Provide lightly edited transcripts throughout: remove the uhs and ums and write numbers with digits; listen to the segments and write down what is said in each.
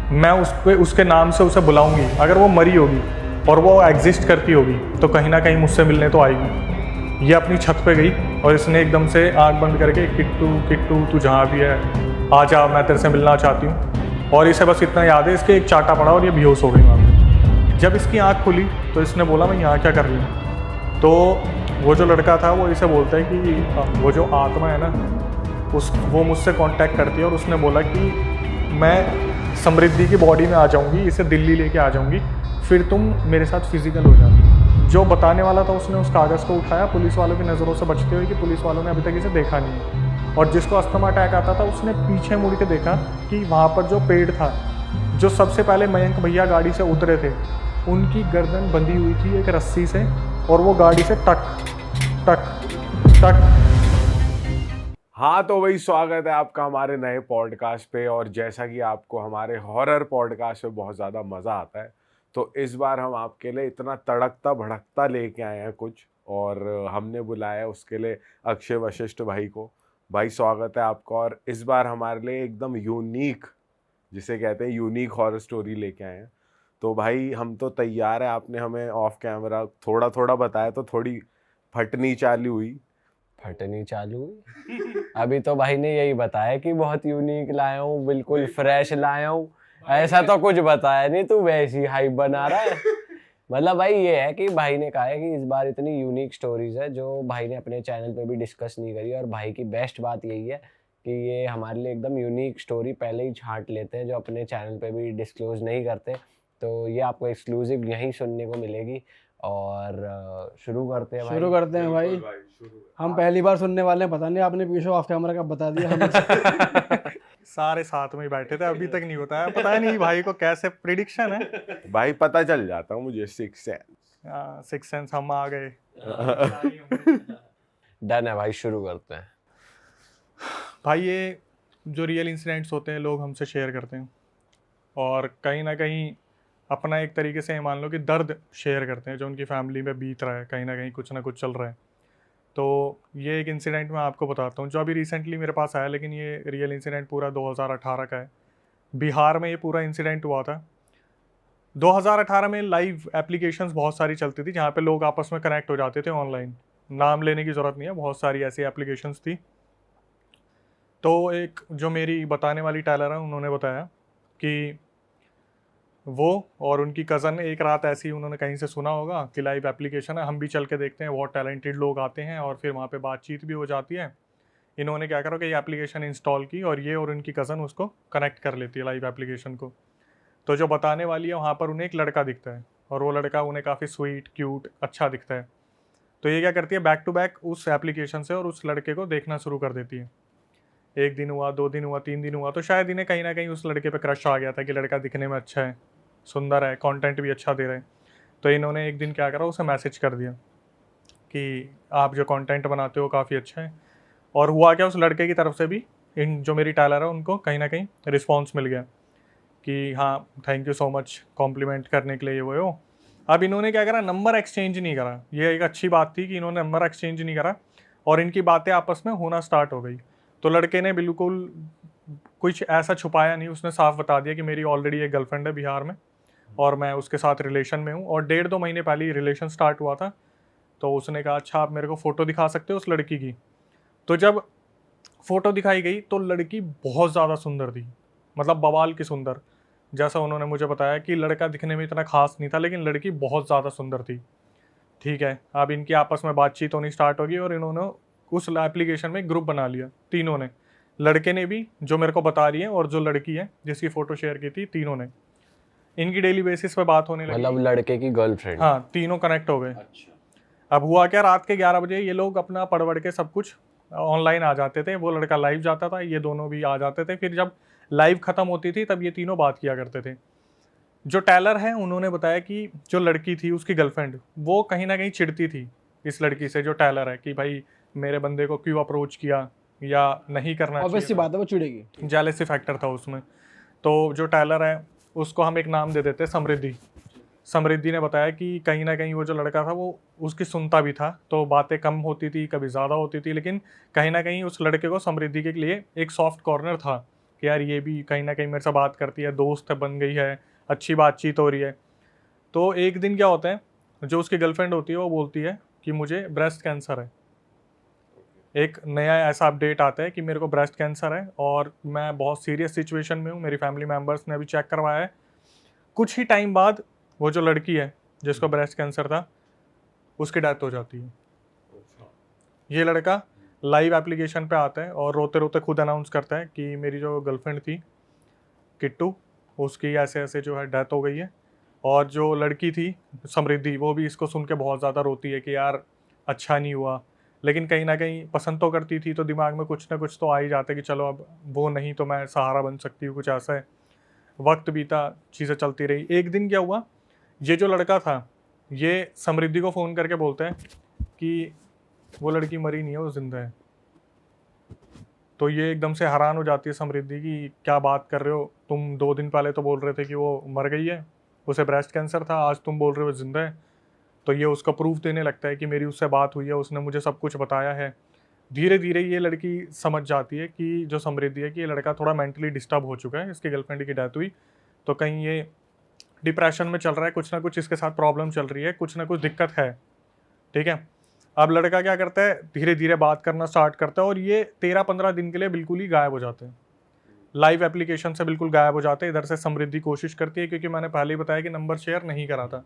मैं उसके नाम से उसे बुलाऊंगी, अगर वो मरी होगी और वो एग्जिस्ट करती होगी तो कहीं ना कहीं मुझसे मिलने तो आएगी। ये अपनी छत पे गई और इसने एकदम से आँख बंद करके, किट्टू किट्टू तू जहाँ भी है आ जा, मैं तेरे से मिलना चाहती हूँ। और इसे बस इतना याद है, इसके एक चाटा पड़ा और ये बेहोश हो गई वहाँ पे। जब इसकी आँख खुली तो इसने बोला मैं यहाँ क्या कर रही हूँ। तो वो जो लड़का था वो इसे बोलता है कि वो जो आत्मा है ना वो मुझसे कांटेक्ट करती है और उसने बोला कि मैं समृद्धि की बॉडी में आ जाऊंगी, इसे दिल्ली लेके आ जाऊंगी, फिर तुम मेरे साथ फिजिकल हो जाना। जो बताने वाला था उसने उस कागज़ को उठाया पुलिस वालों की नज़रों से बचते हुए कि पुलिस वालों ने अभी तक इसे देखा नहीं है। और जिसको अस्थमा अटैक आता था उसने पीछे मुड़ के देखा कि वहाँ पर जो पेड़ था, जो सबसे पहले मयंक भैया गाड़ी से उतरे थे, उनकी गर्दन बंधी हुई थी एक रस्सी से और वो गाड़ी से टक टक टक। हाँ, तो वही स्वागत है आपका हमारे नए पॉडकास्ट पे। और जैसा कि आपको हमारे हॉरर पॉडकास्ट पे बहुत ज़्यादा मज़ा आता है, तो इस बार हम आपके लिए इतना तड़कता भड़कता लेके आए हैं कुछ, और हमने बुलाया है उसके लिए अक्षय वशिष्ठ भाई को। भाई स्वागत है आपका। और इस बार हमारे लिए एकदम यूनिक, जिसे कहते हैं यूनिक हॉरर स्टोरी लेके आए हैं। तो भाई हम तो तैयार है। आपने हमें ऑफ कैमरा थोड़ा थोड़ा बताया तो थोड़ी फटनी चालू हुई। फटनी चालू हुई? अभी तो भाई ने यही बताया कि बहुत यूनिक लाया हूँ, बिल्कुल फ्रेश लाया हूँ। ऐसा तो कुछ बताया नहीं, तू वैसी हाइप बना रहा है। मतलब भाई ये है कि भाई ने कहा है कि इस बार इतनी यूनिक स्टोरीज है जो भाई ने अपने चैनल पे भी डिस्कस नहीं करी। और भाई की बेस्ट बात यही है कि ये हमारे लिए एकदम यूनिक स्टोरी पहले ही छांट लेते हैं जो अपने चैनल पे भी डिस्क्लोज नहीं करते। तो ये आपको एक्सक्लूसिव यहीं सुनने को मिलेगी। और शुरू करते हैं भाई। हम पहली बार सुनने वाले हैं, पता नहीं आपने पीछे ऑफ कैमरा कब बता दिया हमें। सारे साथ में ही बैठे थे, अभी तक नहीं बताया। पता नहीं भाई को कैसे प्रिडिक्शन है। भाई पता चल जाता हूँ मुझे, सिक्स सेंस हम आ गए। डन है भाई, शुरू करते हैं। भाई ये जो रियल इंसिडेंट्स होते हैं लोग हमसे शेयर करते हैं और कहीं ना कहीं अपना एक तरीके से मान लो कि दर्द शेयर करते हैं जो उनकी फैमिली में बीत रहा है, कहीं ना कुछ चल रहा है। तो ये एक इंसिडेंट मैं आपको बताता हूँ जो अभी रिसेंटली मेरे पास आया, लेकिन ये रियल इंसिडेंट पूरा 2018 का है। बिहार में ये पूरा इंसिडेंट हुआ था। 2018 में लाइव एप्लीकेशंस बहुत सारी चलती थी जहाँ पे लोग आपस में कनेक्ट हो जाते थे ऑनलाइन। नाम लेने की ज़रूरत नहीं है, बहुत सारी ऐसी एप्लीकेशंस थी। तो एक जो मेरी बताने वाली टेलर है उन्होंने बताया कि वो और उनकी कज़न एक रात ऐसी उन्होंने कहीं से सुना होगा कि लाइव एप्लीकेशन है, हम भी चल के देखते हैं। बहुत टैलेंटेड लोग आते हैं और फिर वहाँ पे बातचीत भी हो जाती है। इन्होंने क्या करा कि ये एप्लीकेशन इंस्टॉल की और ये और उनकी कज़न उसको कनेक्ट कर लेती है लाइव एप्लीकेशन को। तो जो बताने वाली है वहाँ पर उन्हें एक लड़का दिखता है और वो लड़का उन्हें काफ़ी स्वीट क्यूट अच्छा दिखता है। तो ये क्या करती है, बैक टू बैक उस एप्लीकेशन से और उस लड़के को देखना शुरू कर देती है। 1 दिन हुआ, 2 दिन हुआ, 3 दिन हुआ, तो शायद इन्हें कहीं ना कहीं उस लड़के पे क्रश आ गया था कि लड़का दिखने में अच्छा है, सुंदर है, कंटेंट भी अच्छा दे रहे हैं। तो इन्होंने एक दिन क्या करा, उसे मैसेज कर दिया कि आप जो कंटेंट बनाते हो काफ़ी अच्छा है। और हुआ क्या, उस लड़के की तरफ से भी इन जो मेरी टेलर है उनको कहीं ना कहीं रिस्पॉन्स मिल गया कि हाँ thank you so much compliment करने के लिए वो हो। अब इन्होंने क्या करा, नंबर एक्सचेंज नहीं करा। ये एक अच्छी बात थी कि इन्होंने नंबर एक्सचेंज नहीं करा और इनकी बातें आपस में होना स्टार्ट हो गई। तो लड़के ने बिल्कुल कुछ ऐसा छुपाया नहीं, उसने साफ बता दिया कि मेरी ऑलरेडी एक गर्लफ्रेंड है बिहार में और मैं उसके साथ रिलेशन में हूँ और 1.5-2 महीने पहले ही रिलेशन स्टार्ट हुआ था। तो उसने कहा अच्छा आप मेरे को फ़ोटो दिखा सकते हो उस लड़की की। तो जब फ़ोटो दिखाई गई तो लड़की बहुत ज़्यादा सुंदर थी, मतलब बवाल की सुंदर। जैसा उन्होंने मुझे बताया कि लड़का दिखने में इतना खास नहीं था लेकिन लड़की बहुत ज़्यादा सुंदर थी। ठीक है, अब इनकी आपस में बातचीत होनी स्टार्ट होगी और इन्होंने उस एप्लीकेशन में ग्रुप बना लिया तीनों ने। लड़के ने भी जो मेरे को बता रही है और जो लड़की है जिसकी फ़ोटो शेयर की थी, तीनों ने। इनकी डेली बेसिस पे बात होने लगी। मतलब लड़के की गर्लफ्रेंड? हाँ, तीनों कनेक्ट हो गए। अच्छा। अब हुआ क्या, रात के 11 बजे ये लोग अपना पढ़ के सब कुछ ऑनलाइन आ जाते थे। वो लड़का लाइव जाता था, ये दोनों भी आ जाते थे। फिर जब लाइव ख़त्म होती थी तब ये तीनों बात किया करते थे। जो टेलर है उन्होंने बताया कि जो लड़की थी उसकी गर्लफ्रेंड, वो कहीं ना कहीं चिढ़ती थी इस लड़की से जो टेलर है कि भाई मेरे बंदे को क्यों अप्रोच किया या नहीं करना चाहिए। ऑब्वियस सी बात है, वो चिढ़ेगी। जेलसी फैक्टर था उसमें। तो जो टेलर है उसको हम एक नाम दे देते हैं समृद्धि। समृद्धि ने बताया कि कहीं ना कहीं वो जो लड़का था वो उसकी सुनता भी था, तो बातें कम होती थी, कभी ज़्यादा होती थी, लेकिन कहीं ना कहीं उस लड़के को समृद्धि के लिए एक सॉफ्ट कॉर्नर था कि यार ये भी कहीं ना कहीं मेरे से बात करती है, दोस्त बन गई है, अच्छी बातचीत हो रही है। तो एक दिन क्या होता है, जो उसकी गर्लफ्रेंड होती है वो बोलती है कि मुझे ब्रेस्ट कैंसर है। एक नया ऐसा अपडेट आता है कि मेरे को ब्रेस्ट कैंसर है और मैं बहुत सीरियस सिचुएशन में हूँ, मेरी फैमिली मेम्बर्स ने अभी चेक करवाया है। कुछ ही टाइम बाद वो जो लड़की है जिसको ब्रेस्ट कैंसर था, उसकी डेथ हो जाती है। ये लड़का लाइव एप्लीकेशन पे आता है और रोते रोते खुद अनाउंस करता है कि मेरी जो गर्लफ्रेंड थी किट्टू, उसकी ऐसे ऐसे जो है डेथ हो गई है। और जो लड़की थी समृद्धि, वो भी इसको सुन के बहुत ज़्यादा रोती है कि यार अच्छा नहीं हुआ, लेकिन कहीं ना कहीं पसंद तो करती थी, तो दिमाग में कुछ ना कुछ तो आ ही जाता है कि चलो अब वो नहीं तो मैं सहारा बन सकती हूँ, कुछ ऐसा है। वक्त बीता, चीज़ें चलती रही। एक दिन क्या हुआ, ये जो लड़का था ये समृद्धि को फ़ोन करके बोलता है कि वो लड़की मरी नहीं है, वो जिंदा है। तो ये एकदम से हैरान हो जाती है समृद्धि की, क्या बात कर रहे हो तुम, 2 दिन पहले तो बोल रहे थे कि वो मर गई है, उसे ब्रेस्ट कैंसर था, आज तुम बोल रहे हो जिंदा है। तो ये उसका प्रूफ देने लगता है कि मेरी उससे बात हुई है, उसने मुझे सब कुछ बताया है। धीरे धीरे ये लड़की समझ जाती है कि जो समृद्धि है कि ये लड़का थोड़ा मेंटली डिस्टर्ब हो चुका है, इसकी गर्लफ्रेंड की डेथ हुई, तो कहीं ये डिप्रेशन में चल रहा है, कुछ ना कुछ इसके साथ प्रॉब्लम चल रही है, कुछ ना कुछ दिक्कत है। ठीक है, अब लड़का क्या करता है, धीरे धीरे बात करना स्टार्ट करता है और ये 13-15 दिन के लिए बिल्कुल ही गायब हो जाते हैं, लाइव एप्लीकेशन से बिल्कुल गायब हो जाते हैं। इधर से समृद्धि कोशिश करती है, क्योंकि मैंने पहले ही बताया कि नंबर शेयर नहीं करा था,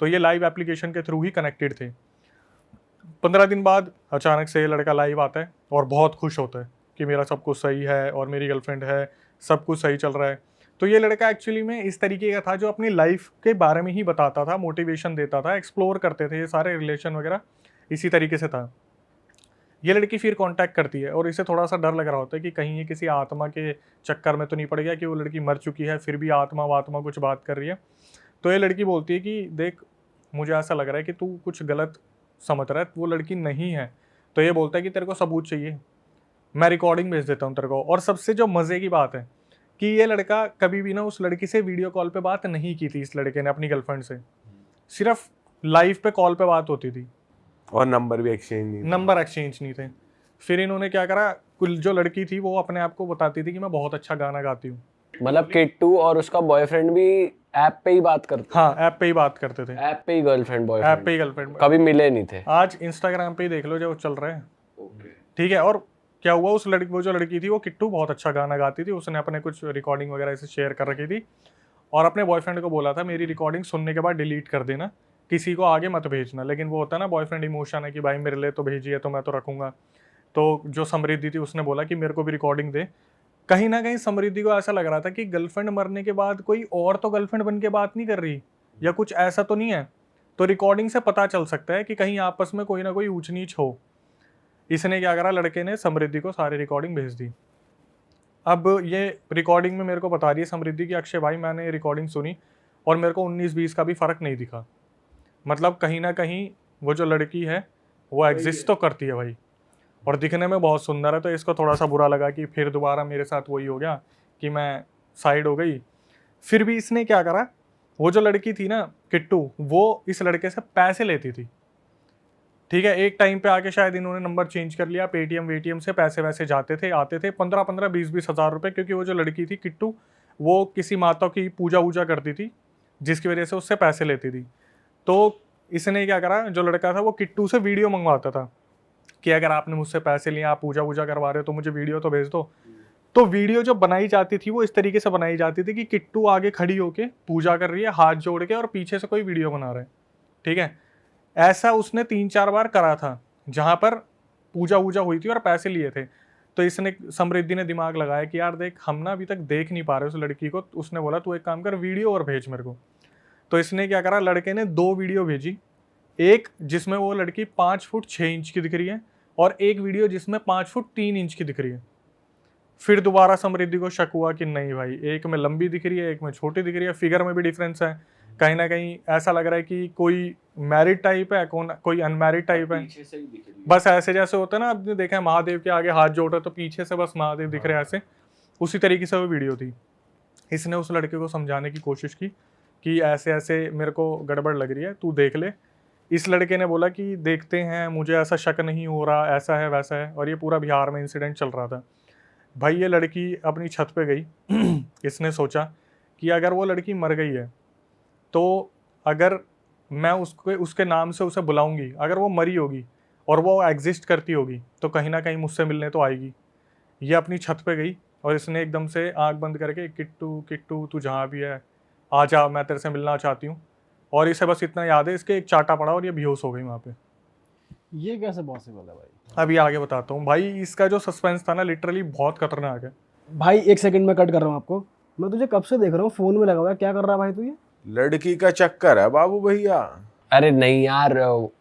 तो ये लाइव एप्लीकेशन के थ्रू ही कनेक्टेड थे। 15 दिन बाद अचानक से ये लड़का लाइव आता है और बहुत खुश होता है कि मेरा सब कुछ सही है और मेरी गर्लफ्रेंड है, सब कुछ सही चल रहा है। तो ये लड़का एक्चुअली में इस तरीके का था जो अपनी लाइफ के बारे में ही बताता था, मोटिवेशन देता था, एक्सप्लोर करते थे, ये सारे रिलेशन वगैरह इसी तरीके से था। ये लड़की फिर कांटेक्ट करती है और इसे थोड़ा सा डर लग रहा होता है कि कहीं ये किसी आत्मा के चक्कर में तो नहीं पड़ गया, कि वो लड़की मर चुकी है फिर भी आत्मा वात्मा कुछ बात कर रही है। तो ये लड़की बोलती है कि देख, मुझे ऐसा लग रहा है कि तू कुछ गलत समझ रहा है, वो लड़की नहीं है। तो ये बोलता है कि तेरे को सबूत चाहिए, मैं रिकॉर्डिंग भेज देता हूँ तेरे को। और सबसे जो मज़े की बात है कि ये लड़का कभी भी ना उस लड़की से वीडियो कॉल पे बात नहीं की थी, इस लड़के ने अपनी गर्लफ्रेंड से, सिर्फ लाइव पे कॉल पे बात होती थी और नंबर भी एक्सचेंज नहीं, नंबर एक्सचेंज नहीं थे। फिर इन्होंने क्या करा, कुल जो लड़की थी वो अपने आप को बताती थी कि मैं बहुत अच्छा गाना गाती हूँ। मतलब किट्टू और उसका बॉयफ्रेंड भी ऐप पे ही बात करते हाँ, ऐप पे ही बात करते थे, ऐप पे ही गर्लफ्रेंड ऐप बॉयफ्रेंड पे ही गर्लफ्रेंड। कभी मिले नहीं थे। आज इंस्टाग्राम पे ही देख लो जो चल रहा है। ठीक है, और क्या हुआ, उस लड़की, वो जो लड़की थी वो किट्टू बहुत अच्छा गाना गाती थी, उसने अपने कुछ रिकॉर्डिंग वगैरह ऐसे शेयर कर रखी थी और अपने बॉयफ्रेंड को बोला था मेरी रिकॉर्डिंग सुनने के बाद डिलीट कर देना, किसी को आगे मत भेजना। लेकिन वो होता है ना बॉयफ्रेंड इमोशन है कि भाई मेरे लिए तो भेजिए तो मैं तो रखूँगा। तो जो समृद्धि थी उसने बोला कि मेरे को भी रिकॉर्डिंग दे। कहीं ना कहीं समृद्धि को ऐसा लग रहा था कि गर्लफ्रेंड मरने के बाद कोई और तो गर्लफ्रेंड बन के बात नहीं कर रही, या कुछ ऐसा तो नहीं है। तो रिकॉर्डिंग से पता चल सकता है कि कहीं आपस में कोई ना कोई ऊंच नीच हो। इसने क्या करा, लड़के ने समृद्धि को सारी रिकॉर्डिंग भेज दी। अब ये रिकॉर्डिंग में मेरे को बता रही है समृद्धि कि अक्षय भाई मैंने रिकॉर्डिंग सुनी और मेरे को 19-20 का भी फ़र्क नहीं दिखा। मतलब कहीं ना कहीं वो जो लड़की है वो एग्जिस्ट तो करती है भाई, और दिखने में बहुत सुंदर है। तो इसको थोड़ा सा बुरा लगा कि फिर दोबारा मेरे साथ वही हो गया कि मैं साइड हो गई। फिर भी इसने क्या करा, वो जो लड़की थी ना किट्टू, वो इस लड़के से पैसे लेती थी। ठीक है, एक टाइम पे आके शायद इन्होंने नंबर चेंज कर लिया, पेटीएम वेटीएम से पैसे वैसे जाते थे आते थे, 15-15, 20-20 हज़ार रुपये। क्योंकि वो जो लड़की थी किट्टू, वो किसी माता की पूजा वूजा करती थी, जिसकी वजह से उससे पैसे लेती थी। तो इसने क्या करा, जो लड़का था वो किट्टू से वीडियो मंगवाता था कि अगर आपने मुझसे पैसे लिए, आप पूजा वूजा करवा रहे हो तो मुझे वीडियो तो भेज दो। तो वीडियो जो बनाई जाती थी वो इस तरीके से बनाई जाती थी कि किट्टू आगे खड़ी होके पूजा कर रही है हाथ जोड़ के, और पीछे से कोई वीडियो बना रहा है। ठीक है, ऐसा उसने 3-4 बार करा था जहाँ पर पूजा वूजा हुई थी और पैसे लिए थे। तो इसने, समृद्धि ने दिमाग लगाया कि यार देख, हम ना अभी तक देख नहीं पा रहे उस लड़की को। उसने बोला तू एक काम कर, वीडियो और भेज मेरे को। तो इसने क्या करा, लड़के ने 2 वीडियो भेजी, एक जिसमें वो लड़की 5 फुट 6 इंच की दिख रही है और एक वीडियो जिसमें 5 फुट 3 इंच की दिख रही है। फिर दोबारा समृद्धि को शक हुआ कि नहीं भाई, एक में लंबी दिख रही है, एक में छोटी दिख रही है, फिगर में भी डिफरेंस है, कहीं ना कहीं ऐसा लग रहा है कि कोई मैरिड टाइप है, कोई अनमैरिड टाइप है। बस ऐसे जैसे होता है ना, आपने देखा है महादेव के आगे हाथ जोड़ा तो पीछे से बस महादेव दिख रहे हैं, ऐसे उसी तरीके से वो वीडियो थी। इसने उस लड़के को समझाने की कोशिश की कि ऐसे ऐसे मेरे को गड़बड़ लग रही है, तू देख ले। इस लड़के ने बोला कि देखते हैं, मुझे ऐसा शक नहीं हो रहा, ऐसा है वैसा है। और ये पूरा बिहार में इंसिडेंट चल रहा था। भाई ये लड़की अपनी छत पे गई इसने सोचा कि अगर वो लड़की मर गई है तो अगर मैं उसके नाम से उसे बुलाऊंगी, अगर वो मरी होगी और वो एग्जिस्ट करती होगी तो कहीं ना कहीं मुझसे मिलने तो आएगी। ये अपनी छत पे गई और इसने एकदम से आंख बंद करके किट्टू किट्टू तू जहाँ भी है आ जा, मैं तेरे से मिलना चाहती हूँ। और इसे बस इतना याद है, इसके एक चाटा पड़ा और ये बेहोश हो गई वहाँ पे। ये कैसे पॉसिबल है भाई? अभी आगे बताता हूँ भाई, इसका जो सस्पेंस था ना लिटरली बहुत खतरनाक है। भाई 1 सेकंड में कट कर रहा हूँ आपको। मैं तुझे कब से देख रहा हूँ फोन में लगा हुआ है, क्या कर रहा है भाई तू ये? लड़की का चक्कर है बाबू भैया। अरे नहीं यार,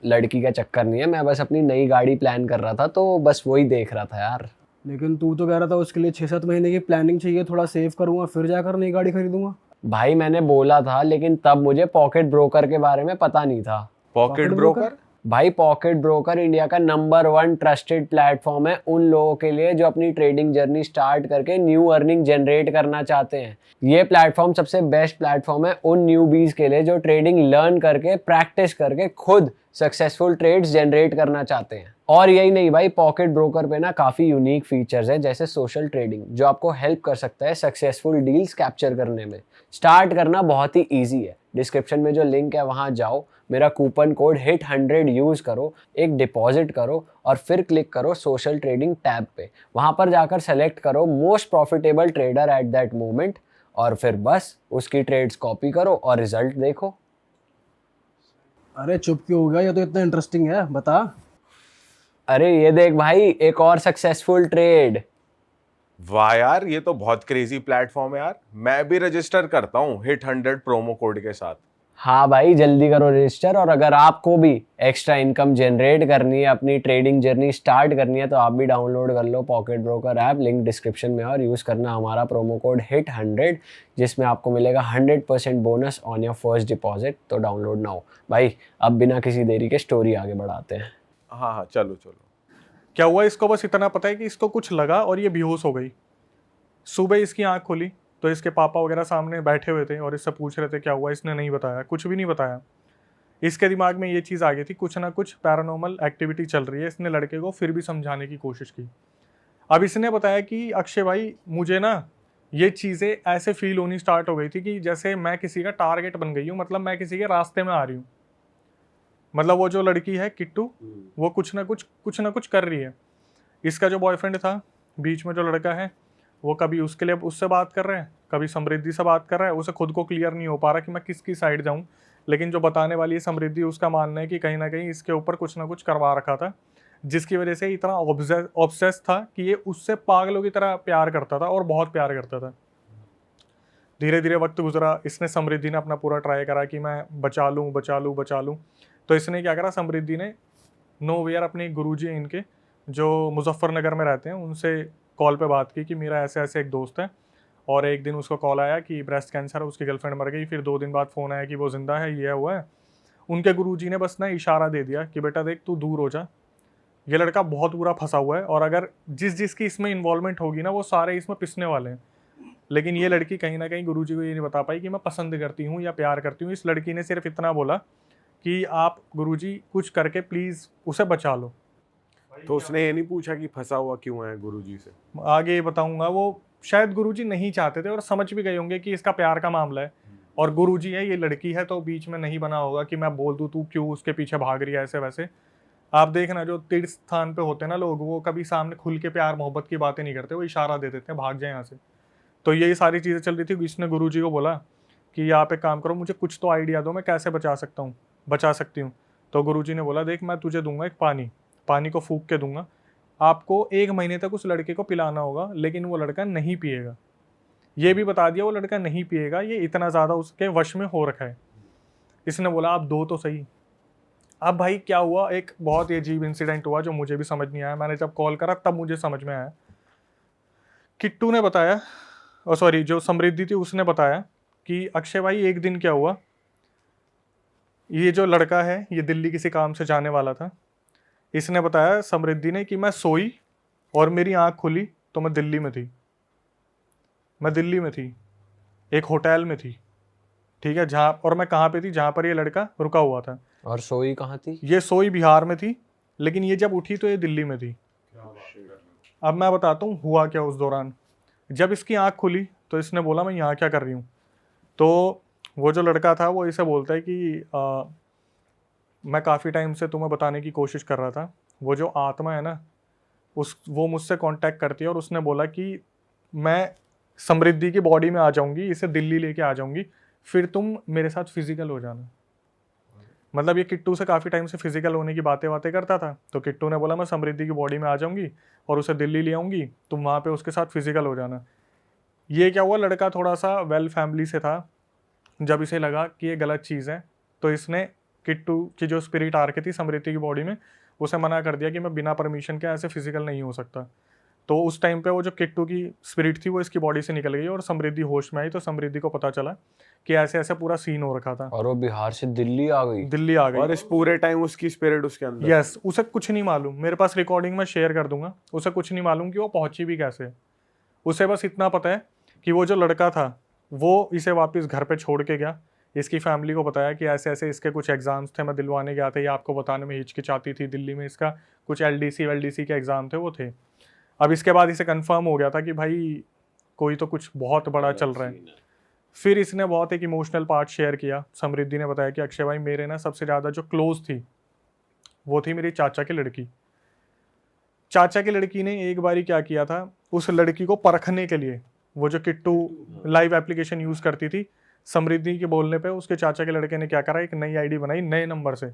लड़की का चक्कर नहीं है, मैं बस अपनी नई गाड़ी प्लान कर रहा था तो बस वही देख रहा था यार। लेकिन तू तो कह रहा था उसके लिए 6-7 महीने की प्लानिंग चाहिए, थोड़ा सेव करूंगा फिर जाकर नई गाड़ी खरीदूंगा। भाई मैंने बोला था, लेकिन तब मुझे पॉकेट ब्रोकर के बारे में पता नहीं था। Pocket Pocket broker? भाई पॉकेट ब्रोकर इंडिया का नंबर 1 ट्रस्टेड प्लेटफॉर्म है उन लोगों के लिए जो अपनी ट्रेडिंग जर्नी स्टार्ट करके न्यू अर्निंग जनरेट करना चाहते हैं। ये प्लेटफॉर्म सबसे बेस्ट प्लेटफॉर्म है उन न्यूबीज के लिए जो ट्रेडिंग लर्न करके प्रैक्टिस करके खुद सक्सेसफुल ट्रेड्स जनरेट करना चाहते हैं। और यही नहीं भाई, पॉकेट ब्रोकर पे ना काफ़ी यूनिक फीचर्स है जैसे सोशल ट्रेडिंग जो आपको हेल्प कर सकता है सक्सेसफुल डील्स कैप्चर करने में। स्टार्ट करना बहुत ही ईजी है, डिस्क्रिप्शन में जो लिंक है वहाँ जाओ, मेरा कूपन कोड HIT100 यूज़ करो, एक डिपॉजिट करो और फिर क्लिक करो सोशल ट्रेडिंग टैब पे। वहाँ पर जाकर सेलेक्ट करो most profitable trader at that moment और फिर बस उसकी ट्रेड्स कॉपी करो और रिजल्ट देखो। अरे चुप क्यों हो गया? ये तो इतना इंटरेस्टिंग है, बता। अरे ये देख भाई, एक और सक्सेसफुल ट्रेड। वाह यार, ये तो बहुत क्रेजी प्लेटफॉर्म है यार। मैं भी रजिस्टर करता हूँ HIT100 प्रोमो कोड के साथ। हाँ भाई जल्दी करो रजिस्टर। और अगर आपको भी एक्स्ट्रा इनकम जनरेट करनी है, अपनी ट्रेडिंग जर्नी स्टार्ट करनी है तो आप भी डाउनलोड कर लो pocket broker app, link description में, और यूज़ करना हमारा प्रोमो कोड HIT100 जिसमें आपको मिलेगा 100% bonus on your first deposit. तो डाउनलोड ना हो भाई। अब बिना किसी देरी के स्टोरी आगे बढ़ाते हैं। हाँ हाँ, चलो चलो। क्या हुआ, इसको बस इतना पता है कि इसको कुछ लगा और ये बेहोश हो गई। सुबह इसकी आंख खुली तो इसके पापा वगैरह सामने बैठे हुए थे और इससे पूछ रहे थे क्या हुआ। इसने नहीं बताया, कुछ भी नहीं बताया। इसके दिमाग में ये चीज़ आ गई थी कुछ ना कुछ पैरानॉर्मल एक्टिविटी चल रही है। इसने लड़के को फिर भी समझाने की कोशिश की। अब इसने बताया कि अक्षय भाई मुझे ना ये चीज़ें ऐसे फील होनी स्टार्ट हो गई थी कि जैसे मैं किसी का टारगेट बन गई हूँ, मतलब मैं किसी के रास्ते में आ रही हूँ। मतलब वो जो लड़की है किट्टू, वो कुछ ना कुछ कर रही है। इसका जो बॉयफ्रेंड था बीच में, जो लड़का है, वो कभी उसके लिए उससे बात कर रहा है, कभी समृद्धि से बात कर रहा है। उसे खुद को क्लियर नहीं हो पा रहा कि मैं किसकी साइड जाऊं। लेकिन जो बताने वाली है समृद्धि, उसका मानना है कि कहीं ना कहीं इसके ऊपर कुछ ना कुछ करवा रखा था, जिसकी वजह से इतना ऑब्सेस था कि ये उससे पागलों की तरह प्यार करता था और बहुत प्यार करता था। धीरे धीरे वक्त गुजरा, इसने समृद्धि ने अपना पूरा ट्राई करा कि मैं बचा लूँ। तो इसने क्या करा, समृद्धि ने नोवेयर अपने गुरुजी हैं इनके जो मुजफ्फरनगर में रहते हैं, उनसे कॉल पे बात की कि मेरा ऐसे ऐसे एक दोस्त है और एक दिन उसको कॉल आया कि ब्रेस्ट कैंसर है, उसकी गर्लफ्रेंड मर गई। फिर 2 दिन बाद फ़ोन आया कि वो ज़िंदा है, ये हुआ है। उनके गुरुजी ने बस ना इशारा दे दिया कि बेटा देख तू दूर हो जा, ये लड़का बहुत बुरा फंसा हुआ है और अगर जिसकी इसमें इन्वॉल्वमेंट होगी ना वो सारे इसमें पिसने वाले हैं। लेकिन ये लड़की कहीं ना कहीं गुरुजी को ये नहीं बता पाई कि मैं पसंद करती हूँ या प्यार करती हूँ। इस लड़की ने सिर्फ इतना बोला कि आप गुरुजी कुछ करके प्लीज़ उसे बचा लो। तो उसने ये नहीं पूछा कि फंसा हुआ क्यों है गुरुजी से? आगे बताऊंगा। वो शायद गुरुजी नहीं चाहते थे और समझ भी गए होंगे कि इसका प्यार का मामला है और गुरुजी है, ये लड़की है, तो बीच में नहीं बना होगा कि मैं बोल दूं तू क्यों उसके पीछे भाग रही है ऐसे वैसे। आप देखना जो तीर्थ स्थान पे होते हैं ना लोग, वो कभी सामने खुल के प्यार मोहब्बत की बातें नहीं करते, वो इशारा दे देते हैं भाग जाए यहाँ से। तो यही सारी चीज़ें चल रही थी। इसने गुरुजी को बोला कि आप एक काम करो, मुझे कुछ तो आइडिया दो, मैं कैसे बचा सकती हूँ। तो गुरुजी ने बोला देख मैं तुझे दूंगा एक पानी को फूंक के दूंगा, आपको 1 महीने तक उस लड़के को पिलाना होगा, लेकिन वो लड़का नहीं पिएगा। ये भी बता दिया वो लड़का नहीं पिएगा, ये इतना ज़्यादा उसके वश में हो रखा है। इसने बोला आप दो तो सही। अब भाई क्या हुआ, एक बहुत ही अजीब इंसिडेंट हुआ जो मुझे भी समझ नहीं आया। मैंने जब कॉल करा तब मुझे समझ में आया। किट्टू ने बताया, और सॉरी जो समृद्धि थी उसने बताया कि अक्षय भाई एक दिन क्या हुआ, ये जो लड़का है ये दिल्ली किसी काम से जाने वाला था। इसने बताया समृद्धि ने कि मैं सोई और मेरी आंख खुली तो मैं दिल्ली में थी, एक होटल में थी, ठीक है, जहाँ, और मैं कहाँ पे थी, जहाँ पर ये लड़का रुका हुआ था। और सोई कहाँ थी? ये सोई बिहार में थी, लेकिन ये जब उठी तो ये दिल्ली में थी। अब मैं बताता हूँ हुआ क्या उस दौरान। जब इसकी आँख खुली तो इसने बोला मैं यहाँ क्या कर रही हूँ। तो वो जो लड़का था वो इसे बोलता है कि मैं काफ़ी टाइम से तुम्हें बताने की कोशिश कर रहा था, वो जो आत्मा है ना वो मुझसे कांटेक्ट करती है और उसने बोला कि मैं समृद्धि की बॉडी में आ जाऊंगी, इसे दिल्ली लेके आ जाऊंगी, फिर तुम मेरे साथ फिजिकल हो जाना। मतलब ये किट्टू से काफ़ी टाइम से फिजिकल होने की बातें करता था। तो किट्टू ने बोला मैं समृद्धि की बॉडी में आ जाऊंगी और उसे दिल्ली ले आऊंगी, तुम वहाँ पे उसके साथ फिजिकल हो जाना। ये क्या हुआ, लड़का थोड़ा सा वेल फैमिली से था। जब इसे लगा कि ये गलत चीज़ है तो इसने किट्टू की जो स्पिरिट आ रखी थी समृद्धि की बॉडी में उसे मना कर दिया कि मैं बिना परमिशन के ऐसे फिजिकल नहीं हो सकता। तो उस टाइम पे वो जो किट्टू की स्पिरिट थी वो इसकी बॉडी से निकल गई और समृद्धि होश में आई। तो समृद्धि को पता चला कि ऐसे ऐसे पूरा सीन हो रखा था और वो बिहार से दिल्ली आ गई। दिल्ली आ गई। और इस पूरे टाइम उसकी स्पिरिट उसके अंदर। यस, उसे कुछ नहीं मालूम, मेरे पास रिकॉर्डिंग में शेयर कर दूंगा, उसे कुछ नहीं मालूम कि वो पहुंची भी कैसे। उसे बस इतना पता है कि वो जो लड़का था वो इसे वापस घर पे छोड़ के गया। इसकी फैमिली को बताया कि ऐसे ऐसे इसके कुछ एग्ज़ाम्स थे, मैं दिलवाने गया था, ये आपको बताने में हिचकिचाती थी। दिल्ली में इसका कुछ LDC के एग्ज़ाम थे वो थे। अब इसके बाद इसे कंफर्म हो गया था कि भाई कोई तो कुछ बहुत बड़ा चल रहा है। फिर इसने बहुत एक इमोशनल पार्ट शेयर किया। समृद्धि ने बताया कि अक्षय भाई मेरे ना सबसे ज़्यादा जो क्लोज थी वो थी मेरी चाचा की लड़की। चाचा की लड़की ने एक बारी क्या किया था, उस लड़की को परखने के लिए वो जो किट्टू लाइव एप्लीकेशन यूज़ करती थी, समृद्धि के बोलने पे उसके चाचा के लड़के ने क्या करा, एक नई आईडी बनाई नए नंबर से,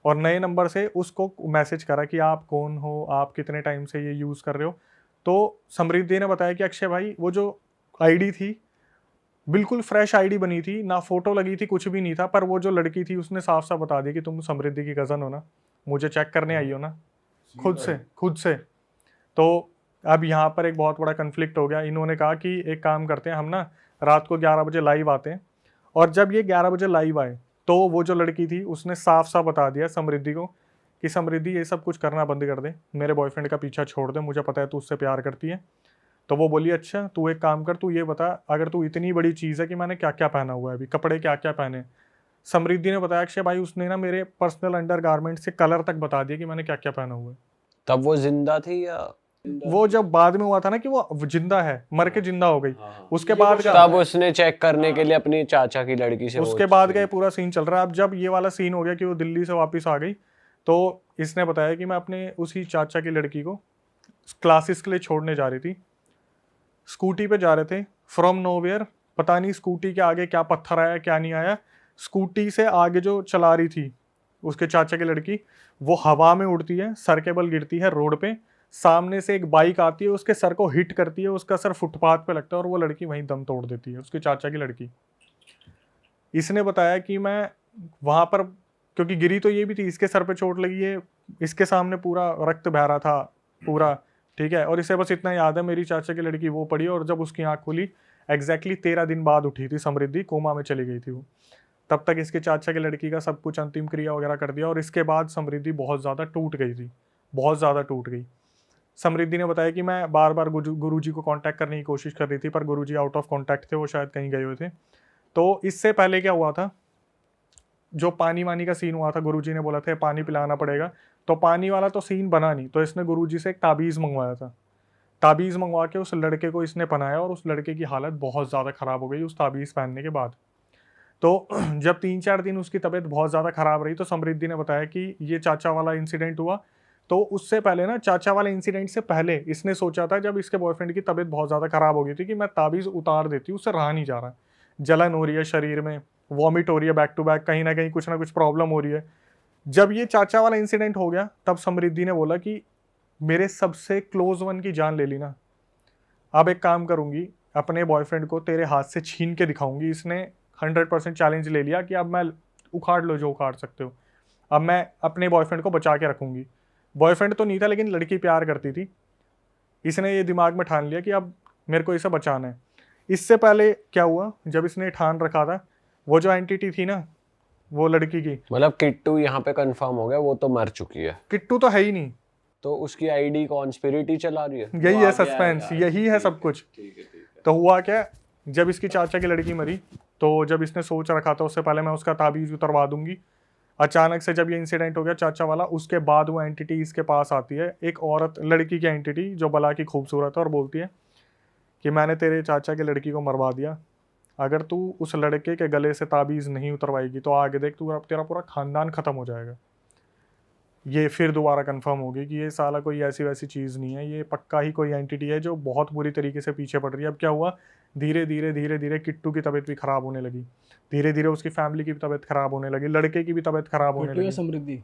और नए नंबर से उसको मैसेज करा कि आप कौन हो, आप कितने टाइम से ये यूज़ कर रहे हो। तो समृद्धि ने बताया कि अक्षय भाई वो जो आईडी थी बिल्कुल फ्रेश आईडी बनी थी, ना फोटो लगी थी, कुछ भी नहीं था, पर वो जो लड़की थी उसने साफ साफ बता दिया कि तुम समृद्धि की कज़न हो ना, मुझे चेक करने आई हो ना, खुद से। तो अब यहाँ पर एक बहुत बड़ा कन्फ्लिक्ट हो गया। इन्होंने कहा कि एक काम करते हैं हम ना रात को 11 बजे लाइव आते हैं। और जब ये 11 बजे लाइव आए तो वो जो लड़की थी उसने साफ साफ बता दिया समृद्धि को कि समृद्धि ये सब कुछ करना बंद कर दे, मेरे बॉयफ्रेंड का पीछा छोड़ दे, मुझे पता है तू उससे प्यार करती है। तो वो बोली अच्छा तू एक काम कर, तू ये बता अगर तू इतनी बड़ी चीज़ है कि मैंने क्या क्या पहना हुआ है, अभी कपड़े क्या क्या पहने। समृद्धि ने बताया अक्षय भाई उसने ना मेरे पर्सनल अंडरगारमेंट से कलर तक बता दिया कि मैंने क्या क्या पहना हुआ है। तब वो जिंदा थी या वो जब बाद में हुआ था ना कि वो जिंदा है, मर के जिंदा हो गई, उसके बाद तब उसने चेक करने के लिए अपनी चाचा की लड़की से उसके बाद का ये पूरा सीन चल रहा है। अब जब ये वाला सीन हो गया कि वो दिल्ली से वापस आ गई तो इसने बताया कि मैं अपने उसी चाचा की लड़की को क्लासेस के लिए छोड़ने जा रही थी, स्कूटी पे जा रहे थे फ्रॉम नोवेयर, पता नहीं स्कूटी के आगे क्या पत्थर आया क्या नहीं आया, स्कूटी से आगे जो चला रही थी उसके चाचा की लड़की वो हवा में उड़ती है, सर के बल गिरती है रोड पे, सामने से एक बाइक आती है उसके सर को हिट करती है, उसका सर फुटपाथ पे लगता है और वो लड़की वहीं दम तोड़ देती है, उसके चाचा की लड़की। इसने बताया कि मैं वहाँ पर क्योंकि गिरी तो ये भी थी, इसके सर पे चोट लगी है, इसके सामने पूरा रक्त बह रहा था पूरा, ठीक है, और इसे बस इतना याद है मेरी चाचा की लड़की वो पड़ी और जब उसकी आँख खुली एग्जैक्टली 13 दिन बाद उठी थी समृद्धि, कोमा में चली गई थी वो। तब तक इसके चाचा की लड़की का सब कुछ अंतिम क्रिया वगैरह कर दिया और इसके बाद समृद्धि बहुत ज़्यादा टूट गई थी, बहुत ज़्यादा टूट गई। समृद्धि ने बताया कि मैं बार बार गुरुजी को कांटेक्ट करने की कोशिश कर रही थी पर गुरुजी आउट ऑफ कांटेक्ट थे, वो शायद कहीं गए हुए थे। तो इससे पहले क्या हुआ था, जो पानी वानी का सीन हुआ था, गुरुजी ने बोला था पानी पिलाना पड़ेगा, तो पानी वाला तो सीन बना नहीं, तो इसने गुरुजी से एक ताबीज़ मंगवाया था। ताबीज़ मंगवा के उस लड़के को इसने पहनाया और उस लड़के की हालत बहुत ज़्यादा ख़राब हो गई उस ताबीज़ पहनने के बाद। तो जब 3-4 दिन उसकी तबीयत बहुत ज़्यादा ख़राब रही तो समृद्धि ने बताया कि ये चाचा वाला इंसिडेंट हुआ। तो उससे पहले ना, चाचा वाले इंसिडेंट से पहले इसने सोचा था जब इसके बॉयफ्रेंड की तबीयत बहुत ज़्यादा ख़राब हो गई थी कि मैं ताबीज़ उतार देती हूँ, उससे रहा नहीं जा रहा, जलन हो रही है शरीर में, वॉमिट हो रही है बैक टू बैक, कहीं ना कहीं कुछ ना कुछ प्रॉब्लम हो रही है। जब ये चाचा वाला इंसिडेंट हो गया तब समृद्धि ने बोला कि मेरे सबसे क्लोज वन की जान ले ली ना, अब एक काम करूँगी, अपने बॉयफ्रेंड को तेरे हाथ से छीन के दिखाऊंगी। इसने 100% चैलेंज ले लिया कि अब मैं उखाड़ लो जो उखाड़ सकते हो, अब मैं अपने बॉयफ्रेंड को बचा के रखूँगी। बॉयफ्रेंड तो नहीं था लेकिन लड़की प्यार करती थी, इसने ये दिमाग में ठान लिया कि अब मेरे को इसे बचाना है। इससे पहले क्या हुआ, जब इसने ठान रखा था, वो जो एंटिटी थी ना वो लड़की की, मतलब किट्टू यहाँ पे कंफर्म हो गया, वो तो मर चुकी है, किट्टू तो है ही नहीं, तो उसकी आईडी कॉन्स्पिरिटी चला रही है, यही है सस्पेंस, यही है सब कुछ। तो हुआ क्या, जब इसकी चाचा की लड़की मरी तो जब इसने सोच रखा था उससे पहले मैं उसका ताबीज़ उतरवा दूंगी, अचानक से जब ये इंसिडेंट हो गया चाचा वाला, उसके बाद वो एंटिटी इसके पास आती है, एक औरत, लड़की की एंटिटी जो भला की खूबसूरत है, और बोलती है कि मैंने तेरे चाचा की लड़की को मरवा दिया, अगर तू उस लड़के के गले से ताबीज़ नहीं उतरवाएगी तो आगे देख तू, तेरा पूरा खानदान ख़त्म हो जाएगा। ये फिर दोबारा कंफर्म होगी कि ये साला कोई ऐसी वैसी चीज़ नहीं है, ये पक्का ही कोई एंटिटी है जो बहुत बुरी तरीके से पीछे पड़ रही है। अब क्या हुआ, धीरे धीरे किट्टू की तबीयत भी ख़राब होने लगी, धीरे धीरे उसकी फैमिली की भी तबीयत ख़राब होने लगी, लड़के की भी तबीयत ख़राब होने लगी। समृद्धि,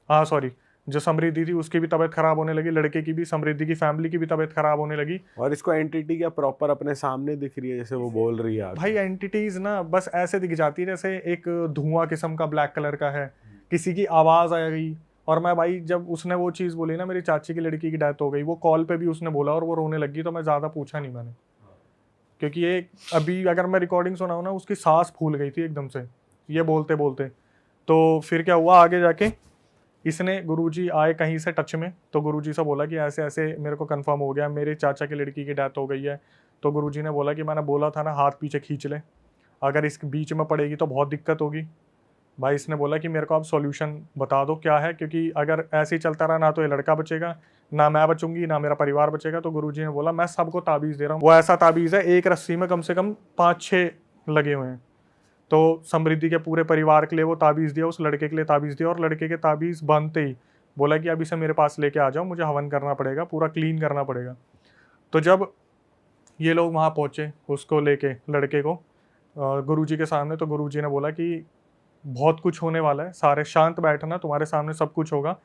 हाँ सॉरी, जो समृद्धि थी उसकी भी तबीयत ख़राब होने लगी, लड़के की भी, समृद्धि की फैमिली की भी तबीयत ख़राब होने लगी। और इसको एंटिटी क्या प्रॉपर अपने सामने दिख रही है जैसे वो बोल रही है? भाई एंटिटीज़ ना बस ऐसे दिख जाती है जैसे एक धुआं किस्म का ब्लैक कलर का है, किसी की आवाज़ आ गई। और मैं भाई जब उसने वो चीज़ बोली ना, मेरी चाची की लड़की की डेथ हो गई, वो कॉल पे भी उसने बोला और वो रोने लगी, तो मैं ज़्यादा पूछा नहीं मैंने, क्योंकि ये अभी अगर मैं रिकॉर्डिंग सुनाऊँ ना, उसकी सांस फूल गई थी एकदम से ये बोलते बोलते। तो फिर क्या हुआ आगे जाके, इसने गुरुजी आए कहीं से टच में, तो गुरुजी से बोला कि ऐसे ऐसे मेरे को कंफर्म हो गया, मेरे चाचा की लड़की की डेथ हो गई है। तो गुरुजी ने बोला कि मैंने बोला था ना, हाथ पीछे खींच ले, अगर इस बीच में पड़ेगी तो बहुत दिक्कत होगी। भाई इसने बोला कि मेरे को आप सॉल्यूशन बता दो क्या है, क्योंकि अगर ऐसे ही चलता रहा ना तो ये लड़का बचेगा, ना मैं बचूंगी, ना मेरा परिवार बचेगा। तो गुरुजी ने बोला मैं सबको ताबीज़ दे रहा हूँ। वो ऐसा ताबीज़ है, एक रस्सी में कम से कम 5-6 लगे हुए हैं। तो समृद्धि के पूरे परिवार के लिए वो ताबीज़ दिया, उस लड़के के लिए ताबीज़ दिया, और लड़के के ताबीज़ बांधते ही बोला कि अब इसे मेरे पास लेके आ जाओ, मुझे हवन करना पड़ेगा, पूरा क्लीन करना पड़ेगा। तो जब ये लोग वहाँ पहुँचे उसको लेके, लड़के को गुरुजी के सामने, तो गुरुजी ने बोला कि बहुत कुछ होने वाला है, सारे शांत बैठना, तुम्हारे सामने सब कुछ होगा,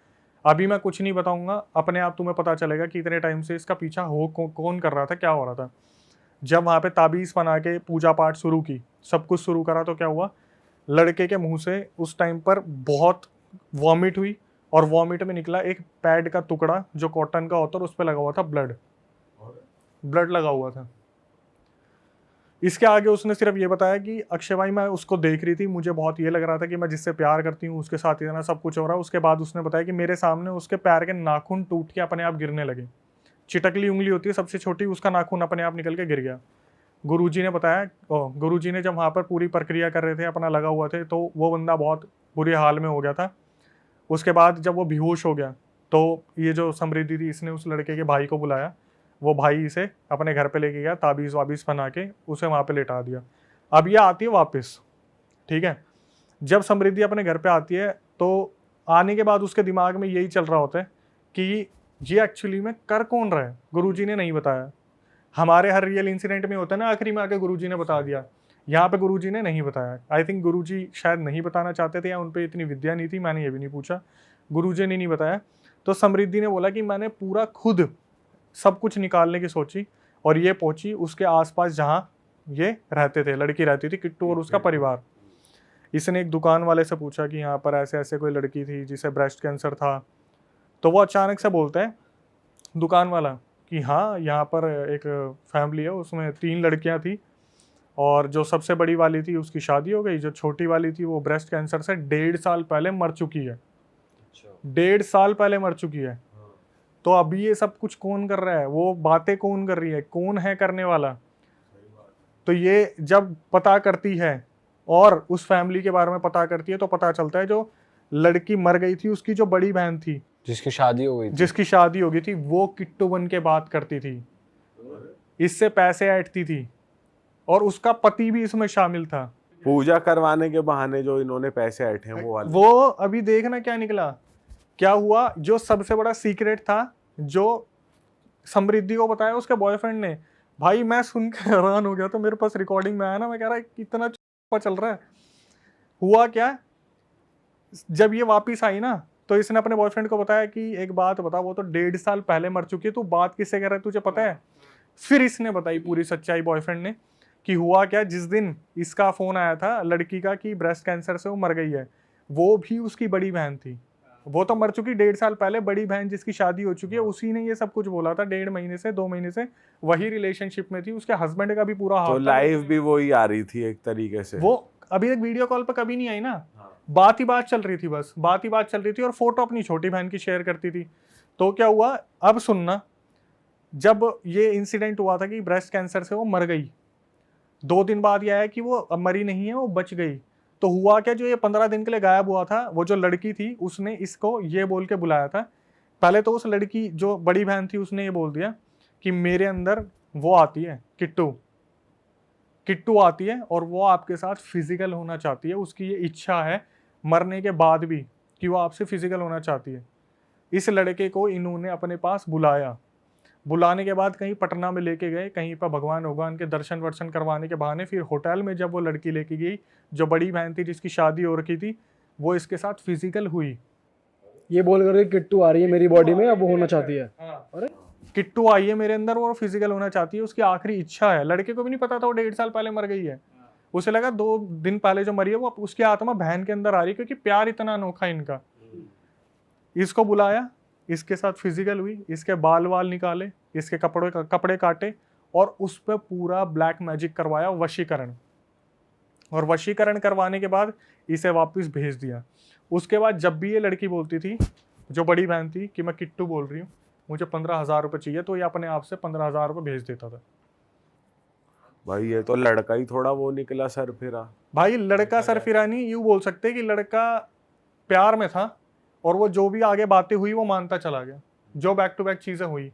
अभी मैं कुछ नहीं बताऊंगा, अपने आप तुम्हें पता चलेगा कि इतने टाइम से इसका पीछा कौन कर रहा था, क्या हो रहा था। जब वहाँ पे ताबीज़ बना के पूजा पाठ शुरू की, सब कुछ शुरू करा, तो क्या हुआ, लड़के के मुंह से उस टाइम पर बहुत वॉमिट हुई, और वॉमिट में निकला एक पैड का टुकड़ा जो कॉटन का होता है, उस पर लगा हुआ था ब्लड लगा हुआ था। इसके आगे उसने सिर्फ ये बताया कि अक्षय भाई मैं उसको देख रही थी, मुझे बहुत ये लग रहा था कि मैं जिससे प्यार करती हूँ उसके साथ इतना सब कुछ हो रहा है। उसके बाद उसने बताया कि मेरे सामने उसके पैर के नाखून टूट के अपने आप गिरने लगे, चिटकली उंगली होती है सबसे छोटी, उसका नाखून अपने आप निकल के गिर गया। गुरुजी ने बताया, गुरुजी ने जब वहाँ पर पूरी प्रक्रिया कर रहे थे, अपना लगा हुआ थे, तो वो बंदा बहुत बुरे हाल में हो गया था। उसके बाद जब वो बेहोश हो गया, तो ये जो समृद्धि थी, इसने उस लड़के के भाई को बुलाया, वो भाई इसे अपने घर पे लेके गया, ताबीज़ वाबीज़ बना के उसे वहाँ पे लेटा दिया। अब ये आती है वापस, ठीक है। जब समृद्धि अपने घर पे आती है, तो आने के बाद उसके दिमाग में यही चल रहा होता है कि ये एक्चुअली में कर कौन रहा है। गुरुजी ने नहीं बताया, हमारे हर रियल इंसिडेंट में होता है ना, आखिरी में आके गुरुजी ने बता दिया, यहाँ पे गुरुजी ने नहीं बताया। आई थिंक गुरुजी शायद नहीं बताना चाहते थे, या उन पर इतनी विद्या नहीं थी, मैंने ये भी नहीं पूछा, गुरुजी ने नहीं बताया। तो समृद्धि ने बोला कि मैंने पूरा खुद सब कुछ निकालने की सोची, और ये पहुंची उसके आसपास जहाँ ये रहते थे, लड़की रहती थी, किट्टू और उसका परिवार। इसने एक दुकान वाले से पूछा कि यहाँ पर ऐसे ऐसे कोई लड़की थी जिसे ब्रेस्ट कैंसर था। तो वो अचानक से बोलता है दुकान वाला कि हाँ, यहाँ पर एक फैमिली है, उसमें 3 लड़कियाँ थी, और जो सबसे बड़ी वाली थी उसकी शादी हो गई, जो छोटी वाली थी वो ब्रेस्ट कैंसर से 1.5 साल पहले मर चुकी है। 1.5 साल पहले मर चुकी है। तो अभी ये सब कुछ कौन कर रहा है, वो बातें कौन कर रही है, कौन है करने वाला। तो ये जब पता करती है और उस फैमिली के बारे में पता करती है, तो पता चलता है जो लड़की मर गई थी उसकी जो बड़ी बहन थी, जिसकी शादी हो गई थी, जिसकी शादी हो गई थी, वो किट्टू बन के बात करती थी, इससे पैसे ऐंठती थी, और उसका पति भी इसमें शामिल था। पूजा करवाने के बहाने जो इन्होंने पैसे ऐंठे हैं वो वाले। वो अभी देखना क्या निकला, क्या हुआ। जो सबसे बड़ा सीक्रेट था, जो समृद्धि को बताया उसके बॉयफ्रेंड ने, भाई मैं सुन के हैरान हो गया। तो मेरे पास रिकॉर्डिंग में आया ना, मैं कह रहा कितना चल रहा है। हुआ क्या, जब ये वापिस आई ना, तो इसने अपने बॉयफ्रेंड को बताया कि एक बात बता, वो तो 1.5 साल पहले मर चुकी है, तू बात किससे कर रहा है, तुझे पता है। फिर इसने बताई पूरी सच्चाई बॉयफ्रेंड ने कि हुआ क्या। जिस दिन इसका फ़ोन आया था लड़की का कि ब्रेस्ट कैंसर से वो मर गई है, वो भी उसकी बड़ी बहन थी। वो तो मर चुकी 1.5 साल पहले, बड़ी बहन जिसकी शादी हो चुकी है, उसी ने ये सब कुछ बोला था। 1.5 महीने से 2 महीने से वही रिलेशनशिप में थी, उसके हस्बैंड का भी पूरा हाथ तो था। लाइव भी वही आ रही थी एक तरीके से। वो अभी तक वीडियो कॉल पे कभी नहीं आई ना, बात ही बात चल रही थी, बस बात ही बात चल रही थी, और फोटो अपनी छोटी बहन की शेयर करती थी। तो क्या हुआ, अब सुनना, जब ये इंसिडेंट हुआ था कि ब्रेस्ट कैंसर से वो मर गई, 2 दिन बाद यह है कि वो अब मरी नहीं है, वो बच गई। तो हुआ क्या, जो ये 15 दिन के लिए गायब हुआ था, वो जो लड़की थी उसने इसको ये बोल के बुलाया था। पहले तो उस लड़की जो बड़ी बहन थी उसने ये बोल दिया कि मेरे अंदर वो आती है किट्टू, किट्टू आती है और वो आपके साथ फिजिकल होना चाहती है, उसकी ये इच्छा है मरने के बाद भी कि वो आपसे फिजिकल होना चाहती है। इस लड़के को इन्होंने अपने पास बुलाया, बुलाने के बाद कहीं पटना में लेके गए, कहीं पर भगवान के दर्शन वर्शन करवाने के बहाने फिर होटल में जब वो लड़की लेके गई, जो बड़ी बहन थी जिसकी शादी हो रखी थी, वो इसके साथ फिजिकल हुई। ये बोल कर किट्टू आ रही है मेरी बॉडी में, अब वो होना चाहती है। अरे किट्टू आई है मेरे अंदर और फिजिकल होना चाहती है, उसकी आखिरी इच्छा है। लड़के को भी नहीं पता था वो 1.5 साल पहले मर गई है। उसे लगा 2 दिन पहले जो मरी है वो उसकी आत्मा बहन के अंदर आ रही है, क्योंकि प्यार इतना अनोखा इनका। इसको बुलाया, इसके साथ फिजिकल हुई, इसके बाल वाल निकाले, इसके कपड़े काटे और उस पर पूरा ब्लैक मैजिक करवाया, वशीकरण। और वशीकरण करवाने के बाद इसे वापस भेज दिया। उसके बाद जब भी ये लड़की बोलती थी, जो बड़ी बहन थी, कि मैं किट्टू बोल रही हूँ, मुझे 15,000 रुपये चाहिए, तो ये अपने आप से 15,000 रुपये भेज देता था। भाई ये तो लड़का ही थोड़ा वो निकला सर फिरा। भाई लड़का सरफिरा नहीं, यूँ बोल सकते कि लड़का प्यार में था और वो जो भी आगे बातें हुई वो मानता चला गया, जो बैक टू बैक चीज़ें हुई।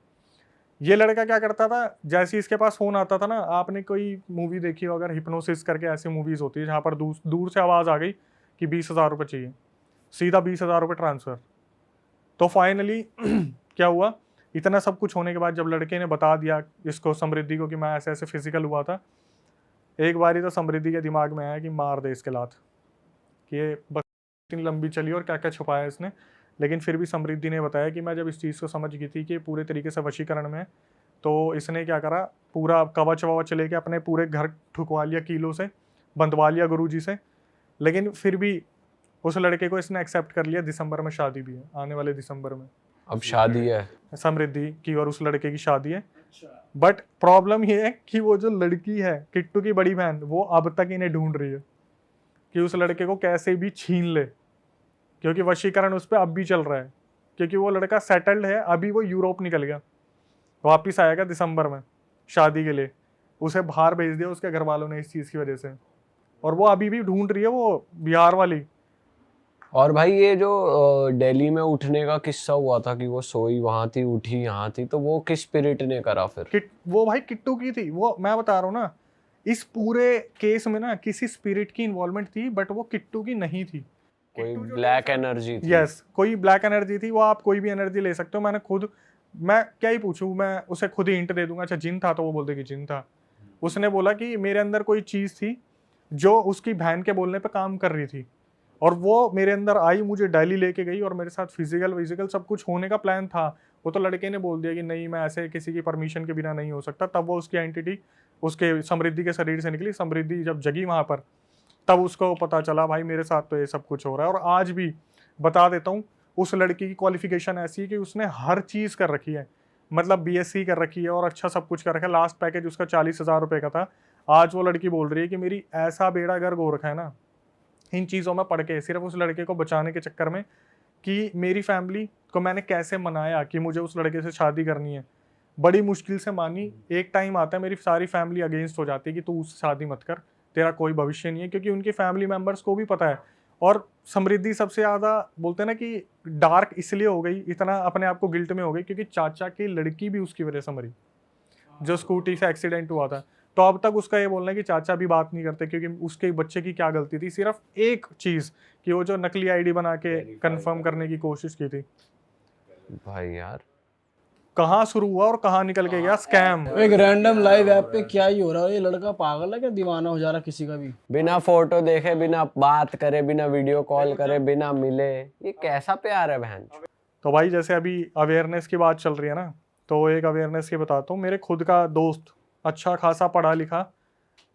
ये लड़का क्या करता था, जैसे इसके पास फ़ोन आता था ना, आपने कोई मूवी देखी हो अगर, हिप्नोसिस करके ऐसी मूवीज़ होती है जहाँ पर दूर से आवाज़ आ गई कि 20,000 रुपये चाहिए, सीधा 20,000 रुपये ट्रांसफ़र। तो फाइनली क्या हुआ, इतना सब कुछ होने के बाद जब लड़के ने बता दिया इसको, समृद्धि को, कि मैं ऐसे ऐसे फिजिकल हुआ था, एक बारी तो समृद्धि के दिमाग में आया कि मार दे इसके लात, कि ये बस इतनी लंबी चली और क्या क्या छुपाया इसने। लेकिन फिर भी समृद्धि ने बताया कि मैं जब इस चीज़ को समझ गई थी कि पूरे तरीके से वशीकरण में, तो इसने क्या करा, पूरा कवच ववच लेके अपने पूरे घर ठुकवा लिया, कीलों से बंधवा लिया गुरुजी से। लेकिन फिर भी उस लड़के को इसने एक्सेप्ट कर लिया। दिसंबर में शादी भी है, आने वाले दिसंबर में अब शादी है समृद्धि की और उस लड़के की शादी है। बट प्रॉब्लम ये है कि वो जो लड़की है, किट्टू की बड़ी बहन, वो अब तक इन्हें ढूंढ रही है कि उस लड़के को कैसे भी छीन ले, क्योंकि वशीकरण उस पर अब भी चल रहा है। क्योंकि वो लड़का सेटल्ड है, अभी वो यूरोप निकल गया, वापिस आएगा दिसंबर में शादी के लिए। उसे बाहर भेज दिया उसके घर वालों ने इस चीज़ की वजह से, और वो अभी भी ढूंढ रही है, वो बिहार वाली। और भाई ये जो दिल्ली में उठने का किस्सा हुआ था कि वो सोई वहां थी, उठी यहाँ थी, तो वो किस स्पिरिट ने करा फिर? वो भाई किट्टू की थी। वो मैं बता रहा हूँ ना, इस पूरे केस में ना किसी स्पिरिट की इन्वॉल्वमेंट थी, बट वो किट्टू की नहीं थी। कोई ब्लैक एनर्जी थी। यस, कोई ब्लैक एनर्जी थी। वो आप कोई भी एनर्जी ले सकते हो। मैं क्या ही पूछूं, मैं उसे खुद ही हिंट दे दूंगा। अच्छा जिन था, तो वो बोल दे कि जिन था। उसने बोला कि मेरे अंदर कोई चीज़ थी जो उसकी बहन के बोलने पे काम कर रही थी, और वो मेरे अंदर आई, मुझे दिल्ली लेके गई और मेरे साथ फिजिकल सब कुछ होने का प्लान था। वो तो लड़के ने बोल दिया कि नहीं, मैं ऐसे किसी की परमिशन के बिना नहीं हो सकता। तब वो उसकी एंटिटी उसके समृद्धि के शरीर से निकली। समृद्धि जब जगी वहाँ पर, तब उसको पता चला भाई मेरे साथ तो ये सब कुछ हो रहा है। और आज भी बता देता हूँ, उस लड़की की क्वालिफिकेशन ऐसी है कि उसने हर चीज़ कर रखी है, मतलब BSc कर रखी है और अच्छा सब कुछ कर रखा है। लास्ट पैकेज उसका 40,000 रुपये का था। आज वो लड़की बोल रही है कि मेरी ऐसा बेड़ा गर्क हो रखा है ना इन चीज़ों में पढ़ के, सिर्फ उस लड़के को बचाने के चक्कर में, कि मेरी फैमिली को मैंने कैसे मनाया कि मुझे उस लड़के से शादी करनी है। बड़ी मुश्किल से मानी। एक टाइम आता है मेरी सारी फैमिली अगेंस्ट हो जाती है कि तू उससे शादी मत कर, तेरा कोई भविष्य नहीं है, क्योंकि उनकी फैमिली मेम्बर्स को भी पता है। और समृद्धि सबसे ज़्यादा बोलते हैं ना कि डार्क इसलिए हो गई, इतना अपने आप को गिल्ट में हो गई, क्योंकि चाचा की लड़की भी उसकी वजह से मरी, जो स्कूटी से एक्सीडेंट हुआ था। तो अब तक उसका ये बोलना है कि चाचा भी बात नहीं करते, क्योंकि उसके बच्चे की क्या गलती थी, सिर्फ एक चीज़ कि वो जो नकली आईडी बना के कंफर्म करने की कोशिश की थी। भाई यार कहाँ शुरू हुआ और कहाँ निकल के गया स्कैम। एक रैंडम लाइव ऐप पे क्या ही हो रहा है। ये लड़का पागल है क्या, दीवाना हो जा रहा किसी का भी? बिना फोटो देखे, बिना बात करे, बिना वीडियो कॉल करे, बिना मिले, ये कैसा प्यार है बहन? तो भाई जैसे अभी अवेयरनेस की बात चल रही है ना, तो एक अवेयरनेस की बताता हूँ। मेरे खुद का दोस्त, अच्छा खासा पढ़ा लिखा,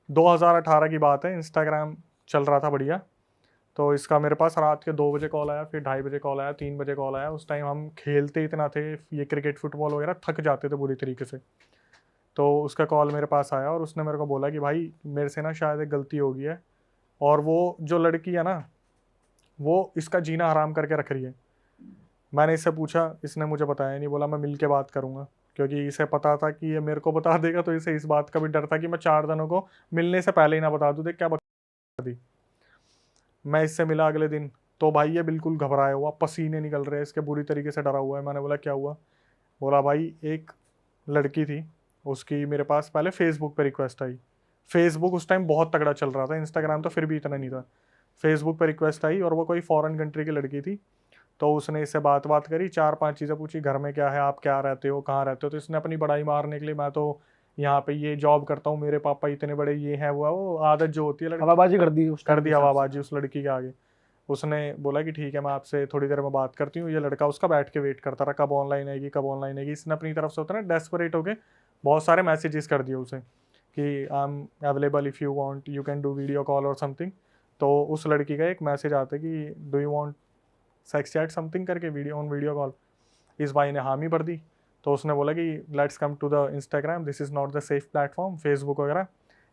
2018 की बात है, इंस्टाग्राम चल रहा था बढ़िया। तो इसका मेरे पास रात के 2 बजे कॉल आया, फिर 2:30 बजे कॉल आया, 3 बजे कॉल आया। उस टाइम हम खेलते इतना थे, ये क्रिकेट फुटबॉल वगैरह, थक जाते थे बुरी तरीके से। तो उसका कॉल मेरे पास आया और उसने मेरे को बोला कि भाई मेरे से ना शायद एक गलती हो गई है, और वो जो लड़की है ना, वो इसका जीना हराम करके रख रही है। मैंने इससे पूछा, इसने मुझे बताया नहीं। बोला मैं मिल के बात करूँगा, क्योंकि इसे पता था कि ये मेरे को बता देगा, तो इसे इस बात का भी डर था कि मैं 4 दिनों को मिलने से पहले ही ना बता दूँ। देख क्या बता दी। मैं इससे मिला अगले दिन, तो भाई ये बिल्कुल घबराया हुआ, पसीने निकल रहे हैं इसके, बुरी तरीके से डरा हुआ है। मैंने बोला क्या हुआ? बोला भाई एक लड़की थी, उसकी मेरे पास पहले फेसबुक पे रिक्वेस्ट आई। फेसबुक उस टाइम बहुत तगड़ा चल रहा था, इंस्टाग्राम तो फिर भी इतना नहीं था। फेसबुक पे रिक्वेस्ट आई और वो कोई फॉरेन कंट्री की लड़की थी। तो उसने इससे बात करी, 4-5 चीज़ें पूछी, घर में क्या है, आप क्या रहते हो, कहाँ रहते हो। तो इसने अपनी बड़ाई मारने के लिए, मैं तो यहाँ पे ये जॉब करता हूँ, मेरे पापा इतने बड़े ये है वो आदत जो होती है लड़की, हवाबाजी कर दी कर दी हवाबाजी उस लड़की के आगे। उसने बोला कि ठीक है मैं आपसे थोड़ी देर में बात करती हूँ। ये लड़का उसका बैठ के वेट करता रहा, कब ऑनलाइन आएगी, कब ऑनलाइन आएगी। इसने अपनी तरफ से होता है ना डेस्परेट होके बहुत सारे मैसेजेस कर दिए उसे कि I am available if you want, you can do video call और समथिंग। तो उस लड़की का एक मैसेज आता है कि do you want sex chat something करके, वीडियो कॉल। इस भाई ने हामी भर दी। तो उसने बोला कि let's come to the Instagram, this is not the safe platform, Facebook वगैरह।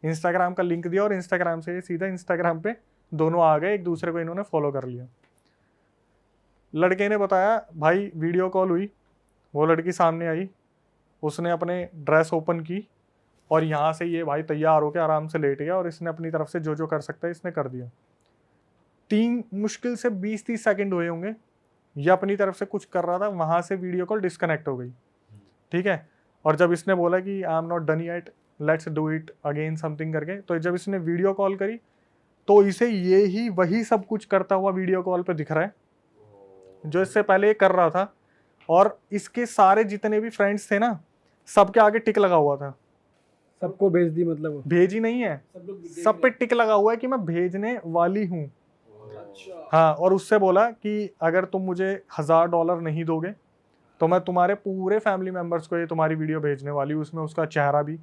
इंस्टाग्राम का लिंक दिया और इंस्टाग्राम से सीधा इंस्टाग्राम पे दोनों आ गए, एक दूसरे को इन्होंने फॉलो कर लिया। लड़के ने बताया भाई वीडियो कॉल हुई, वो लड़की सामने आई, उसने अपने ड्रेस ओपन की और यहाँ से ये भाई तैयार होकर आराम से लेट गया और इसने अपनी तरफ से जो जो कर सकता है इसने कर दिया। 3 मुश्किल से 20-30 सेकंड हुए होंगे, ये अपनी तरफ से कुछ कर रहा था, वहाँ से वीडियो कॉल डिस्कनेक्ट हो गई। ठीक है, और जब इसने बोला कि I am not done yet, let's do it again something करके, तो जब इसने वीडियो कॉल करी तो इसे ये ही वही सब कुछ करता हुआ वीडियो कॉल पे दिख रहा है जो इससे पहले ये कर रहा था। और इसके सारे जितने भी फ्रेंड्स थे ना, सबके आगे टिक लगा हुआ था। सबको भेज दी मतलब? भेजी नहीं है, सब पे टिक लगा हुआ है कि मैं भेजने वाली हूँ। हाँ, और उससे बोला कि अगर तुम मुझे $1000 नहीं दोगे तो मैं तुम्हारे पूरे फैमिली मेम्बर्स को ये तुम्हारी वीडियो भेजने वाली हूँ। उसमें उसका चेहरा भी,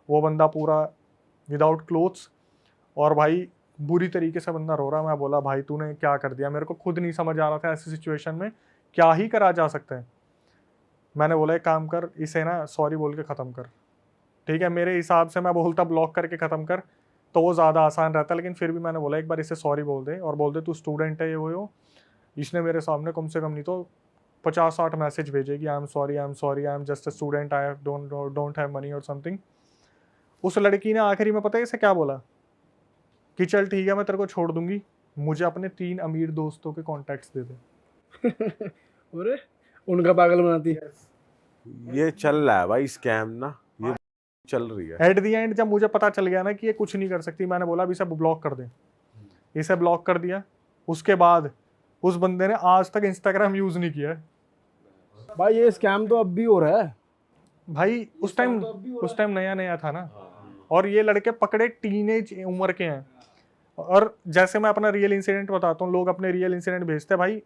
वो बंदा पूरा विदाउट क्लोथ्स, और भाई बुरी तरीके से बंदा रो रहा। मैं बोला भाई तूने क्या कर दिया, मेरे को खुद नहीं समझ आ रहा था ऐसी सिचुएशन में क्या ही करा जा सकता है। मैंने बोला एक काम कर, इसे ना सॉरी बोल के ख़त्म कर। ठीक है, मेरे हिसाब से मैं बोलता ब्लॉक करके ख़त्म कर तो वो ज़्यादा आसान रहता, लेकिन फिर भी मैंने बोला एक बार इसे सॉरी बोल दे और बोल दे तू स्टूडेंट है ये वो। इसने मेरे सामने कम से कम नहीं तो 50-60 मैसेज भेजे कि I am sorry, I am sorry, I am just a student, I don't have money और समथिंग। उस लड़की ने आखिरी में पता है इसे क्या बोला कि चल ठीक है मैं तेरे को छोड़ दूंगी, मुझे अपने 3 अमीर दोस्तों के कॉन्टैक्ट्स दे दे। अरे उनका पागल बनाती है। ये चल रहा है भाई स्कैम ना, ये चल रही है। एट दी एंड जब मुझे पता चल गया ना कि ये कुछ नहीं कर सकती, मैंने बोला अब इसे ब्लॉक कर दे। इसे ब्लॉक कर दिया। उसके बाद उस बंदे ने आज तक इंस्टाग्राम यूज़ नहीं किया है। भाई ये स्कैम तो अब भी हो रहा है भाई उस टाइम नया नया था ना, और ये लड़के पकड़े टीनेज उम्र के हैं। और जैसे मैं अपना रियल इंसिडेंट बताता हूँ, लोग अपने रियल इंसिडेंट भेजते हैं भाई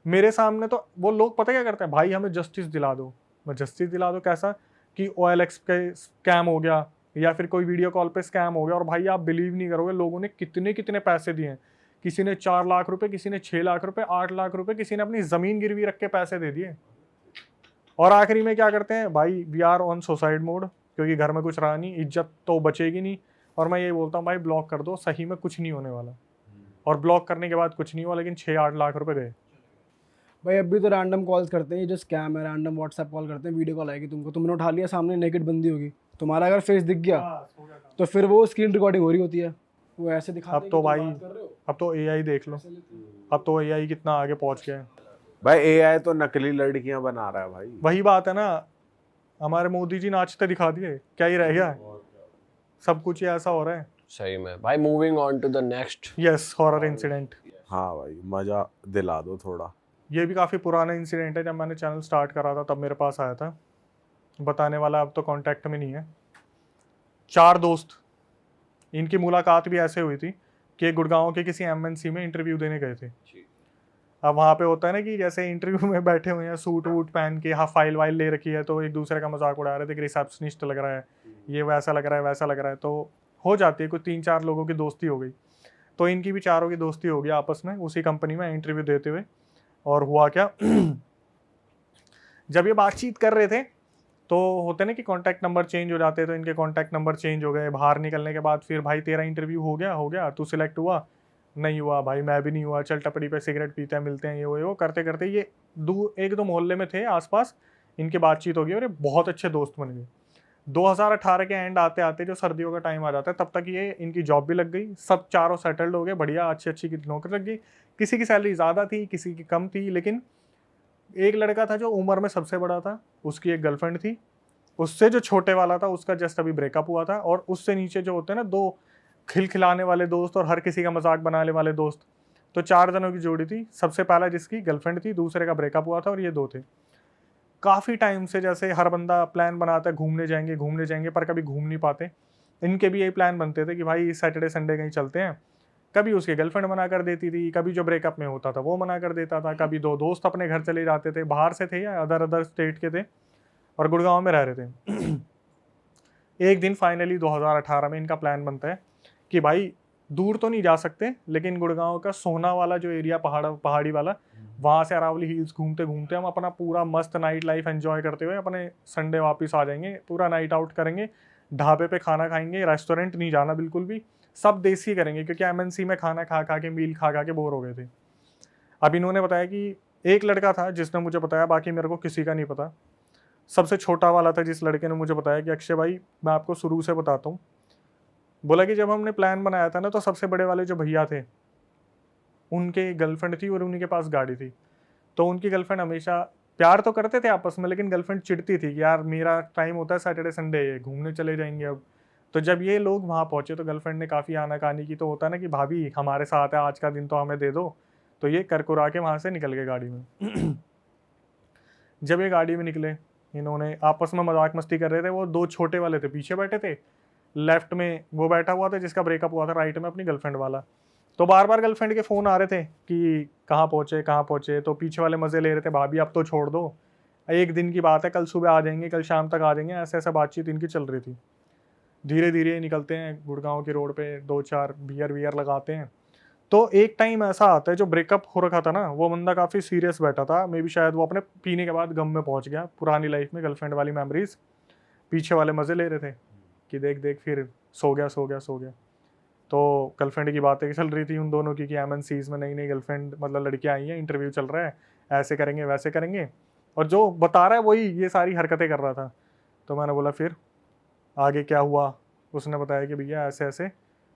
मेरे सामने, तो वो लोग पता क्या करते हैं, भाई हमें जस्टिस दिला दो। मैं जस्टिस दिला दो कैसा कि OLX पे स्कैम हो गया या फिर कोई वीडियो कॉल पे स्कैम हो गया, और भाई आप बिलीव नहीं करोगे लोगों ने कितने कितने पैसे दिए हैं। किसी ने 4 लाख रुपए, किसी ने 6 लाख रुपए, 8 लाख रुपए, किसी ने अपनी ज़मीन गिरवी रख के पैसे दे दिए। और आखिरी में क्या करते हैं भाई, we are on suicide mode, क्योंकि घर में कुछ रहा नहीं, इज्जत तो बचेगी नहीं। और मैं ये बोलता हूँ भाई ब्लॉक कर दो, सही में कुछ नहीं होने वाला। और ब्लॉक करने के बाद कुछ नहीं हुआ, लेकिन 6-8 लाख रुपए गए। भाई। अभी तो रैंडम कॉल्स करते हैं, ये जो स्कैम है, रैंडम व्हाट्सएप कॉल करते हैं, वीडियो कॉल आएगी तुमको, तुमने उठा लिया, सामने नेकेड बंदी होगी, तुम्हारा अगर फेस दिख गया तो फिर वो स्क्रीन रिकॉर्डिंग हो रही होती है, वो ऐसे दिखाते हैं अब तो कि तुम भाई बात कर रहे हो। अब तो AI देख लो, अब तो AI कितना आगे पहुंच गया है। भाई AI तो नकली लड़कियां बना रहा है भाई। वही बात है ना, हमारे मोदी जी नाचते दिखा दिए, क्या ही रह गया है? सब कुछ ही ऐसा हो रहा है। सही में भाई। Moving on to the next. Yes, horror incident. हाँ भाई मजा दिला दो थोड़ा। ये भी काफ़ी पुराना इंसिडेंट है, जब मैंने चैनल स्टार्ट करा था तब मेरे पास आया था। बताने वाला अब तो कांटेक्ट में नहीं है। 4 दोस्त, इनकी मुलाकात भी ऐसे हुई थी कि गुड़गांव के किसी MNC में इंटरव्यू देने गए थे। अब वहाँ पे होता है ना कि जैसे इंटरव्यू में बैठे हुए हैं, सूट वूट पहन के, हाँ फाइल वाइल ले रखी है, तो एक दूसरे का मजाक उड़ा रहे थे कि रिसेप्शनिस्ट लग रहा है, ये वैसा लग रहा है, वैसा लग रहा है। तो हो जाती है, कुछ 3-4 लोगों की दोस्ती हो गई। तो इनकी भी चारों की दोस्ती हो गई आपस में उसी कंपनी में इंटरव्यू देते हुए। और हुआ क्या जब ये बातचीत कर रहे थे तो होते ना कि कॉन्टैक्ट नंबर चेंज हो जाते हैं, तो इनके कॉन्टैक्ट नंबर चेंज हो गए। बाहर निकलने के बाद फिर भाई तेरा इंटरव्यू हो गया, तू सिलेक्ट हुआ? नहीं हुआ भाई, मैं भी नहीं हुआ, चल टपड़ी पे सिगरेट पीते हैं, मिलते हैं, ये वो करते करते ये 1-2 मोहल्ले में थे आसपास, इनकी बातचीत हो गई और ये बहुत अच्छे दोस्त बन गए। 2018 के एंड आते आते जो सर्दियों का टाइम आ जाता है, तब तक ये इनकी जॉब भी लग गई, सब चारों सेटल्ड हो गए, बढ़िया अच्छी अच्छी की नौकरी लग गई। किसी की सैलरी ज़्यादा थी, किसी की कम थी, लेकिन एक लड़का था जो उम्र में सबसे बड़ा था, उसकी एक गर्लफ्रेंड थी, उससे जो छोटे वाला था उसका जस्ट अभी ब्रेकअप हुआ था, और उससे नीचे जो होते हैं ना दो खिलखिलाने वाले दोस्त और हर किसी का मजाक बनाने वाले दोस्त, तो 4 जनों की जोड़ी थी। सबसे पहला जिसकी गर्लफ्रेंड थी, दूसरे का ब्रेकअप हुआ था, और ये 2 थे। काफ़ी टाइम से जैसे हर बंदा प्लान बनाता है घूमने जाएंगे, पर कभी घूम नहीं पाते। इनके भी यही प्लान बनते थे कि भाई सैटरडे संडे कहीं चलते हैं। कभी उसकी गर्लफ्रेंड मना कर देती थी, कभी जो ब्रेकअप में होता था वो मना कर देता था, कभी 2 दोस्त अपने घर चले जाते थे, बाहर से थे या अदर स्टेट के थे और गुड़गांव में रह रहे थे। एक दिन फाइनली 2018 में इनका प्लान बनता है कि भाई दूर तो नहीं जा सकते, लेकिन गुड़गांव का सोना वाला जो एरिया पहाड़ी वाला, वहाँ से अरावली हिल्स घूमते घूमते हम अपना पूरा मस्त नाइट लाइफ एंजॉय करते हुए अपने संडे वापस आ जाएंगे। पूरा नाइट आउट करेंगे, ढाबे पे खाना खाएंगे, रेस्टोरेंट नहीं जाना बिल्कुल भी, सब देसी करेंगे, क्योंकि एमएनसी में खाना खा खा के मील खा खा के बोर हो गए थे। अब इन्होंने बताया कि एक लड़का था जिसने मुझे बताया, बाकी मेरे को किसी का नहीं पता। सबसे छोटा वाला था जिस लड़के ने मुझे बताया कि अक्षय भाई मैं आपको शुरू से बताता हूँ, बोला कि जब हमने प्लान बनाया था ना, तो सबसे बड़े वाले जो भैया थे उनके गर्लफ्रेंड थी और उन्हीं के पास गाड़ी थी। तो उनकी गर्लफ्रेंड हमेशा प्यार तो करते थे आपस में, लेकिन गर्लफ्रेंड चिढ़ती थी कि यार मेरा टाइम होता है सैटरडे संडे, घूमने चले जाएंगे अब। तो जब ये लोग वहाँ पहुँचे तो गर्लफ्रेंड ने काफ़ी आनाकानी की, तो होता है ना कि भाभी हमारे साथ है, आज का दिन तो हमें दे दो। तो ये करकुरा के वहाँ से निकल गए गाड़ी में। जब ये गाड़ी में निकले, इन्होंने आपस में मजाक मस्ती कर रहे थे। वो 2 छोटे वाले थे पीछे बैठे थे, लेफ्ट में वो बैठा हुआ था जिसका ब्रेकअप हुआ था, राइट में अपनी गर्लफ्रेंड वाला। तो बार बार गर्लफ्रेंड के फ़ोन आ रहे थे कि कहाँ पहुँचे, तो पीछे वाले मज़े ले रहे थे, भाभी अब तो छोड़ दो, एक दिन की बात है, कल सुबह आ जाएंगे, कल शाम तक आ जाएंगे, ऐसे ऐसा बातचीत इनकी चल रही थी। धीरे धीरे निकलते हैं गुड़गांव की रोड पे, 2-4 बियर लगाते हैं। तो एक टाइम ऐसा आता है, जो ब्रेकअप हो रखा था ना, वो बंदा काफ़ी सीरियस बैठा था, मे भी शायद वो अपने पीने के बाद गम में पहुंच गया, पुरानी लाइफ में गर्लफ्रेंड वाली मेमोरीज। पीछे वाले मज़े ले रहे थे कि देख देख फिर सो गया। तो गर्लफ्रेंड की बातें चल रही थी उन दोनों की कि एमएनसीज में नई नई गर्लफ्रेंड मतलब लड़कियां आई हैं, इंटरव्यू चल रहा है, ऐसे करेंगे वैसे करेंगे, और जो बता रहा है वही ये सारी हरकतें कर रहा था। तो मैंने बोला फिर आगे क्या हुआ? उसने बताया कि भैया ऐसे ऐसे,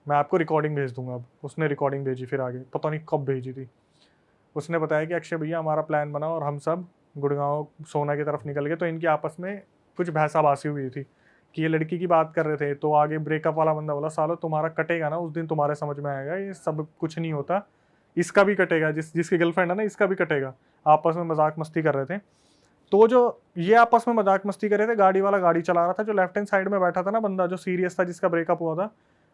मैं आपको रिकॉर्डिंग भेज दूंगा। अब उसने रिकॉर्डिंग भेजी, फिर आगे पता नहीं कब भेजी थी। उसने बताया कि अक्षय भैया हमारा प्लान बना और हम सब गुड़गांव सोना की तरफ निकल गए। तो इनकी आपस में कुछ भैंसाबासी हुई थी कि ये लड़की की बात कर रहे थे, तो आगे ब्रेकअप वाला बंदा बोला सालो तुम्हारा कटेगा ना उस दिन, तुम्हारे समझ में आएगा, ये सब कुछ नहीं होता, इसका भी कटेगा, जिसकी गर्लफ्रेंड है ना इसका भी कटेगा। आपस में मजाक मस्ती कर रहे थे। तो जो ये आपस में मजाक मस्ती कर रहे थे, गाड़ी वाला गाड़ी चला रहा था, जो लेफ्ट हैंड साइड में बैठा था ना बंदा जो सीरियस था जिसका ब्रेकअप हुआ था,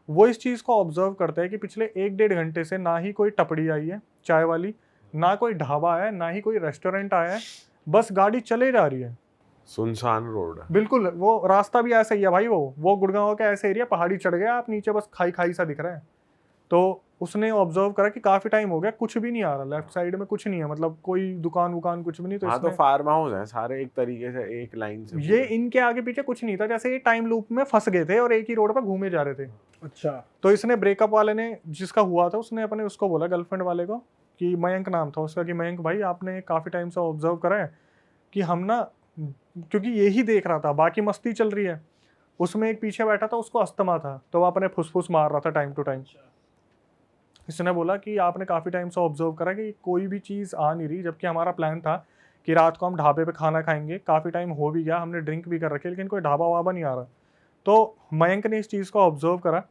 वो इस चीज़ को ऑब्जर्व करते हैं कि पिछले 1-1.5 घंटे से ना ही कोई टपड़ी आई है चाय वाली, ना कोई ढाबा आया है, ना ही कोई रेस्टोरेंट आया है, बस गाड़ी चले जा रही है, सुनसान रोड है। बिल्कुल। वो रास्ता भी ऐसा ही है भाई, वो गुड़गांव का ऐसा एरिया, पहाड़ी चढ़ गया आप, नीचे बस खाई खाई सा दिख रहा है। तो उसने ऑब्जर्व करा कि काफी टाइम हो गया कुछ भी नहीं आ रहा, लेफ्ट साइड में कुछ नहीं है, मतलब कोई दुकान वुकान कुछ भी नहीं। तो हाँ, तो फार्म हाउस है सारे एक तरीके से, एक लाइन से ये इनके आगे पीछे कुछ नहीं था, जैसे ये टाइम लूप में फंस गए थे और एक ही रोड पर घूमे जा रहे थे। अच्छा। तो इसने ब्रेकअप वाले ने, जिसका हुआ था, उसने अपने उसको बोला गर्लफ्रेंड वाले को, कि मयंक नाम था उसका, कि मयंक भाई आपने काफ़ी टाइम से ऑब्जर्व करा है कि हम ना, क्योंकि यही देख रहा था बाकी मस्ती चल रही है, उसमें एक पीछे बैठा था उसको अस्थमा था, तो वो अपने फुसफुस मार रहा था टाइम टू टाइम। इसने बोला कि आपने काफ़ी टाइम से ऑब्जर्व करा कि कोई भी चीज़ आ नहीं रही, जबकि हमारा प्लान था कि रात को हम ढाबे पे खाना खाएंगे, काफ़ी टाइम हो भी गया, हमने ड्रिंक भी कर रखी है, लेकिन कोई ढाबा वाबा नहीं आ रहा। तो मयंक ने इस चीज़ को ऑब्जर्व करा।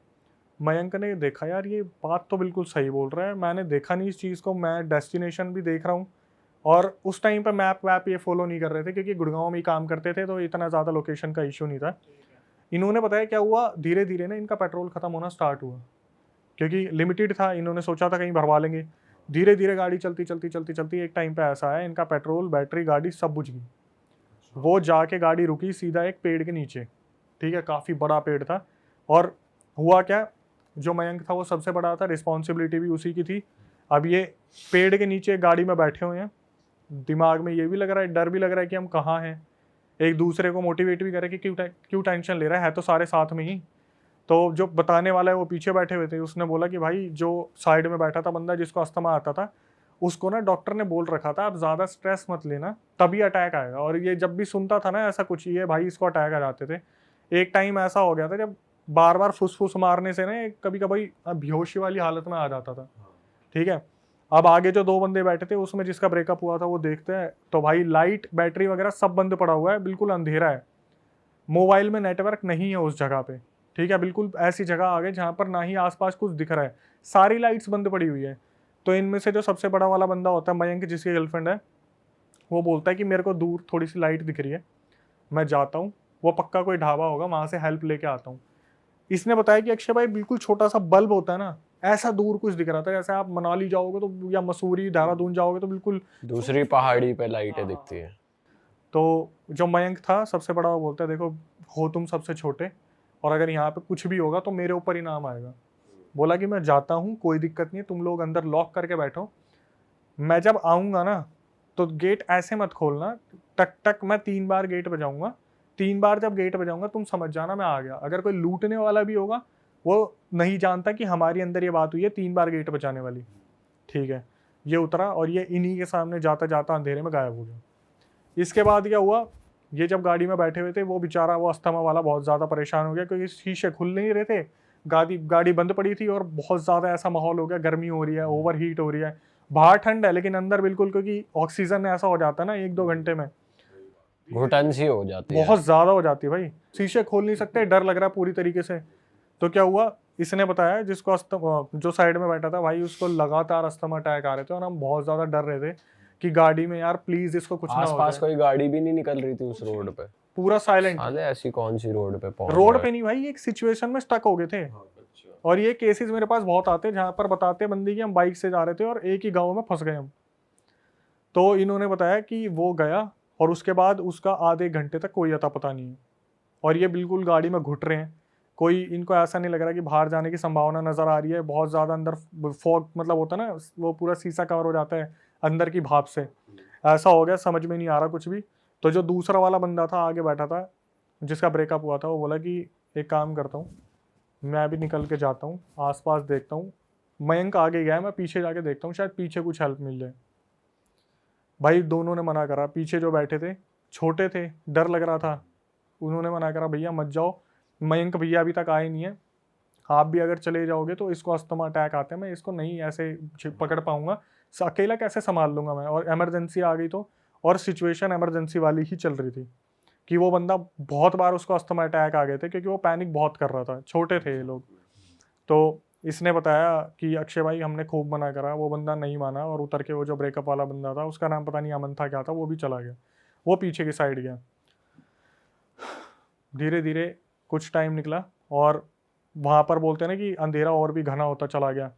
मयंक ने देखा यार ये बात तो बिल्कुल सही बोल रहा है, मैंने देखा नहीं इस चीज़ को, मैं डेस्टिनेशन भी देख रहा हूँ, और उस टाइम पर मैप वैप ये फॉलो नहीं कर रहे थे क्योंकि गुड़गांव में ही काम करते थे, तो इतना ज़्यादा लोकेशन का इशू नहीं था। इन्होंने बताया क्या हुआ, धीरे धीरे ना इनका पेट्रोल ख़त्म होना स्टार्ट हुआ, क्योंकि लिमिटेड था, इन्होंने सोचा था कहीं भरवा लेंगे। धीरे धीरे गाड़ी चलती एक टाइम पे ऐसा है इनका पेट्रोल, बैटरी, गाड़ी सब बुझ गई। वो जाके गाड़ी रुकी सीधा एक पेड़ के नीचे, ठीक है, काफ़ी बड़ा पेड़ था। और हुआ क्या, जो मयंक था वो सबसे बड़ा था, रिस्पॉन्सिबिलिटी भी उसी की थी। अब ये पेड़ के नीचे गाड़ी में बैठे हुए हैं, दिमाग में ये भी लग रहा है, डर भी लग रहा है कि हम कहाँ हैं, एक दूसरे को मोटिवेट भी करे कि क्यों टेंशन ले रहा है तो सारे साथ में ही। तो जो बताने वाला है वो पीछे बैठे हुए थे, उसने बोला कि भाई जो साइड में बैठा था बंदा जिसको अस्थमा आता था, उसको ना डॉक्टर ने बोल रखा था आप ज़्यादा स्ट्रेस मत लेना, तभी अटैक आएगा। और ये जब भी सुनता था ना ऐसा कुछ, ये भाई इसको अटैक आ जाते थे। एक टाइम ऐसा हो गया था जब बार बार फुसफुस मारने से ना कभी कभी बेहोशी वाली हालत में आ जाता था। ठीक है, अब आगे जो 2 बंदे बैठे थे उसमें जिसका ब्रेकअप हुआ था वो देखते हैं तो भाई लाइट बैटरी वगैरह सब बंद पड़ा हुआ है, बिल्कुल अंधेरा है, मोबाइल में नेटवर्क नहीं है उस जगह पे। ठीक है, बिल्कुल ऐसी जगह आ गए जहाँ पर ना ही आसपास कुछ दिख रहा है, सारी लाइट्स बंद पड़ी हुई है। तो इनमें से जो सबसे बड़ा वाला बंदा होता है मयंक, जिसकी गर्लफ्रेंड है, वो बोलता है कि मेरे को दूर थोड़ी सी लाइट दिख रही है, मैं जाता हूँ, वो पक्का कोई ढाबा होगा, वहाँ से हेल्प लेके आता हूँ। इसने बताया कि अक्षय भाई बिल्कुल छोटा सा बल्ब होता है ना, ऐसा दूर कुछ दिख रहा था, जैसे आप मनाली जाओगे तो या मसूरी देहरादून जाओगे तो बिल्कुल दूसरी पहाड़ी पे लाइटें दिखती हैं। तो जो मयंक था सबसे बड़ा, वो बोलता है देखो हो तुम सबसे छोटे, और अगर यहाँ पे कुछ भी होगा तो मेरे ऊपर ही नाम आएगा। बोला कि मैं जाता हूँ, कोई दिक्कत नहीं है, तुम लोग अंदर लॉक करके बैठो, मैं जब आऊँगा ना तो गेट ऐसे मत खोलना, टक टक मैं 3 बार गेट बजाऊंगा, 3 बार जब गेट बजाऊंगा तुम समझ जाना मैं आ गया। अगर कोई लूटने वाला भी होगा वो नहीं जानता कि हमारी अंदर ये बात हुई है 3 बार गेट बजाने वाली। ठीक है, ये उतरा और ये इन्हीं के सामने जाता जाता अंधेरे में गायब हो गया। इसके बाद क्या हुआ, ये जब गाड़ी में बैठे हुए थे वो बेचारा, वो अस्थमा वाला बहुत ज़्यादा परेशान हो गया क्योंकि शीशे खुल नहीं रहे थे, गाड़ी बंद पड़ी थी और बहुत ज़्यादा ऐसा माहौल हो गया, गर्मी हो रही है, ओवर हीट हो रही है, बाहर ठंड है लेकिन अंदर बिल्कुल, क्योंकि ऑक्सीजन ऐसा हो जाता है ना 1-2 घंटे में घुटन सी हो जाती है। बहुत ज़्यादा हो जाती है भाई, शीशे खोल नहीं सकते, डर लग रहा है पूरी तरीके से। तो क्या हुआ, इसने बताया जिसको जो साइड में बैठा था भाई, उसको लगातार अस्थमा अटैक आ रहे थे और हम बहुत ज़्यादा डर रहे थे कि गाड़ी में यार प्लीज इसको कुछ ना हो आसपास जाए। कोई गाड़ी भी नहीं निकल रही थी उस रोड पे। पूरा साइलेंट, साले ऐसी कौन सी रोड पे पहुंच रोड गए? पे नहीं भाई, एक सिचुएशन में स्टक हो गए थे। और ये केसेस मेरे पास बहुत आते हैं जहाँ पर बताते हैं बंदी कि हम बाइक से जा रहे थे और एक ही गाँव में फंस गए हम। तो इन्होंने बताया कि वो गया और उसके बाद उसका आधे घंटे तक कोई अता पता नहीं है, और ये बिल्कुल गाड़ी में घुट रहे हैं, कोई इनको ऐसा नहीं लग रहा कि बाहर जाने की संभावना नज़र आ रही है, बहुत ज़्यादा अंदर फॉग मतलब होता है ना, वो पूरा शीशा कवर हो जाता है अंदर की भाप से, ऐसा हो गया, समझ में नहीं आ रहा कुछ भी। तो जो दूसरा वाला बंदा था आगे बैठा था जिसका ब्रेकअप हुआ था, वो बोला कि एक काम करता हूँ, मैं अभी निकल के जाता हूँ, आसपास देखता हूँ, मयंक आगे गया है, मैं पीछे जाके देखता हूँ, शायद पीछे कुछ हेल्प मिल जाए। भाई दोनों ने मना करा, पीछे जो बैठे थे छोटे थे, डर लग रहा था, उन्होंने मना करा भैया मत जाओ, मयंक भैया अभी तक आए नहीं है, आप भी अगर चले जाओगे तो इसको अस्थमा अटैक आते हैं, मैं इसको नहीं ऐसे पकड़ पाऊंगा, अकेला कैसे संभाल लूंगा मैं, और इमरजेंसी आ गई तो, और सिचुएशन इमरजेंसी वाली ही चल रही थी कि वो बंदा बहुत बार उसको अस्थमा अटैक आ गए थे क्योंकि वो पैनिक बहुत कर रहा था, छोटे थे ये लोग। तो इसने बताया कि अक्षय भाई हमने खूब मना करा, वो बंदा नहीं माना, और उतर के वो जो ब्रेकअप वाला बंदा था, उसका नाम पता नहीं अमन था क्या था, वो भी चला गया, वो पीछे की साइड गया। धीरे धीरे कुछ टाइम निकला और वहाँ पर बोलते हैं ना कि अंधेरा और भी घना होता चला गया,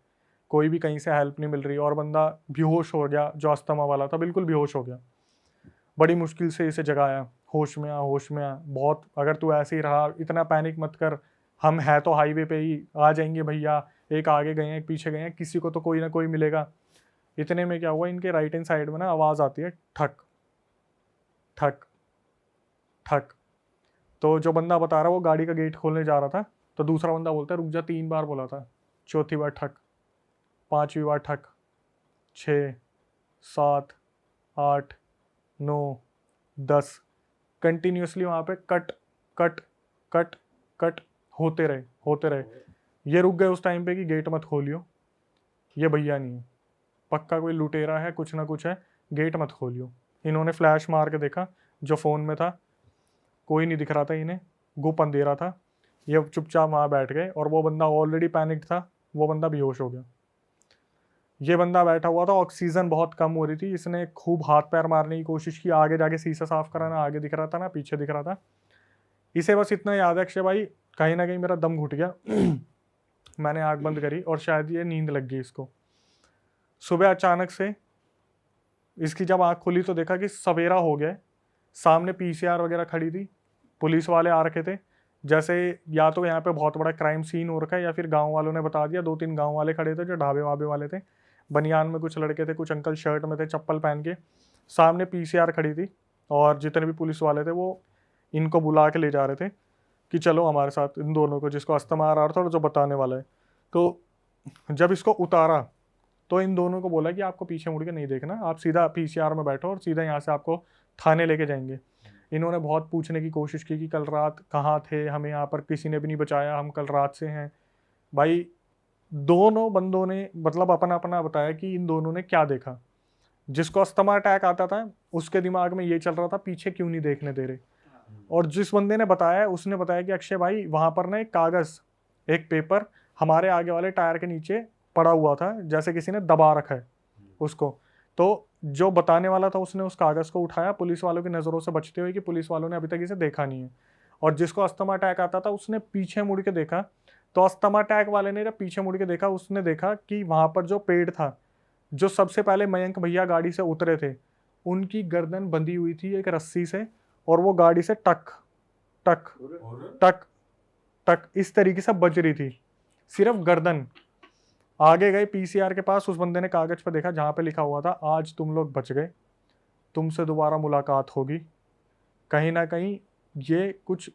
कोई भी कहीं से हेल्प नहीं मिल रही, और बंदा बेहोश हो गया, जो अस्थमा वाला था बिल्कुल बेहोश हो गया। बड़ी मुश्किल से इसे जगाया, होश में आ होश में आ, बहुत, अगर तू ऐसे ही रहा इतना पैनिक मत कर, हम है तो हाईवे पे ही, आ जाएंगे भैया, एक आगे गए हैं एक पीछे गए हैं, किसी को तो कोई ना कोई मिलेगा। इतने में क्या हुआ, इनके राइट हैंड साइड में ना आवाज़ आती है, ठक ठक ठक। तो जो बंदा बता रहा वो गाड़ी का गेट खोलने जा रहा था, तो दूसरा बंदा बोलता है रुक जा, 3 बार बोला था, चौथी बार ठक, 5वीं बार ठक, 6, 7, 8, 9, 10, कंटिन्यूसली वहाँ पे कट कट कट कट होते रहे। ये रुक गए उस टाइम पे कि गेट मत खोलियो, ये भैया नहीं है, पक्का कोई लुटेरा है, कुछ ना कुछ है, गेट मत खोलियो। इन्होंने फ्लैश मार के देखा, जो फ़ोन में था कोई नहीं दिख रहा था इन्हें, गुप अंधेरा था, ये चुपचाप वहाँ बैठ गए, और वो बंदा ऑलरेडी पैनिक था, वो बंदा बेहोश हो गया। ये बंदा बैठा हुआ था, ऑक्सीजन बहुत कम हो रही थी, इसने खूब हाथ पैर मारने की कोशिश की, आगे जाके शीशा साफ कराना, आगे दिख रहा था ना पीछे दिख रहा था। इसे बस इतना याद है अक्षय भाई, कहीं ना कहीं मेरा दम घुट गया मैंने आँख बंद करी और शायद ये नींद लग गई इसको। सुबह अचानक से इसकी जब आँख खुली तो देखा कि सवेरा हो गया, सामने पीसीआर वगैरह खड़ी थी, पुलिस वाले आ रखे थे, जैसे या तो यहाँ पे बहुत बड़ा क्राइम सीन हो रखा है या फिर गांव वालों ने बता दिया। 2-3 गांव वाले खड़े थे जो ढाबे वाबे वाले थे, बनियान में कुछ लड़के थे, कुछ अंकल शर्ट में थे चप्पल पहन के, सामने पीसीआर खड़ी थी, और जितने भी पुलिस वाले थे वो इनको बुला के ले जा रहे थे कि चलो हमारे साथ, इन दोनों को, जिसको अस्थमा आ रहा था और जो बताने वाला है। तो जब इसको उतारा तो इन दोनों को बोला कि आपको पीछे मुड़ के नहीं देखना, आप सीधा पीसीआर में बैठो और सीधा यहाँ से आपको थाने लेके जाएंगे। इन्होंने बहुत पूछने की कोशिश की कि कल रात कहाँ थे, हमें यहाँ पर किसी ने भी नहीं बचाया, हम कल रात से हैं। भाई दोनों बंदों ने मतलब अपना अपना बताया कि इन दोनों ने क्या देखा। जिसको अस्थमा अटैक आता था उसके दिमाग में ये चल रहा था पीछे क्यों नहीं देखने दे रहे, और जिस बंदे ने बताया उसने बताया कि अक्षय भाई वहाँ पर ना एक कागज़, एक पेपर हमारे आगे वाले टायर के नीचे पड़ा हुआ था, जैसे किसी ने दबा रखा है उसको। तो जो बताने वाला था उसने उस कागज़ को उठाया पुलिस वालों की नज़रों से बचते हुए कि पुलिस वालों ने अभी तक इसे देखा नहीं है। और जिसको अस्थमा अटैक आता था उसने पीछे मुड़ के देखा, तो अस्थमा अटैक वाले ने जब पीछे मुड़ के देखा उसने देखा कि वहाँ पर जो पेड़ था, जो सबसे पहले मयंक भैया गाड़ी से उतरे थे, उनकी गर्दन बंधी हुई थी एक रस्सी से, और वो गाड़ी से टक टक टक टक इस तरीके से बज रही थी, सिर्फ गर्दन। आगे गए पीसीआर के पास, उस बंदे ने कागज पर देखा जहाँ पे लिखा हुआ था आज तुम लोग बच गए, तुमसे दोबारा मुलाकात होगी। कहीं ना कहीं ये कुछ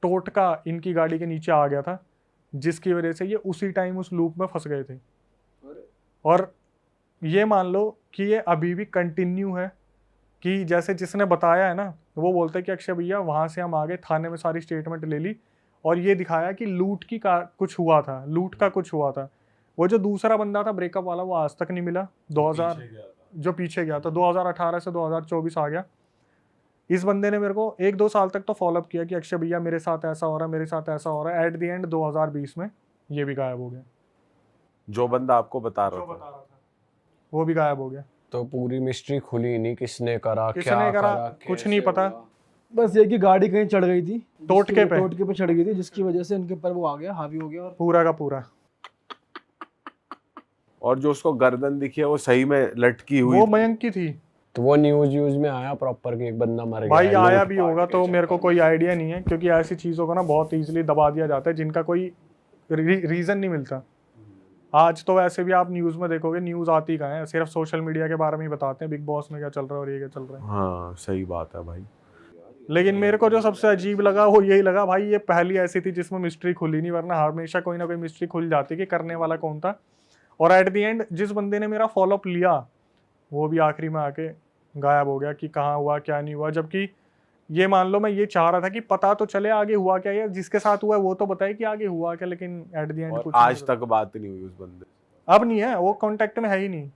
टोटका इनकी गाड़ी के नीचे आ गया था, जिसकी वजह से ये उसी टाइम उस लूप में फंस गए थे। और ये मान लो कि ये अभी भी कंटिन्यू है, कि जैसे जिसने बताया है ना वो बोलते हैं कि अक्षय भैया वहाँ से हम आ गए, थाने में सारी स्टेटमेंट ले ली और ये दिखाया कि लूट की का कुछ हुआ था, लूट का कुछ हुआ था। वो जो दूसरा बंदा था ब्रेकअप वाला वो आज तक नहीं मिला, 2000 जो पीछे गया था 2018 से 2024 आ गया। इस बंदे ने मेरे को 1-2 साल तक तो फॉलोअप किया कि अक्षय भैया मेरे साथ ऐसा हो रहा है, मेरे साथ ऐसा हो रहा है। एट द एंड 2020 में ये भी गायब हो गया, जो बंदा आपको बता रहा था वो भी गायब हो गया। तो पूरी मिस्ट्री खुली नहीं, किसने करा, किसने क्या करा, कुछ कैसे नहीं पता। हुआ। बस ये कि गाड़ी कहीं चढ़ गई थी, टोटके पे। टोटके पे चढ़ गई थी, जिसकी वजह से इनके ऊपर वो आ गया, हावी हो गया। और पूरा का पूरा। और जो उसको गर्दन दिखी है वो सही में लटकी हुई वो थी। मयंक की थी तो वो न्यूज में आया प्रॉपर कि एक बंदा मर गया भाई, है, आया लूट भी पाट होगा के तो मेरे को चक्कर कोई आइडिया नहीं है, क्योंकि ऐसी चीज़ों को ना बहुत इजीली दबा दिया जाता है जिनका कोई रीज़न नहीं मिलता। आज तो वैसे भी आप न्यूज़ में देखोगे, न्यूज़ आती कहाँ है, सिर्फ सोशल मीडिया के बारे में ही बताते हैं, बिग बॉस में क्या चल रहा है और ये क्या चल रहा है। हाँ सही बात है भाई। लेकिन मेरे को जो सबसे अजीब लगा वो यही लगा भाई, ये पहली ऐसी थी जिसमें मिस्ट्री खुली नहीं, वरना हमेशा कोई ना कोई मिस्ट्री खुल जाती कि करने वाला कौन था। और एट द एंड जिस बंदे ने मेरा फॉलोअप लिया वो भी आखिरी में आके गायब हो गया कि कहाँ हुआ क्या नहीं हुआ। जबकि ये मान लो मैं ये चाह रहा था कि पता तो चले आगे हुआ क्या, या जिसके साथ हुआ है वो तो बताए कि आगे हुआ क्या, लेकिन एट द एंड और कुछ आज नहीं तक बात नहीं हुई उस बंदे। अब नहीं है, वो कांटेक्ट में है ही नहीं।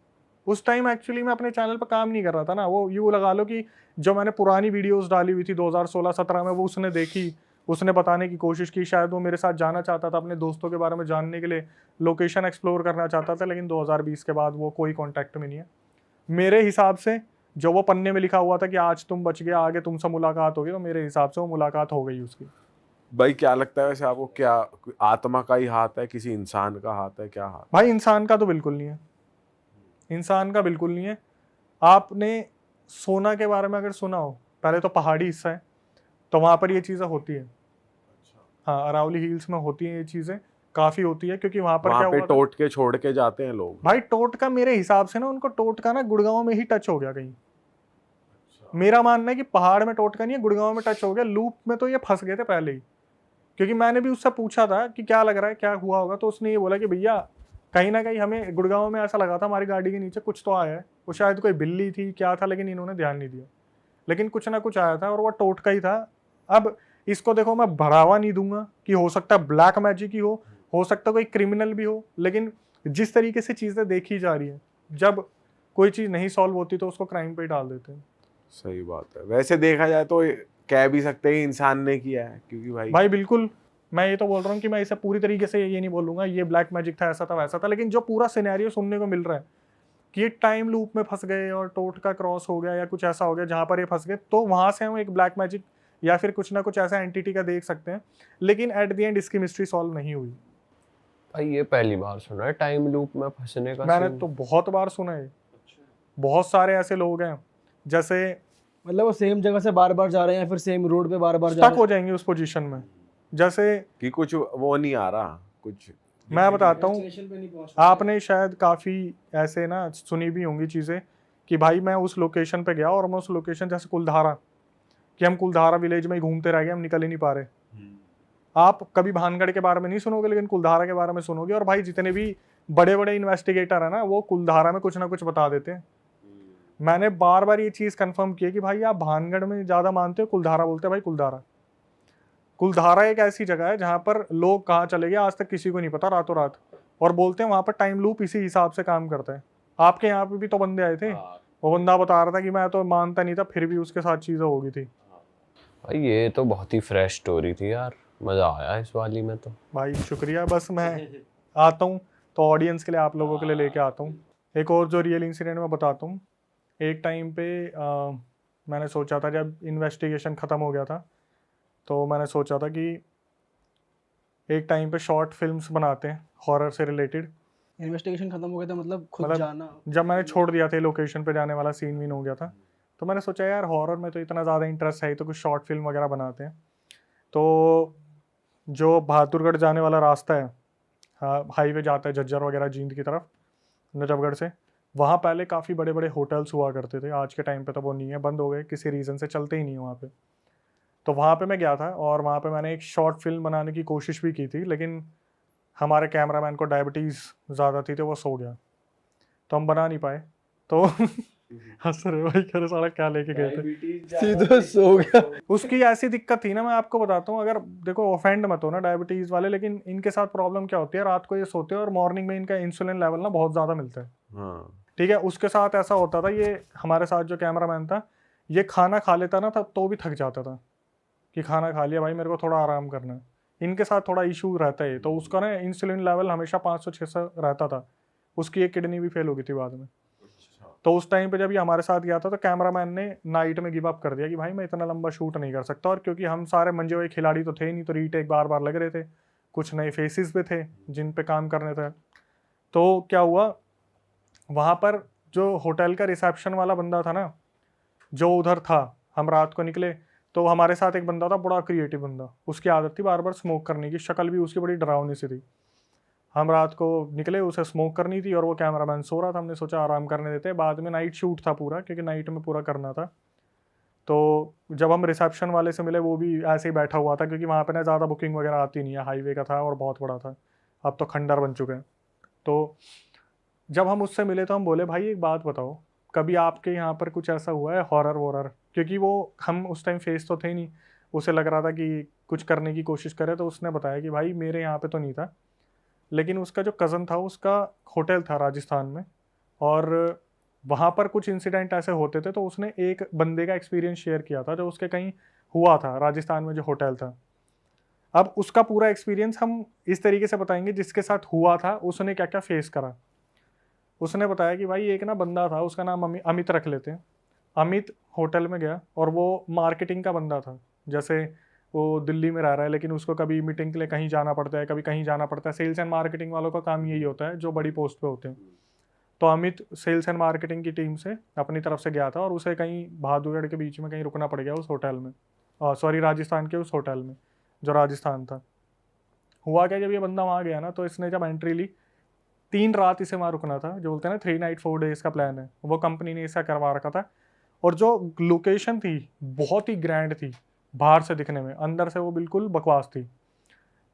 उस टाइम एक्चुअली मैं अपने चैनल पर काम नहीं कर रहा था ना, वो यूँ लगा लो कि जो मैंने पुरानी वीडियोस डाली हुई थी 2016-17 में वो उसने देखी, उसने बताने की कोशिश की, शायद वो मेरे साथ जाना चाहता था, अपने दोस्तों के बारे में जानने के लिए लोकेशन एक्सप्लोर करना चाहता था, लेकिन 2020 के बाद वो कोई कॉन्टैक्ट में नहीं है मेरे हिसाब से। जो वो पन्ने में लिखा हुआ था कि आज तुम बच गए, आगे तुमसे मुलाकात होगी, तो मेरे हिसाब से वो मुलाकात हो गई उसकी। भाई क्या लगता है वैसे आपको, क्या आत्मा का ही हाथ है, किसी इंसान का हाथ है, क्या हाथ? भाई इंसान का तो बिल्कुल नहीं है, इंसान का बिल्कुल नहीं है। आपने सोना के बारे में अगर सुना हो, पहले तो पहाड़ी हिस्सा है तो वहाँ पर ये चीज़ें होती है। हाँ, अरावली हिल्स में होती हैं ये चीज़ें, काफ़ी होती है, क्योंकि वहाँ पर वहाँ क्या पे हुआ था? टोट के छोड़ के जाते हैं लोग। भाई टोटका मेरे हिसाब से ना, उनको टोटका ना गुड़गांव में ही टच हो गया कहीं। मेरा मानना है कि पहाड़ में टोटका नहीं है, गुड़गांव में टच हो गया। लूप में तो ये फंस गए थे पहले ही, क्योंकि मैंने भी उससे पूछा था कि क्या लग रहा है, क्या हुआ होगा, तो उसने ये बोला कि भैया कहीं ना कहीं हमें गुड़गांव में ऐसा लगा था हमारी गाड़ी के नीचे कुछ तो आया है। वो शायद कोई बिल्ली थी क्या था, लेकिन इन्होंने ध्यान नहीं दिया, लेकिन कुछ ना कुछ आया था और वो टोटका ही था। अब इसको देखो, मैं बढ़ावा नहीं दूंगा कि हो सकता है ब्लैक मैजिक ही हो सकता है कोई क्रिमिनल भी हो, लेकिन जिस तरीके से चीज़ें देखी जा रही है, जब कोई चीज़ नहीं सॉल्व होती तो उसको क्राइम पे ही डाल देते हैं। सही बात है। वैसे देखा जाए तो कह भी सकते हैं इंसान ने किया है, क्योंकि भाई बिल्कुल, मैं ये तो बोल रहा हूँ कि मैं इसे पूरी तरीके से ये नहीं बोलूँगा ये ब्लैक मैजिक था, ऐसा था वैसा था, लेकिन जो पूरा सिनेरियो सुनने को मिल रहा है कि ये टाइम लूप में फंस गए और टोटका क्रॉस हो गया या कुछ ऐसा हो गया जहाँ पर ये फंस गए, तो वहाँ से हम एक ब्लैक मैजिक या फिर कुछ ना कुछ ऐसा एंटिटी का देख सकते हैं। लेकिन एट द एंड इसकी मिस्ट्री सॉल्व नहीं हुई। भाई ये पहली बार सुना है टाइम लूप में फंसने का मैंने सीन। तो बहुत बार सुना है, बहुत सारे ऐसे लोग हैं जैसे मतलब वो सेम जगह से बार बार जा रहे हैं या फिर सेम रोड पे बार बार जा स्टक रहे हो जाएंगे उस पोजीशन में। जैसे कि कुछ वो नहीं आ रहा कुछ। मैं बताता हूँ, स्टेशन पे नहीं पहुंच रहे। आपने शायद काफ़ी ऐसे ना सुनी भी होंगी चीज़ें कि भाई मैं उस लोकेशन पे गया और मैं उस लोकेशन, जैसे कुलधारा, कि हम कुलधारा विलेज में ही घूमते रह गए, हम निकल ही नहीं पा रहे। आप कभी भानगढ़ के बारे में नहीं सुनोगे, लेकिन कुलधारा के बारे में सुनोगे। और भाई जितने भी बड़े बड़े इन्वेस्टिगेटर है ना, वो कुलधारा में कुछ ना कुछ बता देते हैं। मैंने बार बार ये चीज़ कंफर्म की है कि भाई आप भानगढ़ में ज़्यादा मानते हो, कुलधारा बोलते हैं भाई, कुलधारा। कुलधारा एक ऐसी जगह है जहाँ पर लोग कहाँ चले गए आज तक किसी को नहीं पता, रातों रात, और बोलते हैं वहाँ पर टाइम लूप इसी हिसाब से काम करता है। आपके यहाँ पे भी तो बंदे आए थे, वो बंदा बता रहा था कि मैं तो मानता नहीं था, फिर भी उसके साथ चीज़ें हो गई थी। भाई ये तो बहुत ही फ्रेश स्टोरी थी यार, मजा आया इस वाली में तो। भाई शुक्रिया, बस मैं आता हूँ तो ऑडियंस के लिए, आप लोगों के लिए लेके आता हूँ। एक और जो रियल इंसिडेंट मैं बताता हूँ। एक टाइम पे मैंने सोचा था, जब इन्वेस्टिगेशन ख़त्म हो गया था, तो मैंने सोचा था कि एक टाइम पे शॉर्ट फिल्म्स बनाते हैं हॉरर से रिलेटेड। इन्वेस्टिगेशन खत्म हो गया था मतलब खुद मतलब जाना? जब मैंने छोड़ दिया था लोकेशन पे जाने वाला सीन वीन हो गया था, तो मैंने सोचा यार हॉरर में तो इतना ज़्यादा इंटरेस्ट है ही, तो कुछ शॉर्ट फिल्म वगैरह बनाते हैं। तो जो बहादुरगढ़ जाने वाला रास्ता है, हाँ, हाईवे जाता है झज्जर वगैरह जींद की तरफ नजफगढ़ से, वहाँ पहले काफ़ी बड़े बड़े होटल्स हुआ करते थे। आज के टाइम पे तो वो नहीं है, बंद हो गए, किसी रीज़न से चलते ही नहीं है वहाँ पे। तो वहाँ पे मैं गया था और वहाँ पे मैंने एक शॉर्ट फिल्म बनाने की कोशिश भी की थी, लेकिन हमारे कैमरामैन को डायबिटीज़ ज़्यादा थी तो वो सो गया, तो हम बना नहीं पाए। तो हंस रहे भाई, कह रहे साला क्या लेके गए थे। सीधा सो गया। उसकी ऐसी दिक्कत थी ना, मैं आपको बताता हूँ, अगर देखो ऑफेंड मत हो ना डायबिटीज़ वाले, लेकिन इनके साथ प्रॉब्लम क्या होती है, रात को ये सोते हैं और मॉर्निंग में इनका इंसुलिन लेवल ना बहुत ज़्यादा मिलता है। हाँ। ठीक है, उसके साथ ऐसा होता था, ये हमारे साथ जो कैमरामैन था, ये खाना खा लेता ना था तो भी थक जाता था कि खाना खा लिया भाई, मेरे को थोड़ा आराम करना है। इनके साथ थोड़ा इशू रहता है, तो उसका ना इंसुलिन लेवल हमेशा 500-600 रहता था। उसकी एक किडनी भी फेल हो गई थी बाद में। तो उस टाइम पे जब ये हमारे साथ गया था, तो कैमरामैन ने नाइट में गिव अप कर दिया कि भाई मैं इतना लंबा शूट नहीं कर सकता, और क्योंकि हम सारे मंजे हुए खिलाड़ी तो थे ही नहीं, तो रीटेक बार बार लग रहे थे, कुछ नए फेसेस भी थे जिन पे काम करने थे। तो क्या हुआ, वहाँ पर जो होटल का रिसेप्शन वाला बंदा था ना, जो उधर था, हम रात को निकले तो हमारे साथ एक बंदा था, बड़ा क्रिएटिव बंदा, उसकी आदत थी बार बार स्मोक करने की, शक्ल भी उसकी बड़ी डरावनी सी थी। हम रात को निकले, उसे स्मोक करनी थी और वो कैमरामैन सो रहा था, हमने सोचा आराम करने देते हैं, बाद में नाइट शूट था पूरा, क्योंकि नाइट में पूरा करना था। तो जब हम रिसेप्शन वाले से मिले, वो भी ऐसे ही बैठा हुआ था, क्योंकि वहाँ पे ना ज़्यादा बुकिंग वगैरह आती नहीं है, हाईवे का था और बहुत बड़ा था, अब तो खंडर बन चुके हैं। तो जब हम उससे मिले तो हम बोले भाई एक बात बताओ, कभी आपके यहाँ पर कुछ ऐसा हुआ है हॉरर वॉरर, क्योंकि वो हम उस टाइम फेस तो थे नहीं, उसे लग रहा था कि कुछ करने की कोशिश करे। तो उसने बताया कि भाई मेरे यहाँ पे तो नहीं था, लेकिन उसका जो कज़न था उसका होटल था राजस्थान में, और वहाँ पर कुछ इंसिडेंट ऐसे होते थे, तो उसने एक बंदे का एक्सपीरियंस शेयर किया था जो उसके कहीं हुआ था राजस्थान में जो होटल था। अब उसका पूरा एक्सपीरियंस हम इस तरीके से बताएंगे, जिसके साथ हुआ था उसने क्या क्या फेस करा। उसने बताया कि भाई एक ना बंदा था, उसका नाम अमित रख लेते हैं। अमित होटल में गया और वो मार्केटिंग का बंदा था, जैसे वो दिल्ली में रह रहा है लेकिन उसको कभी मीटिंग के लिए कहीं जाना पड़ता है, कभी कहीं जाना पड़ता है। सेल्स एंड मार्केटिंग वालों का काम यही होता है जो बड़ी पोस्ट पे होते हैं। तो अमित सेल्स एंड मार्केटिंग की टीम से अपनी तरफ से गया था और उसे कहीं बहादुरगढ़ के बीच में कहीं रुकना पड़ गया उस होटल में, सॉरी राजस्थान के उस होटल में जो राजस्थान था। हुआ क्या, जब ये बंदा वहाँ गया ना, तो इसने जब एंट्री ली, 3 रात इसे वहाँ रुकना था, जो बोलते हैं ना 3 नाइट 4 डेज का प्लान है, वो कंपनी ने इसका करवा रखा था। और जो लोकेशन थी बहुत ही ग्रैंड थी, बाहर से दिखने में, अंदर से वो बिल्कुल बकवास थी।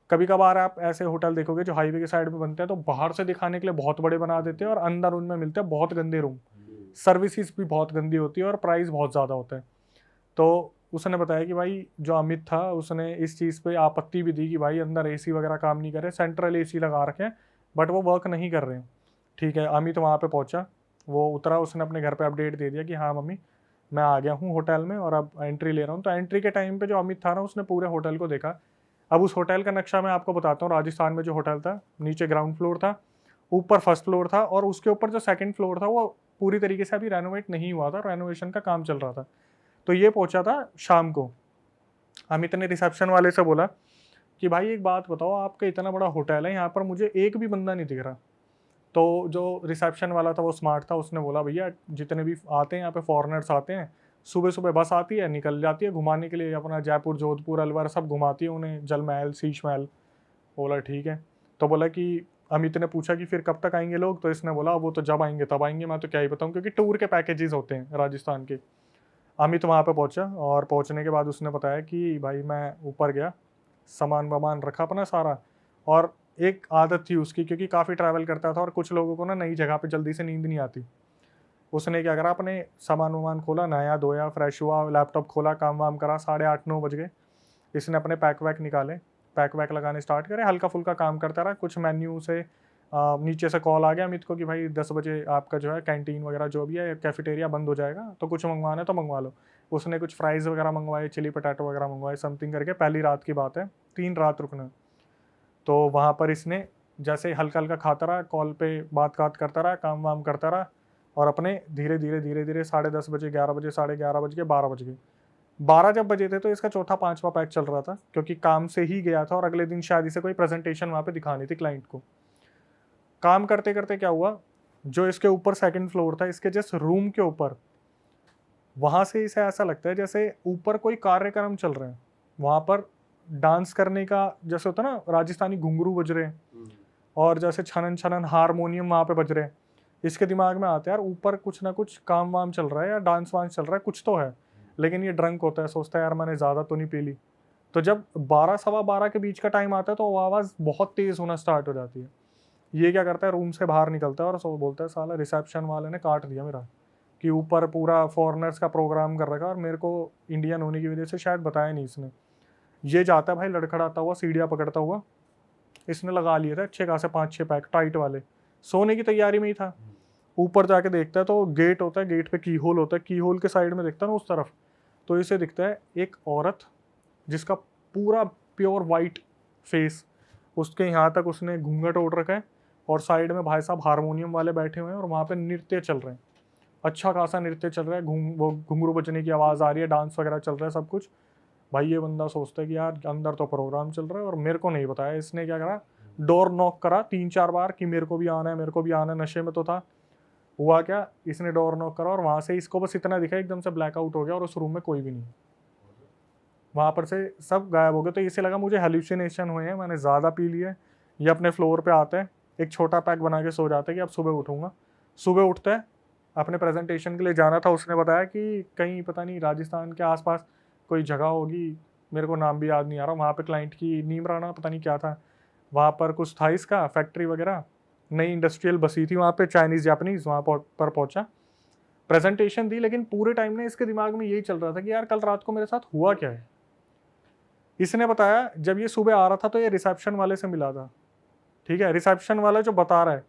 कभी कभार आप ऐसे होटल देखोगे जो हाईवे के साइड में बनते हैं, तो बाहर से दिखाने के लिए बहुत बड़े बना देते हैं और अंदर उनमें मिलते हैं बहुत गंदे रूम, सर्विसेज भी बहुत गंदी होती है और प्राइस बहुत ज़्यादा होता है। तो उसने बताया कि भाई जो अमित था उसने इस चीज़ पे आपत्ति भी दी कि भाई अंदर एसी वगैरह काम नहीं कर रहे, सेंट्रल एसी लगा रखे हैं बट वो वर्क नहीं कर रहे हैं। ठीक है, अमित वहाँ पे पहुँचा, वो उतरा, उसने अपने घर पे अपडेट दे दिया कि हाँ मम्मी मैं आ गया हूँ होटल में और अब एंट्री ले रहा हूँ। तो एंट्री के टाइम पे जो अमित था ना, उसने पूरे होटल को देखा। अब उस होटल का नक्शा मैं आपको बताता हूँ। राजस्थान में जो होटल था, नीचे ग्राउंड फ्लोर था, ऊपर फर्स्ट फ्लोर था, और उसके ऊपर जो सेकंड फ्लोर था वो पूरी तरीके से अभी रेनोवेट नहीं हुआ था, रेनोवेशन का काम चल रहा था। तो ये पहुंचा था शाम को। अमित ने रिसेप्शन वाले से बोला कि भाई एक बात बताओ, आपका इतना बड़ा होटल है, यहाँ पर मुझे एक भी बंदा नहीं दिख रहा। तो जो रिसेप्शन वाला था वो स्मार्ट था, उसने बोला भैया जितने भी आते हैं यहाँ पे फॉरेनर्स आते हैं, सुबह सुबह बस आती है, निकल जाती है घुमाने के लिए, अपना जयपुर जोधपुर अलवर सब घुमाती है उन्हें, जल महल शीश महल। बोला ठीक है। तो बोला कि अमित ने पूछा कि फिर कब तक आएंगे लोग, तो इसने बोला वो तो जब आएंगे तब आएंगे, मैं तो क्या ही बताऊँ, क्योंकि टूर के पैकेजेस होते हैं राजस्थान के। अमित वहाँ पे पहुँचा और पहुँचने के बाद उसने बताया कि भाई मैं ऊपर गया, सामान वामान रखा अपना सारा, और एक आदत थी उसकी, क्योंकि काफ़ी ट्रैवल करता था और कुछ लोगों को ना नई जगह पे जल्दी से नींद नहीं आती, उसने क्या करा, अपने सामान वामान खोला, नहाया धोया, फ्रेश हुआ, लैपटॉप खोला, काम वाम करा, 8:30-9 बज गए। इसने अपने पैक वैक निकाले, पैक वैक लगाने स्टार्ट करे, हल्का फुल्का काम करता रहा। कुछ मेन्यू से नीचे से कॉल आ गया अमित को कि भाई 10 बजे आपका जो है कैंटीन वगैरह जो भी है कैफेटेरिया बंद हो जाएगा, तो कुछ मंगवाना है तो मंगवा लो। उसने कुछ फ्राइज़ वगैरह मंगवाए, चिली पटाटो वगैरह मंगवाए, समथिंग करके। पहली रात की बात है, 3 रात रुकना। तो वहाँ पर इसने जैसे हल्का हल्का खाता रहा, कॉल पे बात करता रहा, काम वाम करता रहा, और अपने धीरे धीरे 10:30 बजे, 11 बजे, 11:30 बज गए, 12 बज गए। 12 जब बजे थे तो इसका चौथा 5वां पैक चल रहा था, क्योंकि काम से ही गया था और अगले दिन शायद इसे कोई प्रेजेंटेशन वहाँ पे दिखानी थी क्लाइंट को। काम करते करते क्या हुआ, जो इसके ऊपर 2nd फ्लोर था, इसके जस्ट रूम के ऊपर, वहाँ से इसे ऐसा लगता है जैसे ऊपर कोई कार्यक्रम चल रहे हैं। वहाँ पर डांस करने का जैसे होता है ना, राजस्थानी घुंघरू बज रहे हैं और जैसे छनन छनन हारमोनियम वहाँ पे बज रहे हैं। इसके दिमाग में आता है यार ऊपर कुछ ना कुछ काम वाम चल रहा है या डांस वांस चल रहा है, कुछ तो है। लेकिन ये ड्रंक होता है, सोचता है यार मैंने ज़्यादा तो नहीं पी ली। तो जब 12 सवा 12 के बीच का टाइम आता है तो आवाज़ बहुत तेज़ होना स्टार्ट हो जाती है। ये क्या करता है, रूम से बाहर निकलता है और सो बोलता है साला रिसेप्शन वाले ने काट दिया मेरा, कि ऊपर पूरा फॉरेनर्स का प्रोग्राम कर रखा और मेरे को इंडियन होने की वजह से शायद बताया नहीं इसने। ये जाता है भाई लड़खड़ाता हुआ, सीढ़ियाँ पकड़ता हुआ। इसने लगा लिए थे अच्छे खासे 5-6 पैक टाइट वाले, सोने की तैयारी में ही था। ऊपर जाके देखता है तो गेट होता है, गेट पे की होल होता है, की होल के साइड में देखता है ना उस तरफ, तो इसे दिखता है एक औरत जिसका पूरा प्योर वाइट फेस, उसके यहाँ तक उसने घूंघट ओढ़ रखा है, और साइड में भाई साहब हारमोनियम वाले बैठे हुए हैं और वहाँ पे नृत्य चल रहे हैं। अच्छा खासा नृत्य चल रहा है, वो घुंघरू बजने की आवाज़ आ रही है, डांस वगैरह चल रहा है, सब कुछ। भाई ये बंदा सोचता है कि यार अंदर तो प्रोग्राम चल रहा है और मेरे को नहीं बताया। इसने क्या करा, डोर नॉक करा 3-4 बार कि मेरे को भी आना है, मेरे को भी आना है। नशे में तो था। हुआ क्या, इसने डोर नॉक करा और वहाँ से इसको बस इतना दिखा, एकदम से ब्लैकआउट हो गया और उस रूम में कोई भी नहीं। वहाँ पर से सब गायब हो गए। तो इसे लगा मुझे हेल्यूसिनेशन हुए हैं, मैंने ज़्यादा पी लिया। ये अपने फ्लोर पे आता है, एक छोटा पैक बना के सो जाता है कि अब सुबह उठूँगा। सुबह उठता है, अपने प्रेजेंटेशन के लिए जाना था। उसने बताया कि कहीं पता नहीं राजस्थान के आसपास कोई जगह होगी, मेरे को नाम भी याद नहीं आ रहा, वहाँ पे क्लाइंट की नीमराना पता नहीं क्या था, वहाँ पर कुछ था इसका फैक्ट्री वगैरह, नई इंडस्ट्रियल बसी थी वहाँ पे, चाइनीज़ जापानीज़। वहाँ पर पहुँचा, प्रेजेंटेशन दी, लेकिन पूरे टाइम में इसके दिमाग में यही चल रहा था कि यार कल रात को मेरे साथ हुआ क्या है। इसने बताया जब ये सुबह आ रहा था तो ये रिसेप्शन वाले से मिला था, ठीक है। रिसेप्शन वाला जो बता रहा है,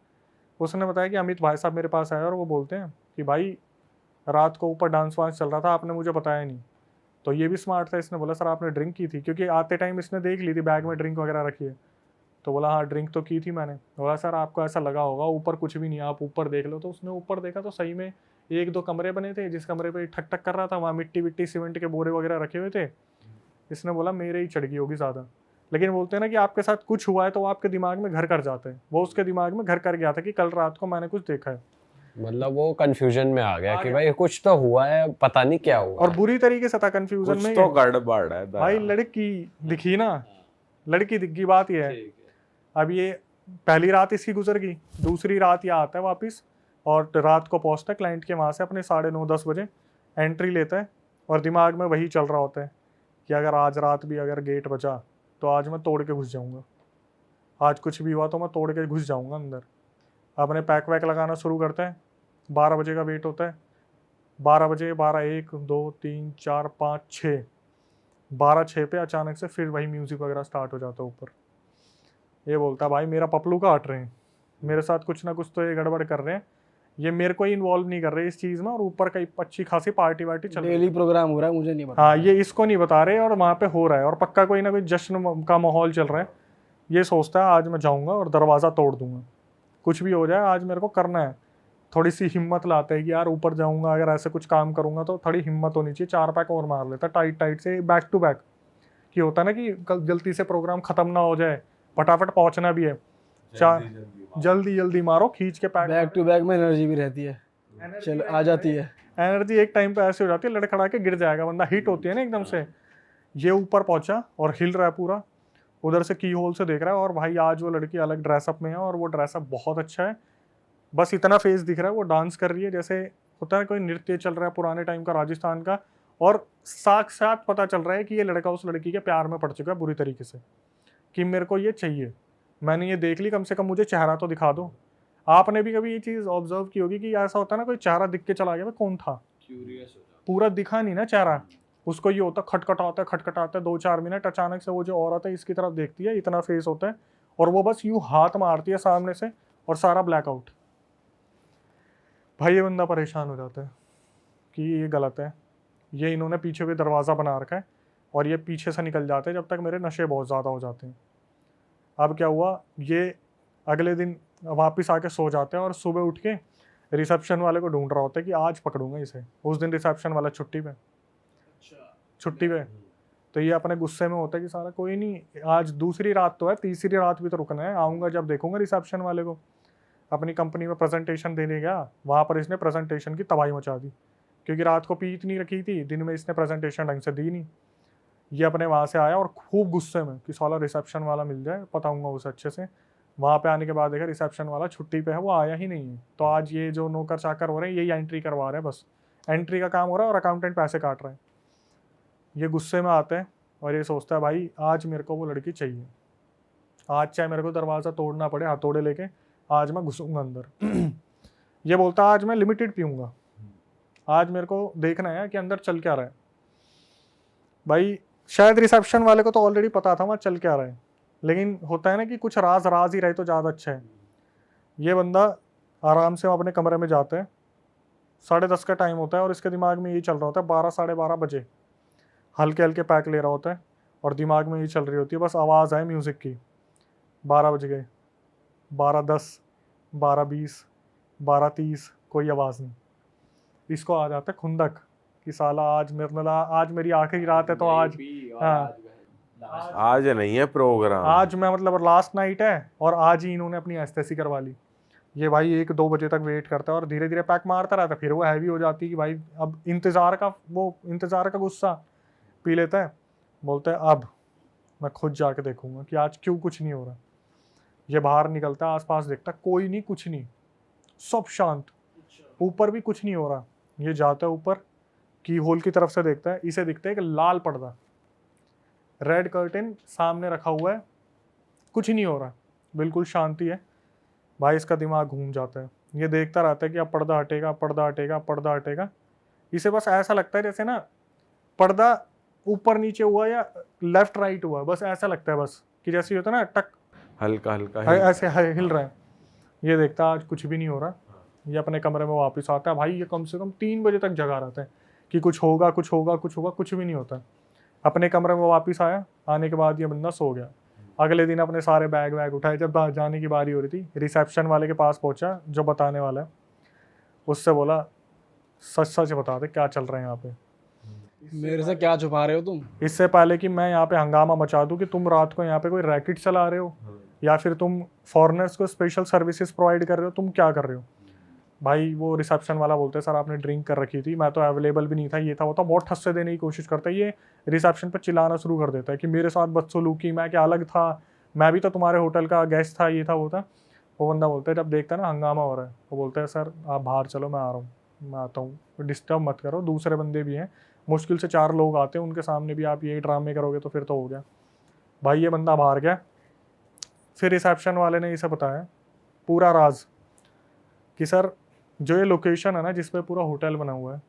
उसने बताया कि अमित भाई साहब मेरे पास आए और वो बोलते हैं कि भाई रात को ऊपर डांस वांस चल रहा था, आपने मुझे बताया नहीं। तो ये भी स्मार्ट था, इसने बोला सर आपने ड्रिंक की थी, क्योंकि आते टाइम इसने देख ली थी बैग में ड्रिंक वगैरह रखी है। तो बोला हाँ ड्रिंक तो की थी मैंने। बोला सर आपको ऐसा लगा होगा, ऊपर कुछ भी नहीं, आप ऊपर देख लो। तो उसने ऊपर देखा तो सही में 1-2 कमरे बने थे, जिस कमरे पे ठक ठक कर रहा था वहाँ मिट्टी विट्टी सीमेंट के बोरे वगैरह रखे हुए थे। इसने बोला मेरे ही चढ़ गई होगी ज़्यादा। लेकिन बोलते हैं ना कि आपके साथ कुछ हुआ है तो वो आपके दिमाग में घर कर जाते हैं। वो उसके दिमाग में घर कर गया था कि कल रात को मैंने कुछ देखा है। मतलब वो कंफ्यूजन में आ गया कि भाई कुछ तो हुआ है, पता नहीं क्या हुआ। और बुरी तरीके से था कंफ्यूजन में। तो गड़बड़ है भाई लड़की दिखी ना, लड़की दिख गई, बात ये है। अब ये पहली रात इसकी गुजर गई, दूसरी रात ये आता है वापस और रात को पहुंचता है क्लाइंट के वहाँ से अपने 9:30-10 बजे एंट्री लेता है, और दिमाग में वही चल रहा होता है कि अगर आज रात भी अगर गेट बचा तो आज मैं तोड़ के घुस जाऊंगा, आज कुछ भी हुआ तो मैं तोड़ के घुस जाऊंगा अंदर। अपने पैक वैक लगाना शुरू करता है। 12 बजे का वेट होता है, 12 बजे, 12, 1, 2, 3, 4, 5, 6, 12:06 पे अचानक से फिर वही म्यूज़िक वगैरह स्टार्ट हो जाता है ऊपर। ये बोलता भाई मेरा पपलू काट रहे हैं, मेरे साथ कुछ ना कुछ तो ये गड़बड़ कर रहे हैं, ये मेरे को ही इन्वॉल्व नहीं कर रहे इस चीज़ में, और ऊपर कई अच्छी खासी पार्टी वार्टी चल रही है। डेली प्रोग्राम हो रहा है, मुझे नहीं पता। हाँ, ये इसको नहीं बता रहे और वहाँ पे हो रहा है, और पक्का कोई ना कोई जश्न का माहौल चल रहा है। ये सोचता है आज मैं जाऊँगा और दरवाज़ा तोड़ दूँगा, कुछ भी हो जाए आज मेरे को करना है। थोड़ी सी हिम्मत लाता है कि यार ऊपर जाऊँगा, अगर ऐसे कुछ काम करूँगा तो थोड़ी हिम्मत होनी चाहिए। 4 पैक और मार लेता टाइट टाइट से बैक टू बैक, कि होता है ना कि कल जल्दी से प्रोग्राम ख़त्म ना हो जाए, फटाफट पहुँचना भी है। जल्दी मारो खींच के पैक। बैक टू बैक में एनर्जी भी रहती है, चल आ जाती है। एनर्जी एक टाइम पे ऐसे हो जाती है लड़खड़ा के गिर जाएगा बंदा, हिट होती है ना एकदम से। ये ऊपर पहुंचा और हिल रहा है पूरा, उधर से की होल से देख रहा है, और भाई आज वो लड़की अलग ड्रेसअप में है और वो ड्रेसअप बहुत अच्छा है। बस इतना फेस दिख रहा है, वो डांस कर रही है जैसे होता है कोई नृत्य चल रहा है पुराने टाइम का राजस्थान का, और साक्षात पता चल रहा है कि ये लड़का उस लड़की के प्यार में पड़ चुका है बुरी तरीके से, कि मेरे को ये चाहिए, मैंने ये देख ली, कम से कम मुझे चेहरा तो दिखा दो। आपने भी कभी ये चीज़ ऑब्जर्व की होगी कि ऐसा होता है ना, कोई चेहरा दिख के चला गया, भाई कौन था, पूरा दिखा नहीं ना चेहरा, उसको ये होता खटखटाता है 2-4 मिनट, अचानक से वो जो औरत है इसकी तरफ देखती है, इतना फेस होता है, और वो बस यूं हाथ मारती है सामने से और सारा ब्लैकआउट। भाई ये बंदा परेशान हो जाता है कि ये गलत है, ये इन्होंने पीछे भी दरवाज़ा बना रखा है और ये पीछे से निकल जाते हैं जब तक मेरे नशे बहुत ज़्यादा हो जाते हैं। अब क्या हुआ, ये अगले दिन वापस आके सो जाते हैं और सुबह उठ के रिसेप्शन वाले को ढूंढ रहा होता है कि आज पकड़ूंगा इसे। उस दिन रिसेप्शन वाला छुट्टी पे, तो ये अपने गुस्से में होता है कि सारा कोई नहीं, आज दूसरी रात तो है, तीसरी रात भी तो रुकना है, आऊँगा जब देखूंगा रिसेप्शन वाले को। अपनी कंपनी में प्रेजेंटेशन देने गया, वहाँ पर इसने प्रेजेंटेशन की तबाही मचा दी, क्योंकि रात को पी इतनी रखी थी, दिन में इसने प्रेजेंटेशन ढंग से दी नहीं। ये अपने वहाँ से आया और खूब गुस्से में कि साला रिसेप्शन वाला मिल जाए, बताऊंगा उसे अच्छे से। वहाँ पे आने के बाद देखा रिसेप्शन वाला छुट्टी पे है, वो आया ही नहीं है। तो आज ये जो नौकर चाकर हो रहे हैं यही एंट्री करवा रहे हैं, बस एंट्री का काम हो रहा है और अकाउंटेंट पैसे काट रहे हैं। ये गुस्से में आते हैं और ये सोचता है भाई आज मेरे को वो लड़की चाहिए, आज चाहे मेरे को दरवाज़ा तोड़ना पड़े, हथौड़े लेके आज मैं घुसूंगा अंदर। ये बोलता है आज मैं लिमिटेड पीऊँगा, आज मेरे को देखना है कि अंदर चल क्या रहा है। भाई शायद रिसेप्शन वाले को तो ऑलरेडी पता था वहाँ चल क्या रहा है, लेकिन होता है ना कि कुछ राज राज ही रहे तो ज़्यादा अच्छा है। ये बंदा आराम से अपने कमरे में जाता है, 10:30 का टाइम होता है और इसके दिमाग में यही चल रहा होता है, 12-12:30 बजे हल्के हल्के पैक ले रहा होता है और दिमाग में यही चल रही होती है, बस आवाज़ आए म्यूज़िक की। 12 बज गए, 12:10, 12:20, 12:30, कोई आवाज़ नहीं। इसको आ जाता है खुंदक कि साला आज मेरी आखिरी रात है, तो आज हाँ आज नहीं है प्रोग्राम, आज मैं मतलब लास्ट नाइट है और आज ही इन्होंने अपनी एस्थेसी करवा ली। ये भाई 1-2 बजे तक वेट करता है और धीरे धीरे पैक मारता रहता है। फिर वो हैवी हो जाती है कि भाई अब इंतज़ार का गुस्सा पी लेता है, बोलता है अब मैं खुद जाके देखूंगा कि आज क्यों कुछ नहीं हो रहा। ये बाहर निकलता है, आसपास देखता है, कोई नहीं, कुछ नहीं, सब शांत, ऊपर भी कुछ नहीं हो रहा। ये जाता है ऊपर, की होल की तरफ से देखता है, इसे दिखता है कि लाल पर्दा, रेड कर्टेन सामने रखा हुआ है, कुछ नहीं हो रहा, बिल्कुल शांति है। भाई इसका दिमाग घूम जाता है, ये देखता रहता है कि अब पर्दा हटेगा, पर्दा हटेगा, पर्दा हटेगा। इसे बस ऐसा लगता है जैसे ना पर्दा ऊपर नीचे हुआ या लेफ्ट राइट हुआ, बस ऐसा लगता है, बस कि जैसे होता है ना टक हल्का हल्का ऐसे हिल रहा है। ये देखता है आज कुछ भी नहीं हो रहा, ये अपने कमरे में वापस आता है। भाई ये कम से कम 3 बजे तक जगा रहता है कि कुछ होगा, कुछ होगा, कुछ होगा, कुछ भी नहीं होता। अपने कमरे में वापस आया, आने के बाद ये बंदा सो गया। अगले दिन अपने सारे बैग वैग उठाए, जब जाने की बारी हो रही थी रिसेप्शन वाले के पास पहुंचा जो बताने वाला है, उससे बोला सच सच बता दे क्या चल रहा है यहाँ पे, मेरे से क्या छुपा रहे हो तुम? इससे पहले कि मैं यहाँ पे हंगामा मचा दूँ कि तुम रात को यहाँ पे कोई रैकेट चला रहे हो या फिर तुम फॉरेनर्स को स्पेशल सर्विसेज प्रोवाइड कर रहे हो, तुम क्या कर रहे हो। भाई वो रिसेप्शन वाला बोलते हैं सर आपने ड्रिंक कर रखी थी, मैं तो अवेलेबल भी नहीं था, ये था वो था, बहुत ठस्से देने की कोशिश करता है। ये रिसेप्शन पर चिल्लाना शुरू कर देता है कि मेरे साथ बदसलूकी, मैं क्या अलग था, मैं भी तो तुम्हारे होटल का गेस्ट था, ये था वो था। वो बंदा बोलता है, जब देखता है ना हंगामा हो रहा है, वो बोलता है सर आप बाहर चलो, मैं आ रहा हूँ, मैं आता हूँ, डिस्टर्ब मत करो, दूसरे बंदे भी हैं, मुश्किल से 4 लोग आते हैं, उनके सामने भी आप यही ड्रामे करोगे तो फिर तो हो गया। भाई ये बंदा बाहर गया, फिर रिसेप्शन वाले ने इसे बताया पूरा राज कि सर जो ये लोकेशन है ना जिस पे पूरा होटल बना हुआ है,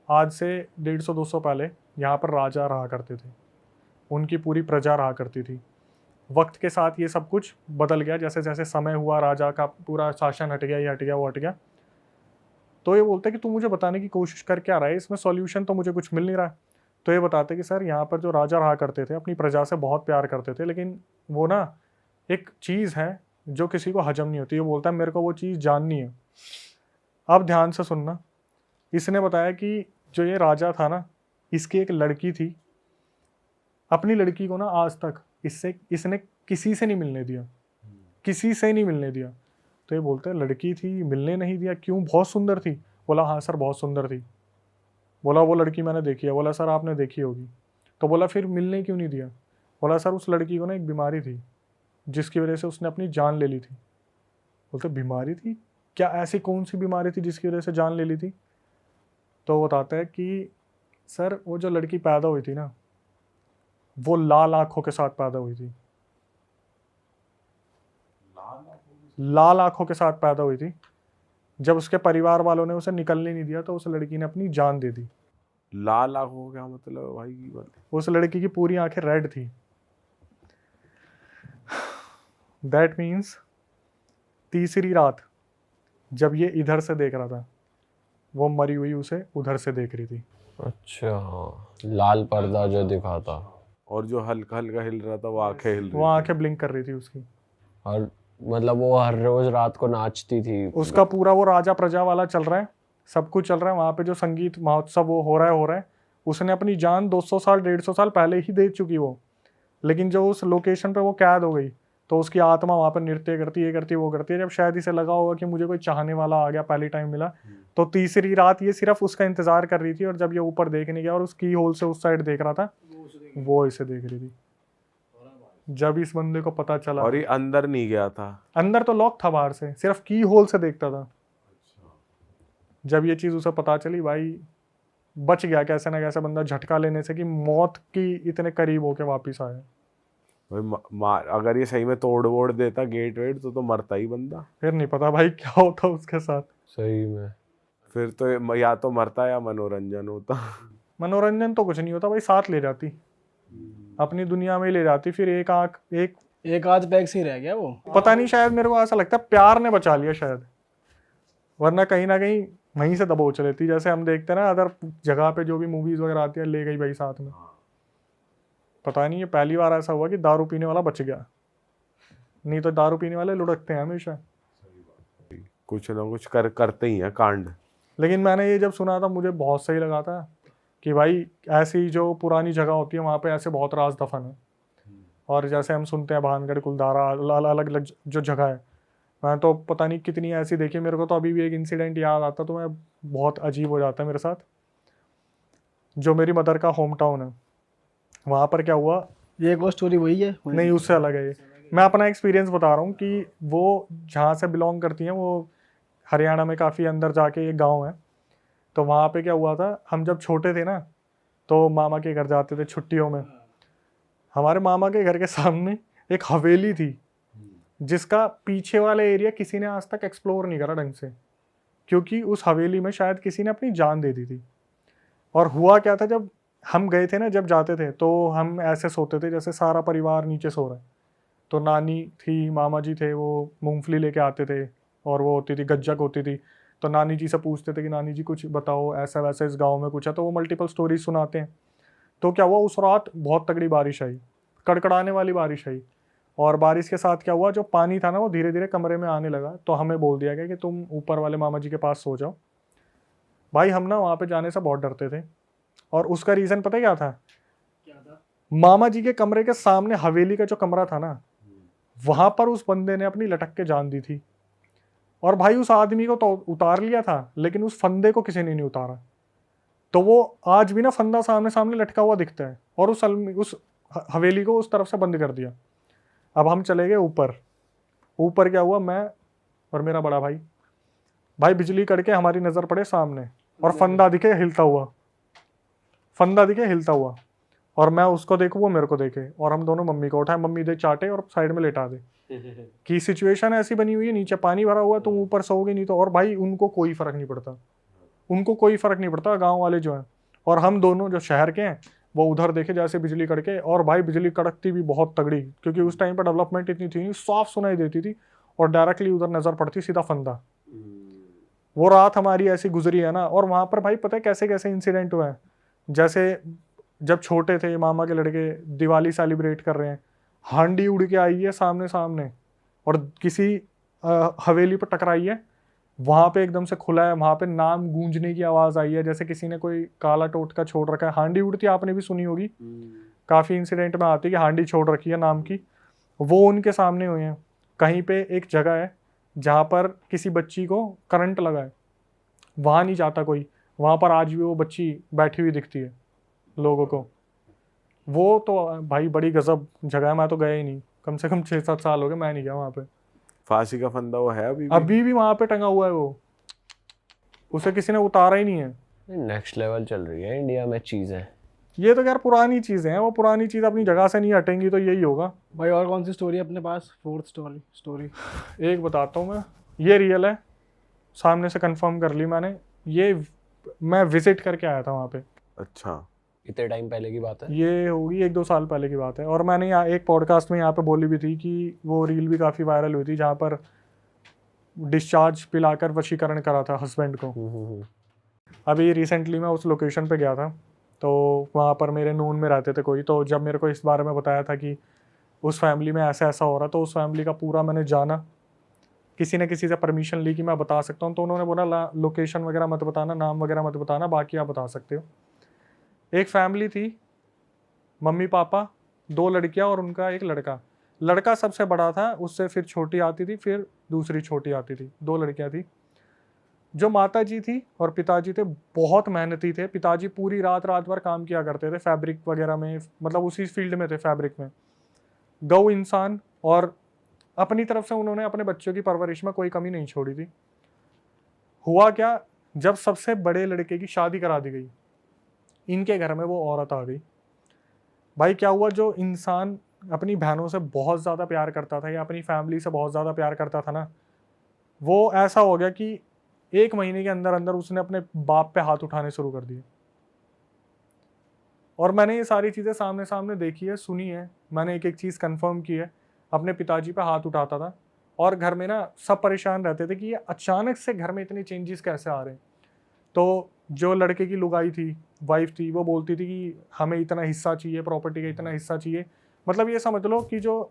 आज से 150-200 पहले यहाँ पर राजा रहा करते थे, उनकी पूरी प्रजा रहा करती थी। वक्त के साथ ये सब कुछ बदल गया, जैसे जैसे समय हुआ राजा का पूरा शासन हट गया, ये हट गया, वो हट गया। तो ये बोलते कि तू मुझे बताने की कोशिश कर क्या रहा है, इसमें सॉल्यूशन तो मुझे कुछ मिल नहीं रहा है। तो ये बताते कि सर यहाँ पर जो राजा रहा करते थे अपनी प्रजा से बहुत प्यार करते थे, लेकिन वो ना एक चीज़ है जो किसी को हजम नहीं होती। ये बोलता है मेरे को वो चीज़ जाननी है। अब ध्यान से सुनना, इसने बताया कि जो ये राजा था ना, इसकी एक लड़की थी, अपनी लड़की को ना आज तक इसने किसी से नहीं मिलने दिया, किसी से नहीं मिलने दिया। तो ये बोलते हैं लड़की थी, मिलने नहीं दिया, क्यों, बहुत सुंदर थी। बोला हाँ सर बहुत सुंदर थी। बोला वो लड़की मैंने देखी है। बोला सर आपने देखी होगी। तो बोला फिर मिलने क्यों नहीं दिया। बोला सर उस लड़की को ना एक बीमारी थी जिसकी वजह से उसने अपनी जान ले ली थी। बोलते बीमारी थी, क्या ऐसी कौन सी बीमारी थी जिसकी वजह से जान ले ली थी। तो वो बताता है कि सर वो जो लड़की पैदा हुई थी ना, वो लाल आंखों के साथ पैदा हुई थी। लाल आंखों के साथ पैदा हुई थी। जब उसके परिवार वालों ने उसे निकलने नहीं दिया तो उस लड़की ने अपनी जान दे दी। लाल आंखों का क्या मतलब है भाई की बात? उस लड़की की पूरी आंखें रेड थी। दैट मीन्स तीसरी रात जब ये इधर से देख रहा था, वो मरी हुई उसे उधर से देख रही थी। अच्छा, लाल पर्दा जो दिखाता। और जो हल्का हल्का हिल रहा था वो आंखें हिल वो रही आंखें ब्लिंक कर रही थी उसकी। और मतलब वो हर रोज रात को नाचती थी। उसका पूरा वो राजा प्रजा वाला चल रहा है, सब कुछ चल रहा है वहाँ पे, जो संगीत महोत्सव वो हो रहा है। उसने अपनी जान 200 साल 150 साल पहले ही दे चुकी वो, लेकिन जो उस लोकेशन पे वो कैद हो गई तो उसकी आत्मा वहाँ पर नृत्य करती है, ये करती है, वो करती है। जब शायद इसे लगा होगा कि मुझे कोई चाहने वाला आ गया, पहली टाइम मिला, तो तीसरी रात ये सिर्फ उसका इंतजार कर रही थी। और जब ये ऊपर देखने गया और उस की होल से उस साइड देख रहा था, वो इसे देख रही थी। जब इस बंदे को पता चला, और ये अंदर नहीं गया था? अंदर तो लॉक था, बाहर से सिर्फ की होल से देखता था। जब ये चीज उसे पता चली, भाई बच गया कैसे ना कैसे बंदा झटका लेने से कि मौत की इतने करीब होके वापिस आया। भाई अगर ये सही में तोड़ वोड़ देता गेट वेट तो मरता ही बंदा। फिर नहीं पता भाई क्या होता उसके साथ। सही में फिर तो या तो मरता या मनोरंजन होता। मनोरंजन तो कुछ नहीं होता भाई, साथ ले जाती, अपनी दुनिया में ही ले जाती। फिर एक आध पैक से ही रह गया वो। पता नहीं, शायद मेरे को ऐसा लगता है प्यार ने बचा लिया शायद, वरना कहीं ना कहीं वहीं से दबोच लेती। जैसे हम देखते हैं ना अदर जगह पे जो भी मूवीज वगैरह आती है, ले गई भाई साथ में। पता नहीं ये पहली बार ऐसा हुआ कि दारू पीने वाला बच गया, नहीं तो दारू पीने वाले लुढ़कते हैं हमेशा। कुछ ना कुछ करते ही हैं कांड। लेकिन मैंने ये जब सुना था मुझे बहुत सही लगा था कि भाई ऐसी जो पुरानी जगह होती है वहाँ पे ऐसे बहुत राज दफन है। और जैसे हम सुनते हैं भानगढ़, कुलधारा, अलग अलग जो जगह है, मैं तो पता नहीं कितनी ऐसी देखी। मेरे को तो अभी भी एक इंसिडेंट याद आता तो मैं बहुत अजीब हो जाता है मेरे साथ। जो मेरी मदर का होम टाउन है, वहाँ पर क्या हुआ, ये एक और स्टोरी वही है? नहीं उससे अलग है ये। मैं अपना एक्सपीरियंस बता रहा हूँ कि वो जहाँ से बिलोंग करती हैं, वो हरियाणा में काफ़ी अंदर जाके एक गाँव है। तो वहाँ पे क्या हुआ था, हम जब छोटे थे ना तो मामा के घर जाते थे छुट्टियों में। हमारे मामा के घर के सामने एक हवेली थी जिसका पीछे वाला एरिया किसी ने आज तक एक्सप्लोर नहीं करा ढंग से, क्योंकि उस हवेली में शायद किसी ने अपनी जान दे दी थी। और हुआ क्या था, जब हम गए थे ना, जब जाते थे तो हम ऐसे सोते थे जैसे सारा परिवार नीचे सो रहा है। तो नानी थी, मामा जी थे, वो मूंगफली लेके आते थे और वो होती थी गज्जक होती थी। तो नानी जी से पूछते थे कि नानी जी कुछ बताओ, ऐसा वैसा इस गांव में कुछ है। तो वो मल्टीपल स्टोरीज सुनाते हैं। तो क्या हुआ, उस रात बहुत तगड़ी बारिश आई, कड़कड़ाने वाली बारिश आई। और बारिश के साथ क्या हुआ, जो पानी था ना वो धीरे धीरे कमरे में आने लगा। तो हमें बोल दिया गया कि तुम ऊपर वाले मामा जी के पास सो जाओ। भाई हम ना वहाँ पे जाने से बहुत डरते थे, और उसका रीज़न पता है क्या था? मामा जी के कमरे के सामने हवेली का जो कमरा था ना, वहां पर उस बंदे ने अपनी लटक के जान दी थी। और भाई उस आदमी को तो उतार लिया था, लेकिन उस फंदे को किसी ने नहीं उतारा। तो वो आज भी ना फंदा सामने सामने लटका हुआ दिखता है, और उस हवेली को उस तरफ से बंद कर दिया। अब हम चले गए ऊपर। ऊपर क्या हुआ, मैं और मेरा बड़ा भाई, बिजली कड़के हमारी नज़र पड़े सामने, और फंदा दिखे हिलता हुआ। और मैं उसको देखूँ, वो मेरे को देखे, और हम दोनों मम्मी को उठाए, मम्मी दे चाटे और साइड में लेटा दे। कि सिचुएशन ऐसी बनी हुई है, नीचे पानी भरा हुआ है, तुम ऊपर सोओगे नहीं तो। और भाई उनको कोई फर्क नहीं पड़ता, गांव वाले जो हैं। और हम दोनों जो शहर के हैं वो उधर देखे जैसे बिजली कड़के। और भाई बिजली कड़कती भी बहुत तगड़ी, क्योंकि उस टाइम पर डेवलपमेंट इतनी थी, साफ सुनाई देती थी, और डायरेक्टली उधर नजर पड़ती सीधा फंदा। वो रात हमारी ऐसी गुजरी है ना। और वहां पर भाई पता है कैसे कैसे इंसिडेंट हुए हैं। जैसे जब छोटे थे, मामा के लड़के दिवाली सेलिब्रेट कर रहे हैं, हांडी उड़ के आई है सामने और किसी हवेली पर टकराई है। वहां पे एकदम से खुला है, वहां पे नाम गूंजने की आवाज आई है, जैसे किसी ने कोई काला टोटका छोड़ रखा है। हांडी उड़ती आपने भी सुनी होगी, काफी इंसिडेंट में आती है कि हांडी छोड़ रखी है नाम की। वो उनके सामने हुए हैं। कहीं पे एक जगह है जहाँ पर किसी बच्ची को करंट लगा है, वहां नहीं जाता कोई, वहां पर आज भी वो बच्ची बैठी हुई दिखती है लोगों को। वो तो भाई बड़ी गजब जगह है, मैं तो गया ही नहीं, कम से कम 6-7 साल हो गए मैं नहीं गया वहाँ पे। फांसी का फंदा वो है अभी भी वहाँ पे टंगा हुआ है वो, उसे किसी ने उतारा ही नहीं है। नेक्स्ट लेवल चल रही है इंडिया में चीजें। ये तो यार पुरानी चीज़ें हैं, वो पुरानी चीज़ अपनी जगह से नहीं हटेंगी, तो यही होगा। भाई और कौन सी स्टोरी है अपने पास? Fourth story. एक बताता हूँ मैं, ये रियल है, सामने से कंफर्म कर ली मैंने। ये मैं विजिट करके आया था वहाँ पे। अच्छा, इतने टाइम पहले की बात है? ये होगी 1-2 साल पहले की बात है। और मैंने यहाँ एक पॉडकास्ट में यहाँ पे बोली भी थी कि वो रील भी काफ़ी वायरल हुई थी जहाँ पर डिस्चार्ज पिलाकर वशीकरण करा था हस्बैंड को। अभी रिसेंटली मैं उस लोकेशन पे गया था, तो वहाँ पर मेरे नून में रहते थे कोई, तो जब मेरे को इस बारे में बताया था कि उस फैमिली में ऐसा ऐसा हो रहा, तो उस फैमिली का पूरा मैंने जाना, किसी ने किसी से परमिशन ली कि मैं बता सकता हूँ, तो उन्होंने बोला लोकेशन वगैरह मत बताना, नाम वगैरह मत बताना, बाकी आप बता सकते हो। एक फैमिली थी, मम्मी पापा, 2 लड़कियां और उनका एक लड़का। लड़का सबसे बड़ा था, उससे फिर छोटी आती थी, फिर दूसरी छोटी आती थी, 2 लड़कियां थी। जो माता जी थी और पिताजी थे बहुत मेहनती थे। पिताजी पूरी रात रात भर काम किया करते थे फैब्रिक वगैरह में, मतलब उसी फील्ड में थे, फैब्रिक में। गौ इंसान, और अपनी तरफ से उन्होंने अपने बच्चों की परवरिश में कोई कमी नहीं छोड़ी थी। हुआ क्या, जब सबसे बड़े लड़के की शादी करा दी गई, इनके घर में वो औरत आ गई। भाई क्या हुआ, जो इंसान अपनी बहनों से बहुत ज़्यादा प्यार करता था या अपनी फैमिली से बहुत ज़्यादा प्यार करता था ना, वो ऐसा हो गया कि 1 महीने के अंदर अंदर उसने अपने बाप पे हाथ उठाने शुरू कर दिए। और मैंने ये सारी चीज़ें सामने सामने देखी है, सुनी है, मैंने एक एक चीज़ कंफर्म की है। अपने पिताजी पे हाथ उठाता था और घर में ना सब परेशान रहते थे कि ये अचानक से घर में इतने चेंजेस कैसे आ रहे हैं। तो जो लड़के की लुगाई थी, वाइफ थी, वो बोलती थी कि हमें इतना हिस्सा चाहिए, प्रॉपर्टी का इतना हिस्सा चाहिए। मतलब ये समझ लो कि जो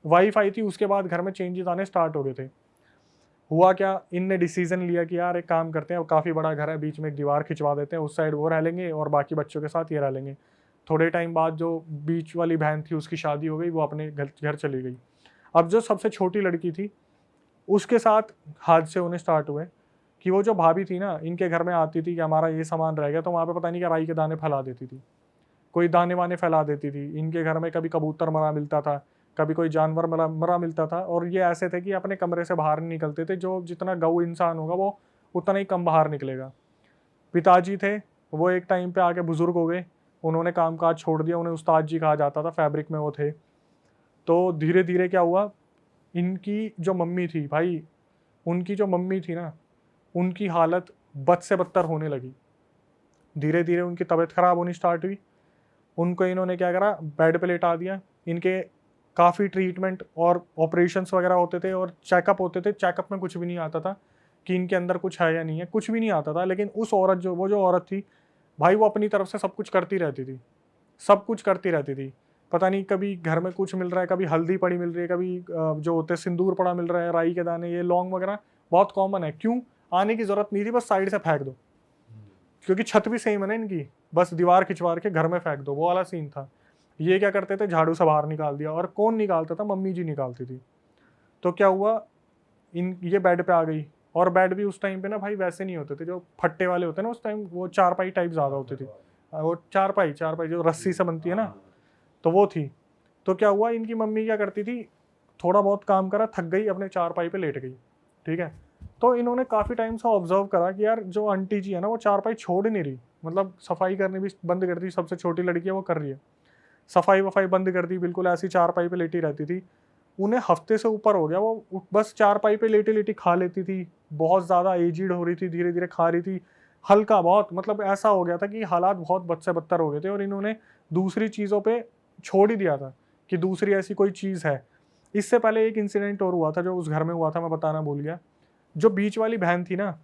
वाइफ आई थी उसके बाद घर में चेंजेस आने स्टार्ट हो गए थे। हुआ क्या, इनने डिसीजन लिया कि यार एक काम करते हैं, वो काफ़ी बड़ा घर है, बीच में एक दीवार खिंचवा देते हैं, उस साइड वो रह लेंगे और बाकी बच्चों के साथ ये रह लेंगे। थोड़े टाइम बाद जो बीच वाली बहन थी उसकी शादी हो गई, वो अपने घर चली गई। अब जो सबसे छोटी लड़की थी उसके साथ हादसे होने स्टार्ट हुए कि वो जो भाभी थी ना, इनके घर में आती थी कि हमारा ये सामान रह गया, तो वहाँ पे पता नहीं क्या राई के दाने फैला देती थी, कोई दाने वाने फैला देती थी। इनके घर में कभी कबूतर मरा मिलता था, कभी कोई जानवर मरा मिलता था, और ये ऐसे थे कि अपने कमरे से बाहर नहीं निकलते थे। जो जितना गऊ इंसान होगा वो उतना ही कम बाहर निकलेगा। पिताजी थे, वो एक टाइम पे आके बुजुर्ग हो गए, उन्होंने काम काज छोड़ दिया, उन्हें उस्ताद जी कहा जाता था, फैब्रिक में वो थे। तो धीरे धीरे क्या हुआ, इनकी जो मम्मी थी भाई, उनकी जो मम्मी थी ना, उनकी हालत बद से बदतर होने लगी। धीरे धीरे उनकी तबीयत ख़राब होनी स्टार्ट हुई। उनको इन्होंने क्या करा, बेड पे लेटा दिया। इनके काफ़ी ट्रीटमेंट और ऑपरेशंस वगैरह होते थे और चेकअप होते थे। चेकअप में कुछ भी नहीं आता था कि इनके अंदर कुछ है या नहीं है, कुछ भी नहीं आता था। लेकिन उस औरत जो औरत थी भाई, वो अपनी तरफ से सब कुछ करती रहती थी, सब कुछ करती रहती थी। पता नहीं कभी घर में कुछ मिल रहा है, कभी हल्दी पड़ी मिल रही है, कभी जो होते सिंदूर पड़ा मिल रहा है, राई के दाने, ये लौंग वगैरह बहुत कॉमन है। क्यों, आने की ज़रूरत नहीं थी, बस साइड से फेंक दो, क्योंकि छत भी सेम है ना इनकी, बस दीवार खिंचवा के घर में फेंक दो, वो वाला सीन था। ये क्या करते थे, झाड़ू से बाहर निकाल दिया। और कौन निकालता था, मम्मी जी निकालती थी। तो क्या हुआ, ये बेड पे आ गई। और बेड भी उस टाइम पे ना भाई वैसे नहीं होते थे जो फट्टे वाले होते हैं ना, उस टाइम वो चारपाई टाइप ज़्यादा होती थी। वो चारपाई जो रस्सी से बनती है ना, तो वो थी। तो क्या हुआ, इनकी मम्मी क्या करती थी, थोड़ा बहुत काम करा, थक गई, अपने चारपाई पे लेट गई, ठीक है। तो इन्होंने काफ़ी टाइम से ऑब्जर्व करा कि यार जो आंटी जी है ना, वो चारपाई छोड़ नहीं रही, मतलब सफाई करनी भी बंद कर दी। सबसे छोटी लड़की है, वो कर रही है सफाई वफाई बंद कर दी, बिल्कुल ऐसी चारपाई पे लेटी रहती थी। उन्हें हफ्ते से ऊपर हो गया, वो बस चारपाई पे लेटी लेटी खा लेती थी। बहुत ज़्यादा एजिड हो रही थी, धीरे धीरे खा रही थी, हल्का बहुत, मतलब ऐसा हो गया था कि हालात बहुत बद से बदतर हो गए थे। और इन्होंने दूसरी चीज़ों पे छोड़ ही दिया था कि दूसरी ऐसी कोई चीज़ है। इससे पहले एक इंसिडेंट और हुआ था जो उस घर में हुआ था, मैं बताना भूल गया। जो बीच वाली बहन थी ना,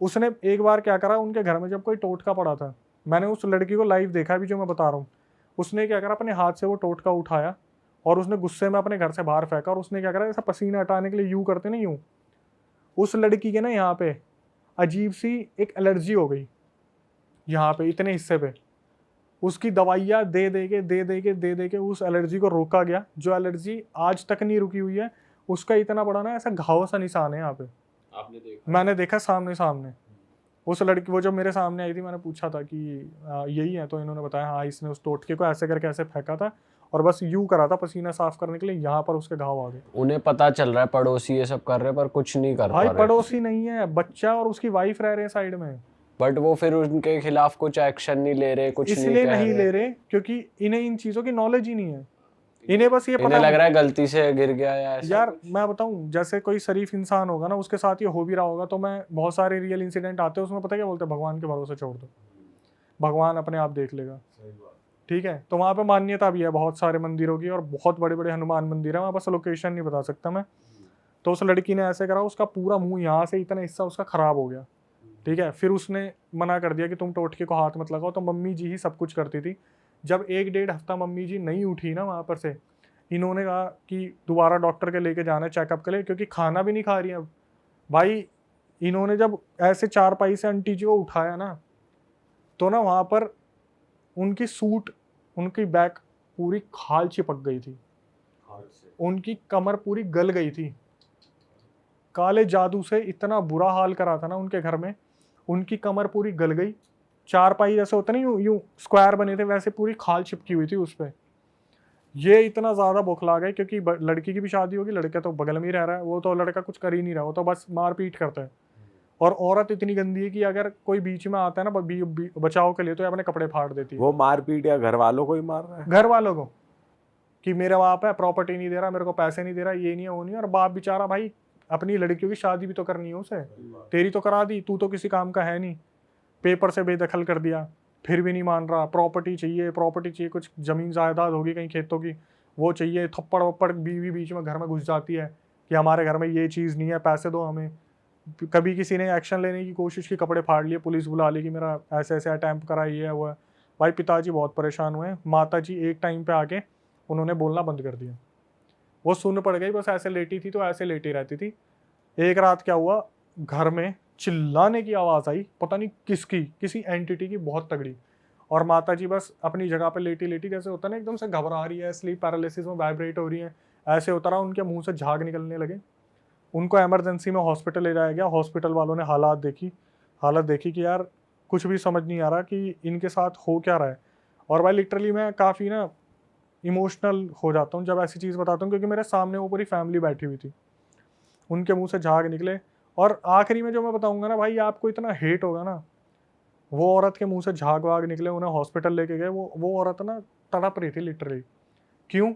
उसने एक बार क्या करा, उनके घर में जब कोई टोटका पड़ा था, मैंने उस लड़की को लाइव देखा भी जो मैं बता रहा हूँ। उसने क्या करा, अपने हाथ से वो टोटका उठाया और उसने गुस्से में अपने घर से बाहर फेंका। और उसने क्या करा, ऐसा पसीना हटाने के लिए यूँ करते ना, यूँ, उस लड़की के ना यहाँ पे अजीब सी एक एलर्जी हो गई, यहाँ पे इतने हिस्से पे। उसकी दवाइयाँ दे के उस एलर्जी को रोका गया। जो एलर्जी आज तक नहीं रुकी हुई है, उसका इतना बड़ा ना ऐसा घाव सा निशान है यहाँ पे। आपने देखा? मैंने देखा सामने। उस लड़की, वो जो मेरे सामने आई थी, मैंने पूछा था कि यही है, तो इन्होंने बताया हाँ, इसने उस टोटके को ऐसे करके ऐसे फेंका था और बस यूं करा था पसीना साफ करने के लिए, यहाँ पर उसके घाव आ गए। उन्हें पता चल रहा है पड़ोसी ये सब कर रहे हैं, पर कुछ नहीं कर पा भाई रहे। पड़ोसी नहीं है, बच्चा और उसकी वाइफ रह रहे हैं साइड में। बट वो फिर उनके खिलाफ कुछ एक्शन नहीं ले रहे, कुछ नहीं इसलिए कह नहीं रहे। ले रहे क्योंकि इन्हें इन चीज़ों की नॉलेज ही नहीं है। इन्हें बस ये इन्हें पता लग रहा है गलती से गिर गया या ऐसा यार कुछ। मैं बताऊं, जैसे कोई शरीफ इंसान होगा ना, उसके साथ ये हो भी रहा होगा, तो मैं बहुत सारे रियल इंसिडेंट आते हैं उसमें पता क्या बोलते हैं, भगवान के भरोसे छोड़ दो, भगवान अपने आप देख लेगा। ठीक है, तो वहाँ पे मान्यता भी है बहुत सारे मंदिरों की, और बहुत बड़े बड़े हनुमान मंदिर है वहाँ, बस लोकेशन नहीं बता सकता मैं। तो उस लड़की ने ऐसे करा, उसका पूरा मुंह यहाँ से इतना हिस्सा उसका खराब हो गया। ठीक है, फिर उसने मना कर दिया कि तुम टोटके को हाथ मत लगाओ, तो मम्मी जी ही सब कुछ करती थी। जब 1-1.5 हफ्ता मम्मी जी नहीं उठी ना वहाँ पर से, इन्होंने कहा कि दोबारा डॉक्टर के लेके जाना है चेकअप के लिए, क्योंकि खाना भी नहीं खा रही है अब। भाई इन्होंने जब ऐसे चारपाई से आंटी जी को उठाया ना, तो ना वहाँ पर उनकी सूट, उनकी बैक पूरी खाल चिपक गई थी, उनकी कमर पूरी गल गई थी। काले जादू से इतना बुरा हाल करा था ना उनके घर में, उनकी कमर पूरी गल गई। चारपाई जैसे होता नहीं, यूं यूं स्क्वायर बने थे, वैसे पूरी खाल चिपकी हुई थी उस पर। ये इतना ज़्यादा बौखला गए, क्योंकि लड़की की भी शादी होगी, लड़का तो बगल में ही रह रहा है, वो तो लड़का कुछ कर ही नहीं रहा, वो तो बस मारपीट करता है। और औरत इतनी गंदी है कि अगर कोई बीच में आता है ना बचाव के लिए, तो ये अपने कपड़े फाड़ देती है। वो मारपीट या घर वालों को ही मार रहा है? घर वालों को, कि मेरा बाप है, प्रॉपर्टी नहीं दे रहा, मेरे को पैसे नहीं दे रहा, ये नहीं है वो नहीं है। और बाप बेचारा भाई, अपनी लड़कियों की शादी भी तो करनी है उसे, तेरी तो करा दी, तू तो किसी काम का है नहीं, पेपर से बेदखल कर दिया, फिर भी नहीं मान रहा। प्रॉपर्टी चाहिए, प्रॉपर्टी चाहिए, कुछ ज़मीन जायदाद होगी कहीं खेतों की, वो चाहिए। थप्पड़ वप्पड़ बीवी बीच में घर में घुस जाती है कि हमारे घर में ये चीज़ नहीं है, पैसे दो हमें। कभी किसी ने एक्शन लेने की कोशिश की, कपड़े फाड़ लिए, पुलिस बुला ली कि मेरा ऐसे ऐसे अटैम्प्ट करा, ये है वो है। भाई पिताजी बहुत परेशान हुए। माता जी एक टाइम पे आके उन्होंने बोलना बंद कर दिया, वो सुन पड़ गई, बस ऐसे लेटी थी तो ऐसे लेटी रहती थी। एक रात क्या हुआ, घर में चिल्लाने की आवाज़ आई, पता नहीं किसकी, किसी एंटिटी की, बहुत तगड़ी। और माता जी बस अपनी जगह पे लेटी लेटी, जैसे होता ना एकदम से घबरा रही है, स्लीप पैरालिसिस में वाइब्रेट हो रही है, ऐसे होता रहा। उनके मुंह से झाग निकलने लगे। उनको इमरजेंसी में हॉस्पिटल ले जाया गया। हॉस्पिटल वालों ने हालत देखी कि यार कुछ भी समझ नहीं आ रहा कि इनके साथ हो क्या रहा है। और भाई लिटरली मैं काफ़ी ना इमोशनल हो जाता हूँ जब ऐसी चीज़ बताता हूँ, क्योंकि मेरे सामने वो पूरी फैमिली बैठी हुई थी, उनके मुंह से झाग निकले। और आखिरी में जो मैं बताऊंगा ना भाई, आपको इतना हेट होगा ना, वो औरत के मुंह से झाग वाग निकले, उन्हें हॉस्पिटल लेके गए। वो औरत ना तड़प रही थी लिटरली। क्यों?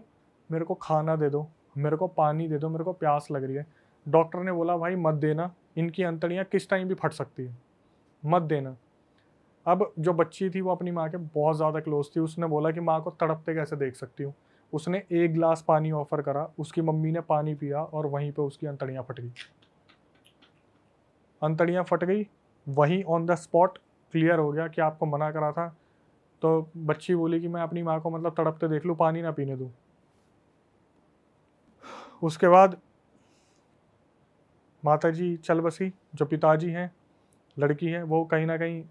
मेरे को खाना दे दो, मेरे को पानी दे दो, मेरे को प्यास लग रही है। डॉक्टर ने बोला भाई मत देना, इनकी अंतड़ियाँ किस टाइम भी फट सकती है, मत देना। अब जो बच्ची थी वो अपनी माँ के बहुत ज़्यादा क्लोज थी, उसने बोला कि माँ को तड़पते कैसे देख सकती हूँ। उसने 1 गिलास पानी ऑफर करा, उसकी मम्मी ने पानी पिया और वहीं पे उसकी अंतड़ियाँ फट गई। अंतड़ियाँ फट गई वहीं ऑन द स्पॉट, क्लियर हो गया कि आपको मना करा था। तो बच्ची बोली कि मैं अपनी माँ को मतलब तड़पते देख लूँ, पानी ना पीने दूँ। उसके बाद माता जी चल बसी। जो पिताजी हैं, लड़की है, वो कहीं ना कहीं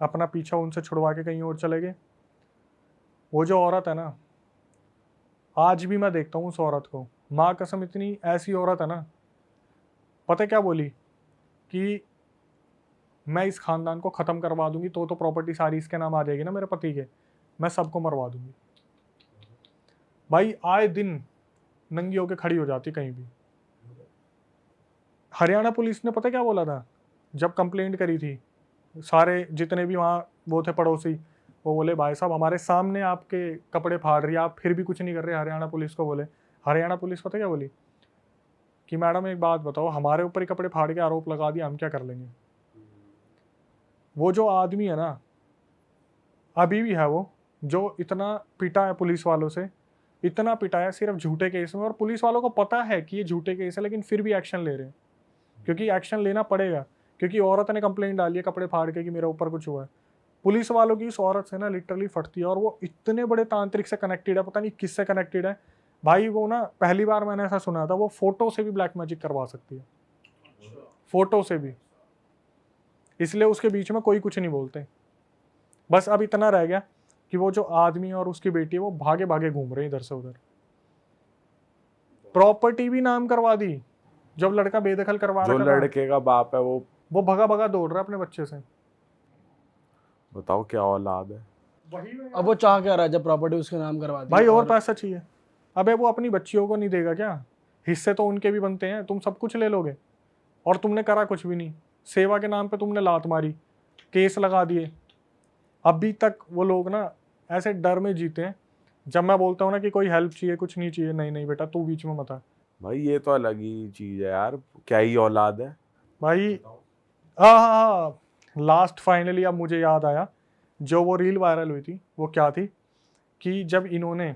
अपना पीछा उनसे छुड़वा के कहीं और चले गए। वो जो औरत है ना, आज भी मैं देखता हूँ उस औरत को, माँ कसम इतनी ऐसी औरत है ना। पता है क्या बोली? कि मैं इस खानदान को ख़त्म करवा दूंगी, तो प्रॉपर्टी सारी इसके नाम आ जाएगी ना मेरे पति के, मैं सबको मरवा दूंगी। भाई आए दिन नंगी होके खड़ी हो जाती कहीं भी। हरियाणा पुलिस ने पता क्या बोला था जब कंप्लेंट करी थी, सारे जितने भी वहाँ वो थे पड़ोसी, वो बोले भाई साहब हमारे सामने आपके कपड़े फाड़ रही है, आप फिर भी कुछ नहीं कर रहे। हरियाणा पुलिस को बोले, हरियाणा पुलिस पता क्या बोली? कि मैडम एक बात बताओ, हमारे ऊपर ही कपड़े फाड़ के आरोप लगा दिया, हम क्या कर लेंगे? वो जो आदमी है ना, अभी भी है वो, जो इतना पिटा है पुलिस वालों से, इतना पिटाया सिर्फ झूठे केस में। और पुलिस वालों को पता है कि ये झूठे केस है, लेकिन फिर भी एक्शन ले रहे हैं, क्योंकि एक्शन लेना पड़ेगा, क्योंकि औरत ने कंप्लेंट डाली है कपड़े फाड़ के कि मेरे ऊपर कुछ हुआ है। पुलिस वालों की इस औरत से ना लिटरली फटती है। और वो इतने बड़े तांत्रिक से कनेक्टेड है, पता नहीं किससे कनेक्टेड है भाई। वो ना पहली बार मैंने ऐसा सुना था, वो फोटो से भी ब्लैक मैजिक करवा सकती है, फोटो से भी। इसलिए उसके बीच में कोई कुछ नहीं बोलते। बस अब इतना रह गया कि वो जो आदमी और उसकी बेटी है, वो भागे भागे घूम रहे हैं इधर से उधर। प्रॉपर्टी भी नाम करवा दी, जब लड़का बेदखल करवा जो रखा था, लड़के का बाप है वो भगा भगा दौड़ रहा है अपने बच्चे से। बताओ क्या औलाद है। अब वो चाह क्या रहा है जब प्रॉपर्टी उसके नाम करवा दी? भाई और पैसा चाहिए। अबे वो अपनी बच्चियों को नहीं देगा क्या? हिस्से तो उनके भी बनते हैं, तुम सब कुछ ले लोगे और तुमने करा कुछ भी नहीं। सेवा के नाम पे तुमने लात मारी, केस लगा दिए। अभी तक वो लोग ना ऐसे डर में जीते हैं। जब मैं बोलता हूँ ना कि कोई हेल्प चाहिए, कुछ नहीं चाहिए, नहीं नहीं बेटा तू बीच में मत आ। भाई ये तो अलग ही चीज है यार, क्या ही औलाद है। भाई हाँ, लास्ट फाइनली अब मुझे याद आया, जो वो रील वायरल हुई थी वो क्या थी कि जब इन्होंने,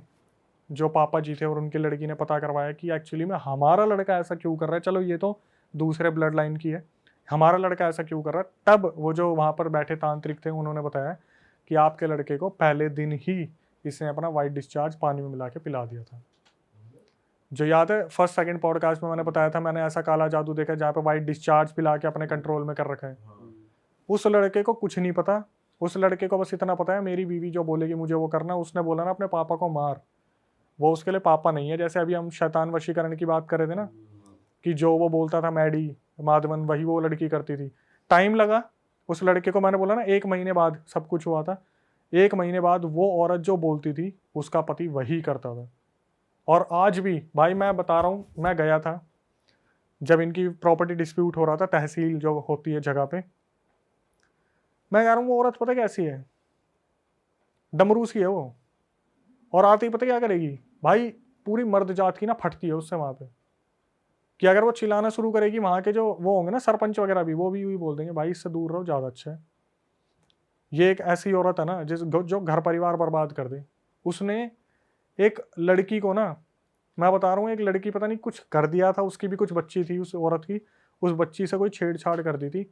जो पापा जी थे और उनकी लड़की ने पता करवाया कि एक्चुअली में हमारा लड़का ऐसा क्यों कर रहा है, चलो ये तो दूसरे ब्लड लाइन की है, हमारा लड़का ऐसा क्यों कर रहा है, तब वो जो वहाँ पर बैठे तांत्रिक थे उन्होंने बताया कि आपके लड़के को पहले दिन ही इसने अपना वाइट डिस्चार्ज पानी में मिला के पिला दिया था। जो याद है फर्स्ट सेकंड पॉडकास्ट में मैंने बताया था, मैंने ऐसा काला जादू देखा जहाँ पे वाइट डिस्चार्ज पिला के अपने कंट्रोल में कर रखा है। उस लड़के को कुछ नहीं पता, उस लड़के को बस इतना पता है मेरी बीवी जो बोलेगी मुझे वो करना। उसने बोला ना अपने पापा को मार, वो उसके लिए पापा नहीं है। जैसे अभी हम शैतान वशीकरण की बात कर रहे थे ना, कि जो वो बोलता था मैडी माधवन, वही वो लड़की करती थी। टाइम लगा उस लड़के को, मैंने बोला ना 1 महीने बाद सब कुछ हुआ था। 1 महीने बाद वो औरत जो बोलती थी उसका पति वही करता था। और आज भी भाई मैं बता रहा हूँ, मैं गया था जब इनकी प्रॉपर्टी डिस्प्यूट हो रहा था, तहसील जो होती है जगह पे, मैं कह रहा हूँ वो औरत पता कैसी है, डमरू सी है वो। और आते ही पता क्या करेगी भाई, पूरी मर्द जात की ना फटती है उससे वहां पे, कि अगर वो चिल्लाना शुरू करेगी वहां के जो वो होंगे ना सरपंच वगैरह भी, वो भी यूं ही बोल देंगे भाई इससे दूर रहो ज्यादा अच्छा है। ये एक ऐसी औरत है ना जो घर परिवार बर्बाद कर दे। उसने एक लड़की को ना, मैं बता रहा हूँ, एक लड़की पता नहीं कुछ कर दिया था, उसकी भी कुछ बच्ची थी उस औरत की, उस बच्ची से कोई छेड़छाड़ कर दी थी।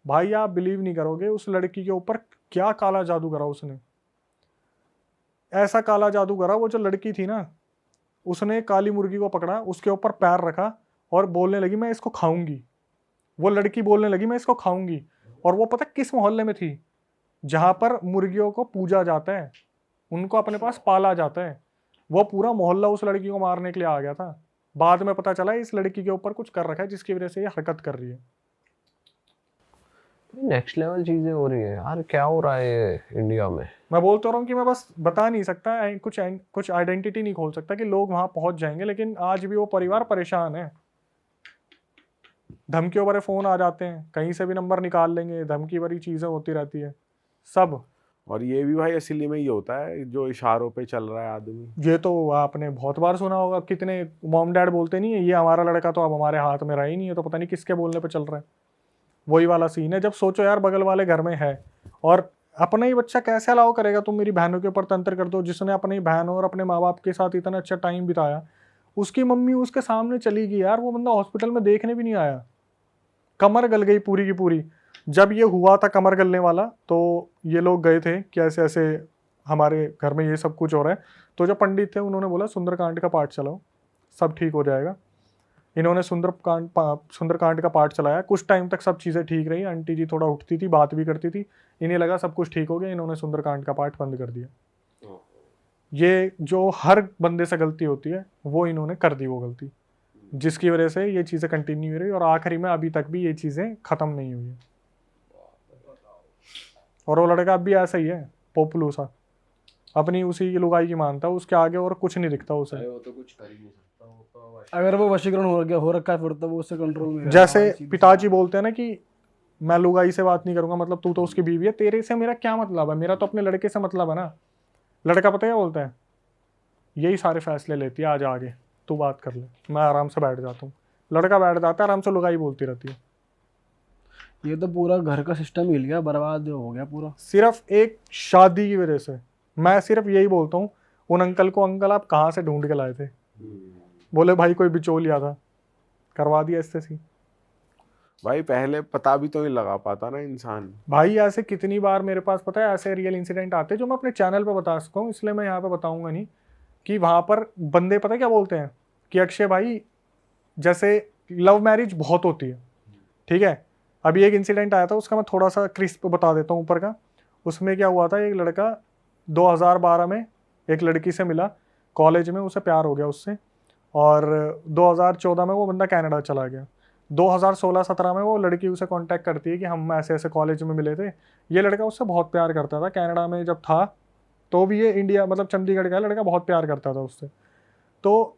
भाई आप बिलीव नहीं करोगे उस लड़की के ऊपर क्या काला जादू करा उसने। ऐसा काला जादू करा, वो जो लड़की थी ना, उसने काली मुर्गी को पकड़ा, उसके ऊपर पैर रखा और बोलने लगी मैं इसको खाऊंगी। वो लड़की बोलने लगी मैं इसको खाऊंगी। और वो पता किस मोहल्ले में थी, जहां पर मुर्गियों को पूजा जाता है, उनको अपने पास पाला जाता है। वो पूरा मोहल्ला उस लड़की को मारने के लिए आ गया था। बाद में पता चला इस लड़की के ऊपर कुछ कर रखा है जिसकी वजह से ये हरकत कर रही है। नेक्स्ट लेवल चीजें हो रही है यार, क्या हो रहा है इंडिया में। मैं बोलता रहा हूँ कि मैं बस बता नहीं सकता, कुछ आइडेंटिटी नहीं खोल सकता कि लोग वहां पहुंच जाएंगे, लेकिन आज भी वो परिवार परेशान है। धमकियों भरे फोन आ जाते हैं, कहीं से भी नंबर निकाल लेंगे, धमकी भरी चीजें होती रहती है सब। और ये भी भाई असली में ही होता है जो इशारों पे चल रहा है आदमी। ये तो आपने बहुत बार सुना होगा, कितने मॉम डैड बोलते नहीं है ये हमारा लड़का तो अब हमारे हाथ में रहा ही नहीं है, तो पता नहीं किसके बोलने पे चल रहा है। वही वाला सीन है। जब सोचो यार बगल वाले घर में है और अपना ही बच्चा कैसे अलाउ करेगा तुम मेरी बहनों के ऊपर तंत्र कर दो, जिसने अपनी बहन और अपने माँ बाप के साथ इतना अच्छा टाइम बिताया, उसकी मम्मी उसके सामने चली गई यार, वो बंदा हॉस्पिटल में देखने भी नहीं आया, कमर गल गई पूरी की पूरी। जब ये हुआ था कमर गलने वाला, तो ये लोग गए थे कि ऐसे ऐसे हमारे घर में ये सब कुछ हो रहा है। तो जो पंडित थे उन्होंने बोला सुंदरकांड का पाठ चलाओ सब ठीक हो जाएगा। इन्होंने सुंदरकांड का पाठ चलाया, कुछ टाइम तक सब चीज़ें ठीक रही, आंटी जी थोड़ा उठती थी, बात भी करती थी, इन्हें लगा सब कुछ ठीक हो गया, इन्होंने सुंदरकांड का पाठ बंद कर दिया। ये जो हर बंदे से गलती होती है वो इन्होंने कर दी वो गलती, जिसकी वजह से ये चीज़ें कंटिन्यू हो रही और आखिरी में अभी तक भी ये चीज़ें ख़त्म नहीं हुई है। और वो लड़का अब भी ऐसा ही है, पोपलू सा, अपनी उसी की लुगाई की मानता है, उसके आगे और कुछ नहीं दिखता उसे। वो तो कुछ कर ही नहीं सकता, वो तो अगर वो वशीकरण हो रखा है फिर तो वो उससे कंट्रोल में रहेगा। जैसे पिताजी बोलते हैं ना कि मैं लुगाई से बात नहीं करूंगा, मतलब तू तो उसकी बीवी है, तेरे से मेरा क्या मतलब है, मेरा तो अपने लड़के से मतलब है ना। लड़का पता क्या बोलता है, यही सारे फैसले लेती है, आज आगे तू बात कर ले, मैं आराम से बैठ जाता हूँ। लड़का बैठ जाता है आराम से, लुगाई बोलती रहती है। ये तो पूरा घर का सिस्टम हिल गया, बर्बाद हो गया पूरा, सिर्फ एक शादी की वजह से। मैं सिर्फ यही बोलता हूँ उन अंकल को, अंकल आप कहाँ से ढूंढ के लाए थे? बोले भाई कोई बिचौलिया था, करवा दिया इससे सी। भाई पहले पता भी तो नहीं लगा पाता ना इंसान। भाई ऐसे कितनी बार मेरे पास पता है ऐसे रियल इंसिडेंट आते हैं जो मैं अपने चैनल पे बता सकता हूँ, इसलिए मैं यहाँ पे बताऊंगा नहीं, कि वहाँ पर बंदे पता क्या बोलते हैं कि अक्षय भाई जैसे लव मैरिज बहुत होती है, ठीक है। अभी एक इंसिडेंट आया था, उसका मैं थोड़ा सा क्रिस्प बता देता हूँ ऊपर का। उसमें क्या हुआ था, एक लड़का 2012 में एक लड़की से मिला कॉलेज में, उसे प्यार हो गया उससे, और 2014 में वो बंदा कनाडा चला गया। 2016-17 में वो लड़की उसे कांटेक्ट करती है कि हम ऐसे ऐसे कॉलेज में मिले थे। ये लड़का उससे बहुत प्यार करता था, कनाडा में जब था तो भी, ये इंडिया मतलब चंडीगढ़ का लड़का बहुत प्यार करता था उससे। तो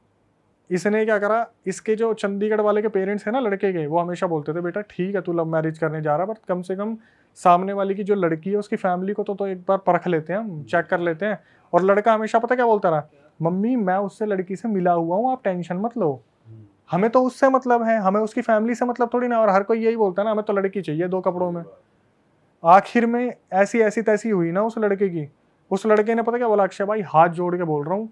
इसने क्या करा, इसके जो चंडीगढ़ वाले के पेरेंट्स हैं ना लड़के के, वो हमेशा बोलते थे बेटा ठीक है तू लव मैरिज करने जा रहा है, बट कम से कम सामने वाली की जो लड़की है उसकी फैमिली को तो एक बार परख लेते हैं, हम चेक कर लेते हैं। और लड़का हमेशा पता क्या बोलता रहा, मम्मी मैं उससे लड़की से मिला हुआ हूँ, आप टेंशन मत लो, हमें तो उससे मतलब है, हमें उसकी फैमिली से मतलब थोड़ी ना। और हर कोई यही बोलता है ना, हमें तो लड़की चाहिए 2 कपड़ों में। आखिर में ऐसी तैसी हुई ना उस लड़के की। उस लड़के ने पता क्या बोला, अक्षय भाई हाथ जोड़ के बोल रहा हूँ,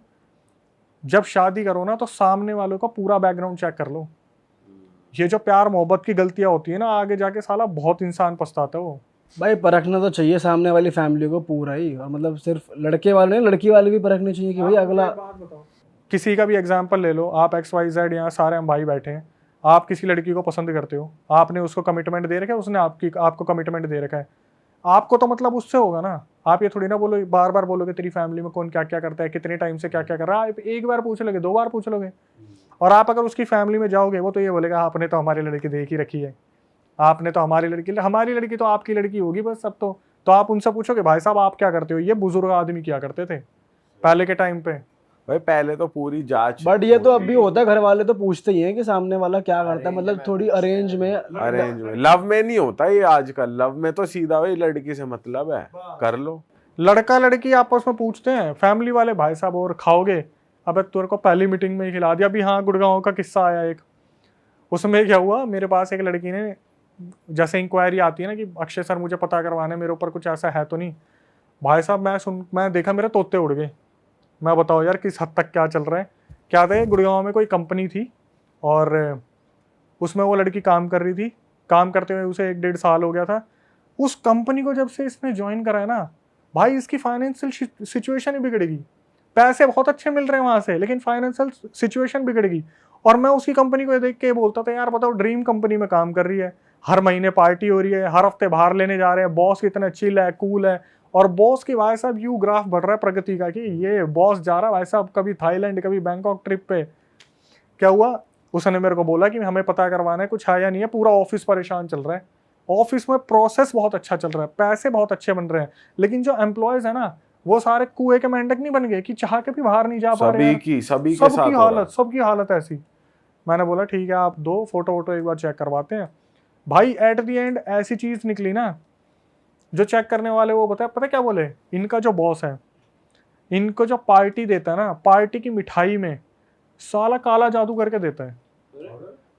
जब शादी करो ना तो सामने वालों का पूरा बैकग्राउंड चेक कर लो। ये जो प्यार मोहब्बत की गलतियां होती है ना, आगे जाके साला बहुत इंसान पछताता है वो। भाई परखना तो चाहिए सामने वाली फैमिली को पूरा ही, और मतलब सिर्फ लड़के वाले नहीं, लड़की वाले भी परखने चाहिए कि भाई अगला। किसी का भी एग्जाम्पल ले लो, आप XYZ यहाँ सारे हम भाई बैठे हैं, आप किसी लड़की को पसंद करते हो, आपने उसको कमिटमेंट दे रखा है, उसने आपको कमिटमेंट दे रखा है, आपको तो मतलब उससे होगा ना। आप ये थोड़ी ना बोलो, बार बार बोलोगे तेरी फैमिली में कौन क्या क्या करता है, कितने टाइम से क्या क्या कर रहा है, आप एक बार पूछ लोगे, 2 बार पूछ लोगे। और आप अगर उसकी फैमिली में जाओगे, वो तो ये बोलेगा आपने तो हमारी लड़की देख ही रखी है, आपने तो हमारी लड़की तो आपकी लड़की होगी बस अब तो आप उनसे पूछोगे भाई साहब आप क्या करते हो, ये बुजुर्ग आदमी क्या करते थे पहले के टाइम पे। भाई पहले तो पूरी जांच, बट ये तो अब भी होता है, घर वाले तो पूछते ही हैं कि सामने वाला क्या करता है, मतलब थोड़ी अरेंज में। लव में नहीं होता ये आजकल, लव में तो सीधा भाई लड़की से मतलब है, कर लो। लड़का लड़की आपस में पूछते हैं, फैमिली वाले भाई साहब और खाओगे, अबे तेरे को पहली मीटिंग में ही खिला दिया। अभी हाँ गुड़गांव का किस्सा आया एक, उसमें क्या हुआ, मेरे पास एक लड़की ने, जैसे इंक्वायरी आती है ना कि अक्षय सर मुझे पता करवाना है, मेरे ऊपर कुछ ऐसा है तो नहीं। भाई साहब मैं देखा मेरे तोते उड़ गए। मैं बताओ यार किस हद तक क्या चल रहा है। क्या था, गुड़गांव में कोई कंपनी थी और उसमें वो लड़की काम कर रही थी, काम करते हुए उसे 1-1.5 साल हो गया था। उस कंपनी को जब से इसने ज्वाइन करा है ना भाई, इसकी फाइनेंशियल सिचुएशन ही बिगड़ेगी। पैसे बहुत अच्छे मिल रहे हैं वहां से, लेकिन फाइनेंशियल सिचुएशन बिगड़ेगी। और मैं उसकी कंपनी को देख के बोलता था यार बताओ, ड्रीम कंपनी में काम कर रही है, हर महीने पार्टी हो रही है, हर हफ्ते बाहर लेने जा रहे हैं, बॉस कितना चिल है, कूल है। और बॉस की भाई साहब यू ग्राफ बढ़ रहा है प्रगति का, कि ये बॉस जा रहा है भाई साहब कभी थाईलैंड कभी बैंकॉक ट्रिप पे। क्या हुआ, उसने मेरे को बोला कि हमें पता करवाना है कुछ है या नहीं है, पूरा ऑफिस परेशान चल रहा है, ऑफिस में प्रोसेस बहुत अच्छा चल रहा है, पैसे बहुत अच्छे बन रहे हैं, लेकिन जो एम्प्लॉयज है ना वो सारे कुएं के मेंढक नहीं बन गए कि चाह के भी बाहर नहीं जा पा रहे हैं। सबकी हालत ऐसी। मैंने बोला ठीक है आप दो फोटो एक बार चेक करवाते हैं। भाई एट द एंड ऐसी चीज निकली ना, जो चेक करने वाले वो पता क्या बोले, इनका जो बॉस है इनको जो पार्टी देता है ना, पार्टी की मिठाई में साला काला जादू करके देता है।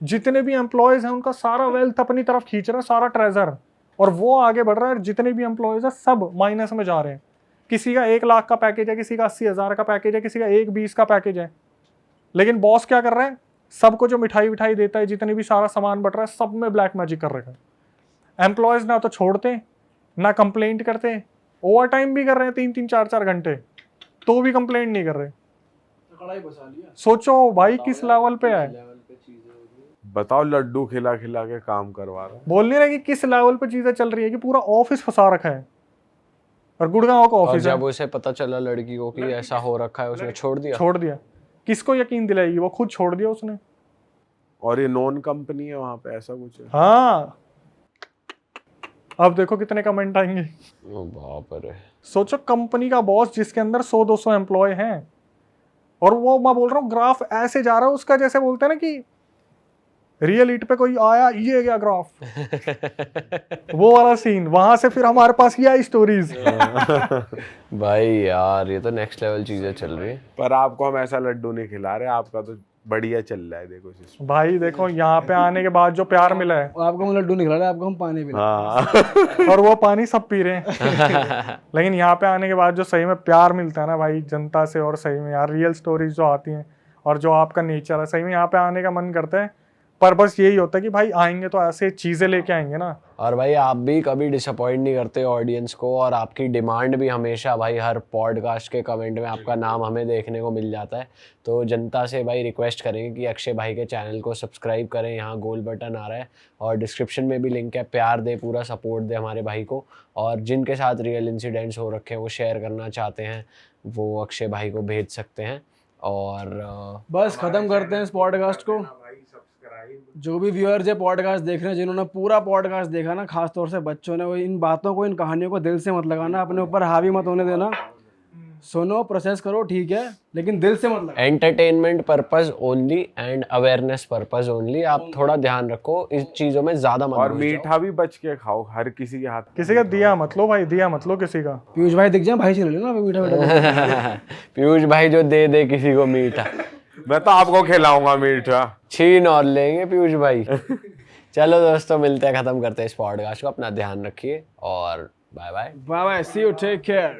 जितने भी एम्प्लॉयज हैं उनका सारा वेल्थ अपनी तरफ खींच रहा है, सारा ट्रेजर, और वो आगे बढ़ रहा है। जितने भी एम्प्लॉयज है सब माइनस में जा रहे हैं। किसी का 1 लाख का पैकेज है, किसी का 80,000 का पैकेज है, किसी का 1-20 का पैकेज है, लेकिन बॉस क्या कर रहा है, सबको जो मिठाई देता है, जितने भी सारा सामान बट रहा है, सब में ब्लैक मैजिक कर रखा है। एम्प्लॉयज ना तो छोड़ते ना कंप्लेंट करते, ओवर टाइम भी कर रहे हैं 3-3 4-4 घंटे, तो भी कंप्लेंट नहीं कर रहे। सोचो भाई किस लेवल पे है। बताओ, लड्डू खिला खिला के काम करवा रहा है। बोल नहीं रहे कि किस लेवल पे चीजें चल रही है, कि पूरा ऑफिस फंसा रखा है। और गुड़गांव का ऑफिस है। जब उसे पता चला लड़की को कि ऐसा हो रखा है, उसने छोड़ दिया। किसको यकीन दिलाएगी, वो खुद छोड़ दिया उसने। और ये नॉन कंपनी है वहां पे, ऐसा कुछ है? हाँ, अब देखो कितने कमेंट आएंगे। बाप रे, सोचो कंपनी का बॉस जिसके अंदर 100-200 एम्प्लॉय हैं, और वो मैं बोल रहा हूँ ग्राफ ऐसे जा रहा है उसका, जैसे बोलते हैं ना कि रियल इट पे कोई आया ये गया ग्राफ वो वाला सीन। वहां से फिर हमारे पास ये आई स्टोरीज। भाई यार ये तो नेक्स्ट लेवल चीजें चल रही है। पर आपको हम ऐसा लड्डू नहीं खिला रहे, आपका तो बढ़िया चल रहा है। देखो सिस्टम भाई देखो यहाँ पे आने के बाद जो प्यार मिला है, आपको हम लड्डू नहीं खिला रहे, आपको हम पानी पिला। हाँ और वो पानी सब पी रहे हैं। लेकिन यहाँ पे आने के बाद जो सही में प्यार मिलता है ना भाई जनता से, और सही में यार रियल स्टोरीज जो आती हैं, और जो आपका नेचर है, सही में यहाँ पे आने का मन करता है। पर बस यही होता है कि भाई आएंगे तो ऐसे चीजें लेके आएंगे ना। और भाई आप भी कभी डिसअपॉइंट नहीं करते ऑडियंस को, और आपकी डिमांड भी हमेशा भाई हर पॉडकास्ट के कमेंट में आपका नाम हमें देखने को मिल जाता है। तो जनता से भाई रिक्वेस्ट करेंगे कि अक्षय भाई के चैनल को सब्सक्राइब करें, यहाँ गोल बटन आ रहा है और डिस्क्रिप्शन में भी लिंक है। प्यार दे, पूरा सपोर्ट दे हमारे भाई को, और जिनके साथ रियल इंसिडेंट्स हो रखे हैं वो शेयर करना चाहते हैं वो अक्षय भाई को भेज सकते हैं। और बस खत्म करते हैं इस पॉडकास्ट को। जो भी व्यूअर्स है पॉडकास्ट देख रहे हैं, जिन्होंने पूरा पॉडकास्ट देखा ना, खास तौर से बच्चों ने, वो इन बातों को, इन कहानियों को दिल से मत लगाना, अपने ऊपर हावी मत होने देना। सुनो प्रोसेस करो ठीक है, लेकिन दिल से मत लगाओ। Entertainment purpose only and awareness purpose only. आप थोड़ा ध्यान रखो इस चीजों में, ज्यादा मत और घुस जाओ। मीठा भी बच के खाओ, हर किसी के हाथ किसी का दिया मत लो भाई, दिया मत लो किसी का। पीयूष भाई दिख जाए, भाई से ले लेना मीठा मीठा। पीयूष भाई जो दे दे किसी को मीठा, मैं तो आपको खिलाऊंगा मीठा। छीन और लेंगे पीयूष भाई। चलो दोस्तों, मिलते हैं, खत्म करते हैं इस पॉडकास्ट को। अपना ध्यान रखिए और bye bye. Bye bye, see you, take care.